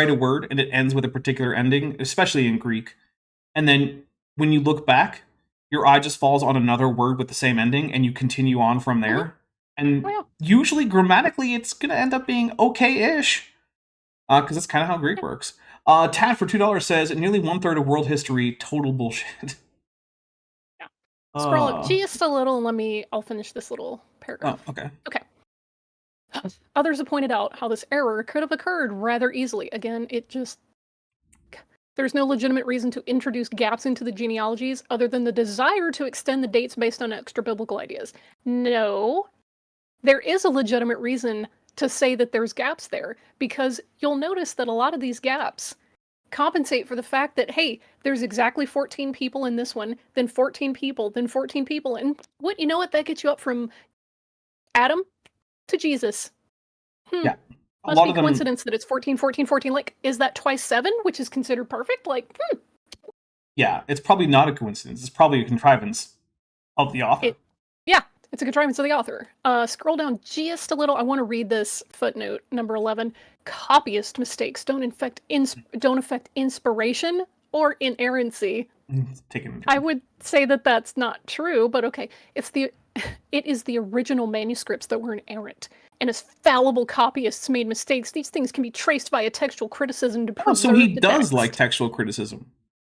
A: a word and it ends with a particular ending, especially in Greek, and then when you look back, your eye just falls on another word with the same ending, and you continue on from there. Mm-hmm. And usually, grammatically, it's going to end up being okay-ish. Because that's kind of how Greek works. Tad for $2 says, nearly 1/3 of world history, total bullshit.
D: Yeah. Scroll up just a little, and I'll finish this little paragraph.
A: Oh, okay.
D: Okay. Others have pointed out how this error could have occurred rather easily. Again, there's no legitimate reason to introduce gaps into the genealogies other than the desire to extend the dates based on extra-biblical ideas. No. There is a legitimate reason to say that there's gaps there, because you'll notice that a lot of these gaps compensate for the fact that, hey, there's exactly 14 people in this one, then 14 people, then 14 people, and what that gets you up from Adam to Jesus.
A: Yeah.
D: Must be coincidence that it's 14, 14, 14. Like, is that twice 7, which is considered perfect? Like,
A: Yeah, it's probably not a coincidence. It's probably a contrivance of the author.
D: It's a contrivance of the author. Scroll down just a little. I want to read this footnote, number 11. Copyist mistakes don't affect inspiration or inerrancy. I would say that that's not true, but okay. It is the original manuscripts that were inerrant. And as fallible copyists made mistakes, these things can be traced via textual criticism to preserve
A: so he
D: the
A: does
D: text.
A: Like textual criticism,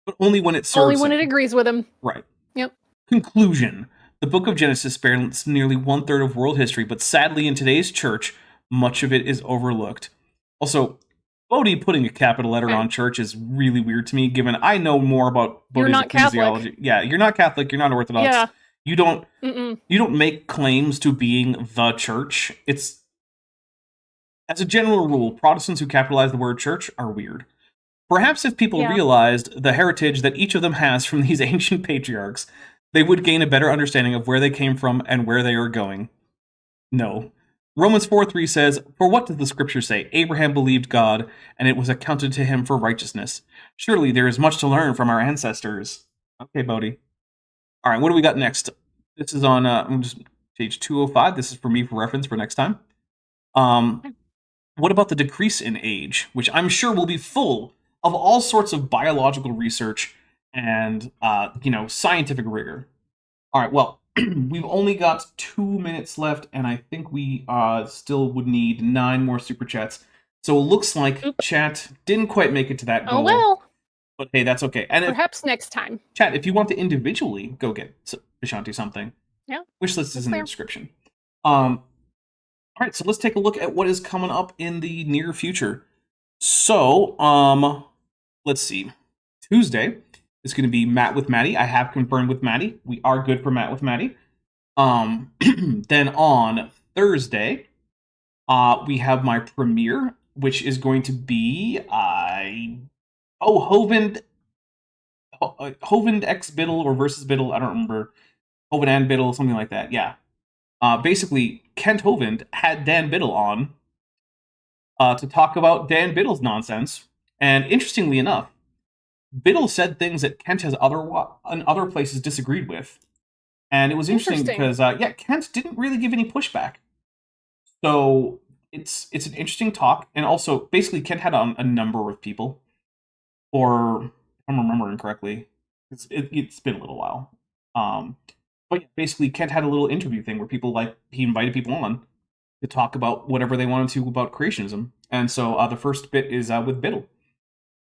A: but only when it serves
D: Only when it agrees with him.
A: Right.
D: Yep.
A: Conclusion. The book of Genesis spans nearly 1/3 of world history, but sadly in today's church, much of it is overlooked. Also, Bodhi putting a capital letter on church is really weird to me, given I know more about Bodhi's ecclesiology. Yeah, you're not Catholic, you're not Orthodox.
D: Yeah.
A: You don't make claims to being the church. It's, as a general rule, Protestants who capitalize the word church are weird. Perhaps if people realized the heritage that each of them has from these ancient patriarchs, they would gain a better understanding of where they came from and where they are going. No. Romans 4:3 says, "For what does the scripture say? Abraham believed God, and it was accounted to him for righteousness. Surely there is much to learn from our ancestors." Okay, Bodhi. All right, what do we got next? This is on just page 205. This is for me for reference for next time. What about the decrease in age, which I'm sure will be full of all sorts of biological research and scientific rigor. All right, well, we've only got 2 minutes left, and I think we still would need 9 more super chats. So it looks like chat didn't quite make it to that goal.
D: Oh well.
A: But hey, that's okay. And
D: perhaps next time.
A: Chat, if you want to individually go get Vishanti something, wish list is in the description. All right, so let's take a look at what is coming up in the near future. So, let's see. Tuesday is going to be Matt with Maddie. I have confirmed with Maddie. We are good for Matt with Maddie. Then on Thursday, we have my premiere, which is going to be Hovend X Biddle or versus Biddle. I don't remember. Hovend and Biddle, something like that. Yeah. Basically, Kent Hovend had Dan Biddle on to talk about Dan Biddle's nonsense. And interestingly enough, Biddle said things that Kent has in other places disagreed with. And it was interesting because, Kent didn't really give any pushback. So it's an interesting talk. And also, basically, Kent had a number of people. Or, if I'm remembering correctly, it's been a little while. But yeah, basically, Kent had a little interview thing where he invited people on to talk about whatever they wanted to about creationism. And so the first bit is with Biddle.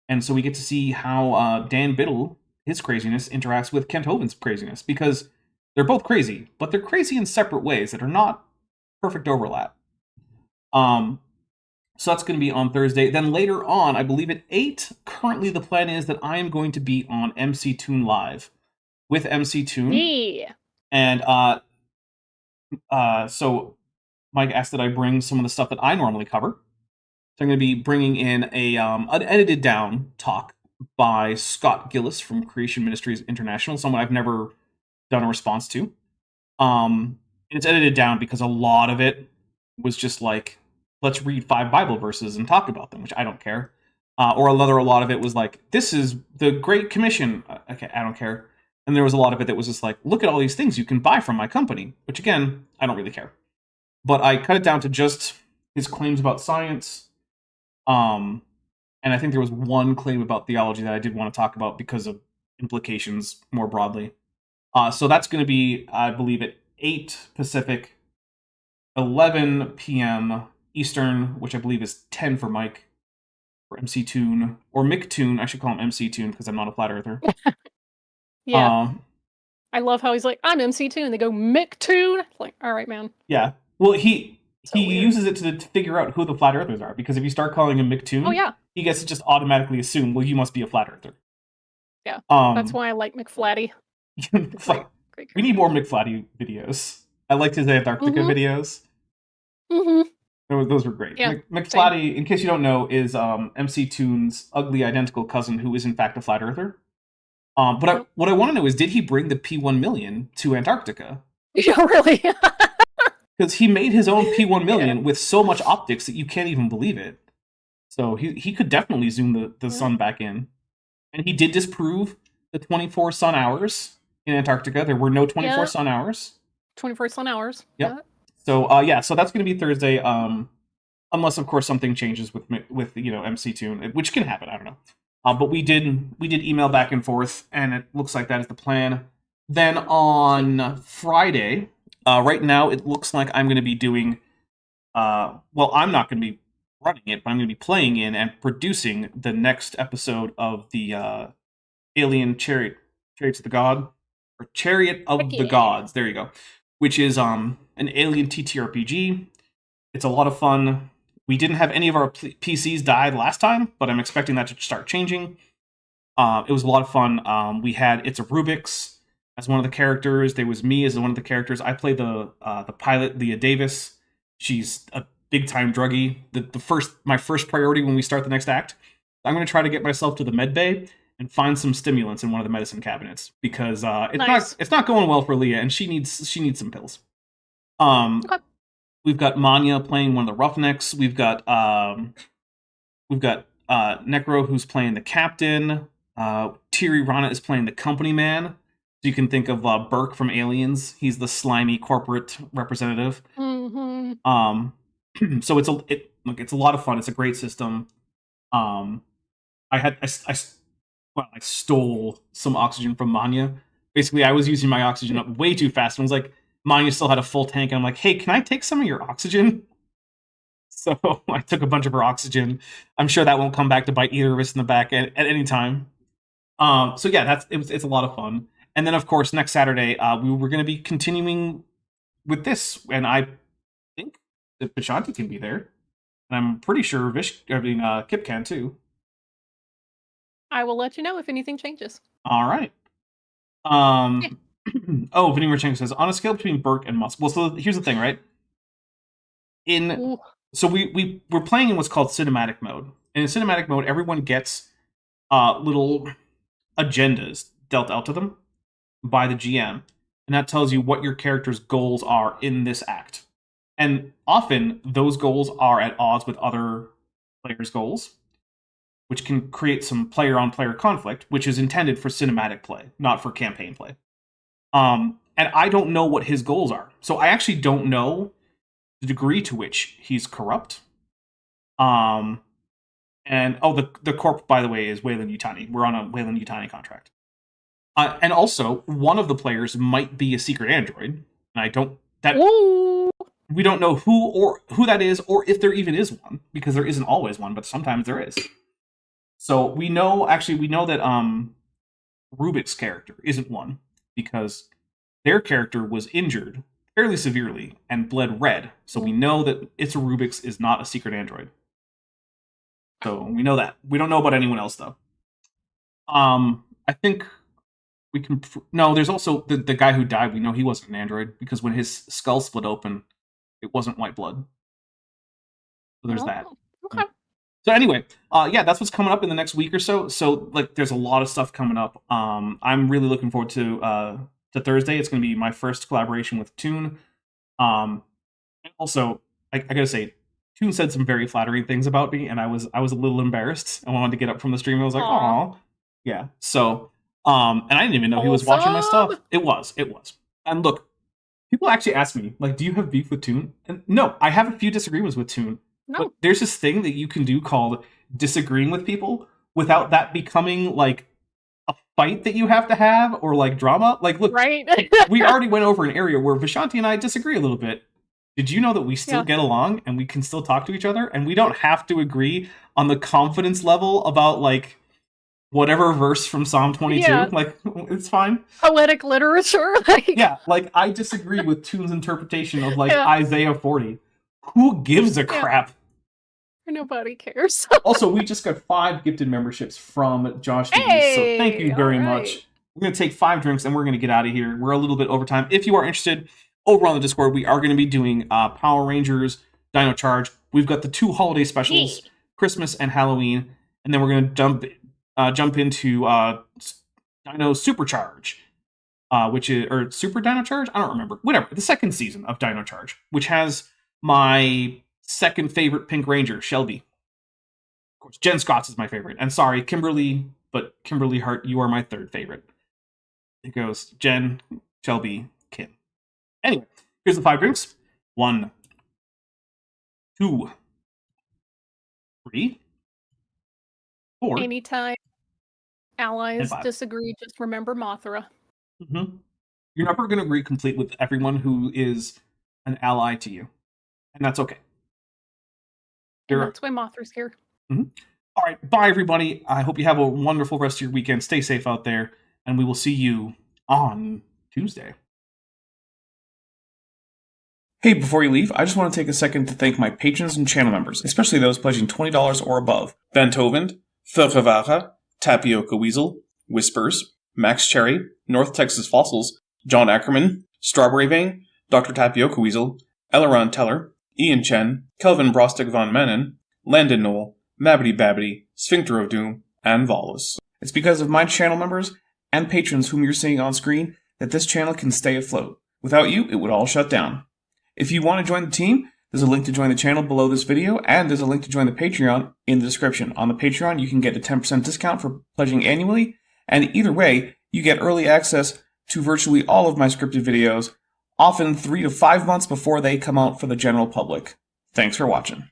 A: And so we get to see how Dan Biddle, his craziness, interacts with Kent Hovend's craziness. Because they're both crazy, but they're crazy in separate ways that are not perfect overlap. So that's going to be on Thursday. Then later on, I believe at 8, currently the plan is that I am going to be on MC Toon Live with MC Toon.
D: Yeah.
A: And so Mike asked that I bring some of the stuff that I normally cover. So I'm going to be bringing in an edited down talk by Scott Gillis from Creation Ministries International, someone I've never done a response to. And it's edited down because a lot of it was just like, let's read 5 Bible verses and talk about them, which I don't care. Or a lot of it was like, this is the Great Commission. Okay, I don't care. And there was a lot of it that was just like, look at all these things you can buy from my company, which again, I don't really care. But I cut it down to just his claims about science. And I think there was one claim about theology that I did want to talk about because of implications more broadly. So that's going to be, I believe, at 8 Pacific, 11 p.m. Eastern, which I believe is 10 for Mike, for MC Toon, or Mick Toon. I should call him MC Toon because I'm not a flat earther.
D: Yeah. I love how he's like, I'm MC Toon. They go, Mick Toon. Like, all right, man.
A: Yeah. Well, he uses it to figure out who the flat earthers are, because if you start calling him Mick Toon, he gets to just automatically assume, well, you must be a flat earther.
D: Yeah. That's why I like McFlatty.
A: We need more McFlatty videos. I liked his Antarctica videos. Those were great.
D: Yeah,
A: McFlatty, in case you don't know, is MC Toon's ugly identical cousin who is in fact a flat earther. But what I want to know is, did he bring the P1 million to Antarctica?
D: Yeah, really?
A: Because he made his own P1 million with so much optics that you can't even believe it. So he could definitely zoom the sun back in. And he did disprove the 24 sun hours in Antarctica. There were no 24 sun hours.
D: 24 sun hours.
A: Yep.
D: Yeah.
A: So so that's going to be Thursday. Unless of course something changes with MC Toon, which can happen. I don't know. But we did email back and forth, and it looks like that is the plan. Then on Friday, right now it looks like I'm going to be doing. Well, I'm not going to be running it, but I'm going to be playing in and producing the next episode of the Alien Chariots of the God, or Chariot of
D: Heck
A: the
D: yeah.
A: Gods. There you go. Which is an alien TTRPG. It's a lot of fun. We didn't have any of our PCs died last time, but I'm expecting that to start changing. It was a lot of fun. We had It's a Rubik's as one of the characters. There was me as one of the characters. I played the pilot, Leah Davis. She's a big time druggie. My first priority when we start the next act, I'm going to try to get myself to the med bay and find some stimulants in one of the medicine cabinets because it's not going well for Leah, and she needs some pills.
D: Okay.
A: We've got Manya playing one of the Roughnecks. We've got Necro who's playing the captain. Tiri Rana is playing the company man. So you can think of Burke from Aliens. He's the slimy corporate representative.
D: Mm-hmm.
A: So it's a lot of fun. It's a great system. I stole some oxygen from Manya. Basically, I was using my oxygen up way too fast, and I was like, Manya still had a full tank, and I'm like, hey, can I take some of your oxygen? So I took a bunch of her oxygen. I'm sure that won't come back to bite either of us in the back at any time. So yeah, it's a lot of fun. And then of course next Saturday we're going to be continuing with this, and I think that Vishanti can be there, and I'm pretty sure Kip can too.
D: I will let you know if anything changes.
A: All right. Oh, Vinny Merchenko says, on a scale between Burke and Musk. Well, so here's the thing, right? So we're playing in what's called cinematic mode. And in cinematic mode, everyone gets little agendas dealt out to them by the GM, and that tells you what your character's goals are in this act. And often those goals are at odds with other players' goals, which can create some player-on-player conflict, which is intended for cinematic play, not for campaign play. And I don't know what his goals are. So I actually don't know the degree to which he's corrupt. And the corp, by the way, is Wayland Yutani. We're on a Wayland Yutani contract. And also, one of the players might be a secret android. And we don't know who that is, or if there even is one, because there isn't always one, but sometimes there is. So we know that Rubik's character isn't one, because their character was injured fairly severely and bled red. So we know that It's a Rubik's is not a secret android. So we know that. We don't know about anyone else though. I think we can. No, there's also the guy who died. We know he wasn't an android because when his skull split open, it wasn't white blood. So there's that.
D: Okay.
A: So anyway, yeah, that's what's coming up in the next week or so. So like, there's a lot of stuff coming up. I'm really looking forward to Thursday. It's going to be my first collaboration with Toon. Also, I gotta say, Toon said some very flattering things about me, and I was a little embarrassed. I wanted to get up from the stream. I was like, "Aw, yeah." So, and I didn't even know he was watching my stuff. It was. And look, people actually ask me, like, "Do you have beef with Toon?" And no, I have a few disagreements with Toon.
D: No.
A: But there's this thing that you can do called disagreeing with people without that becoming like a fight that you have to have or like drama. Like, look,
D: right?
A: We already went over an area where Vishanti and I disagree a little bit. Did you know that we still get along and we can still talk to each other, and we don't have to agree on the confidence level about like whatever verse from Psalm 22?
D: Yeah.
A: Like, it's fine.
D: Poetic literature.
A: Yeah, like I disagree with Toon's interpretation of like Isaiah 40. Who gives a crap?
D: Nobody cares.
A: Also, we just got 5 gifted memberships from Josh TV, so thank you very much. We're going to take 5 drinks and we're going to get out of here. We're a little bit over time. If you are interested, over on the Discord, we are going to be doing Power Rangers, Dino Charge. We've got the 2 holiday specials, Christmas and Halloween, and then we're going to jump into Dino Supercharge, which is, or Super Dino Charge? I don't remember. Whatever. The second season of Dino Charge, which has my second favorite Pink Ranger, Shelby. Of course, Jen Scott's is my favorite. And sorry, Kimberly, but Kimberly Hart, you are my third favorite. It goes Jen, Shelby, Kim. Anyway, here's the 5 drinks. 1, 2, 3, 4.
D: Anytime allies disagree, just remember Mothra.
A: Mm-hmm. You're never going to agree complete with everyone who is an ally to you. And that's okay.
D: And that's why Mothra's here.
A: Mm-hmm. All right, bye everybody. I hope you have a wonderful rest of your weekend. Stay safe out there, and we will see you on Tuesday. Hey, before you leave, I just want to take a second to thank my patrons and channel members, especially those pledging $20 or above. Van Tovend, Furgevara, Tapioca Weasel, Whispers, Max Cherry, North Texas Fossils, John Ackerman, Strawberry Vein, Dr. Tapioca Weasel, Elleron Teller, Ian Chen, Kelvin Brostek von Manen, Landon Knoll, Mabbity Babbity, Sphincter of Doom, and Volus. It's because of my channel members and patrons whom you're seeing on screen that this channel can stay afloat. Without you, it would all shut down. If you want to join the team, there's a link to join the channel below this video, and there's a link to join the Patreon in the description. On the Patreon, you can get a 10% discount for pledging annually, and either way, you get early access to virtually all of my scripted videos, often 3 to 5 months before they come out for the general public. Thanks for watching.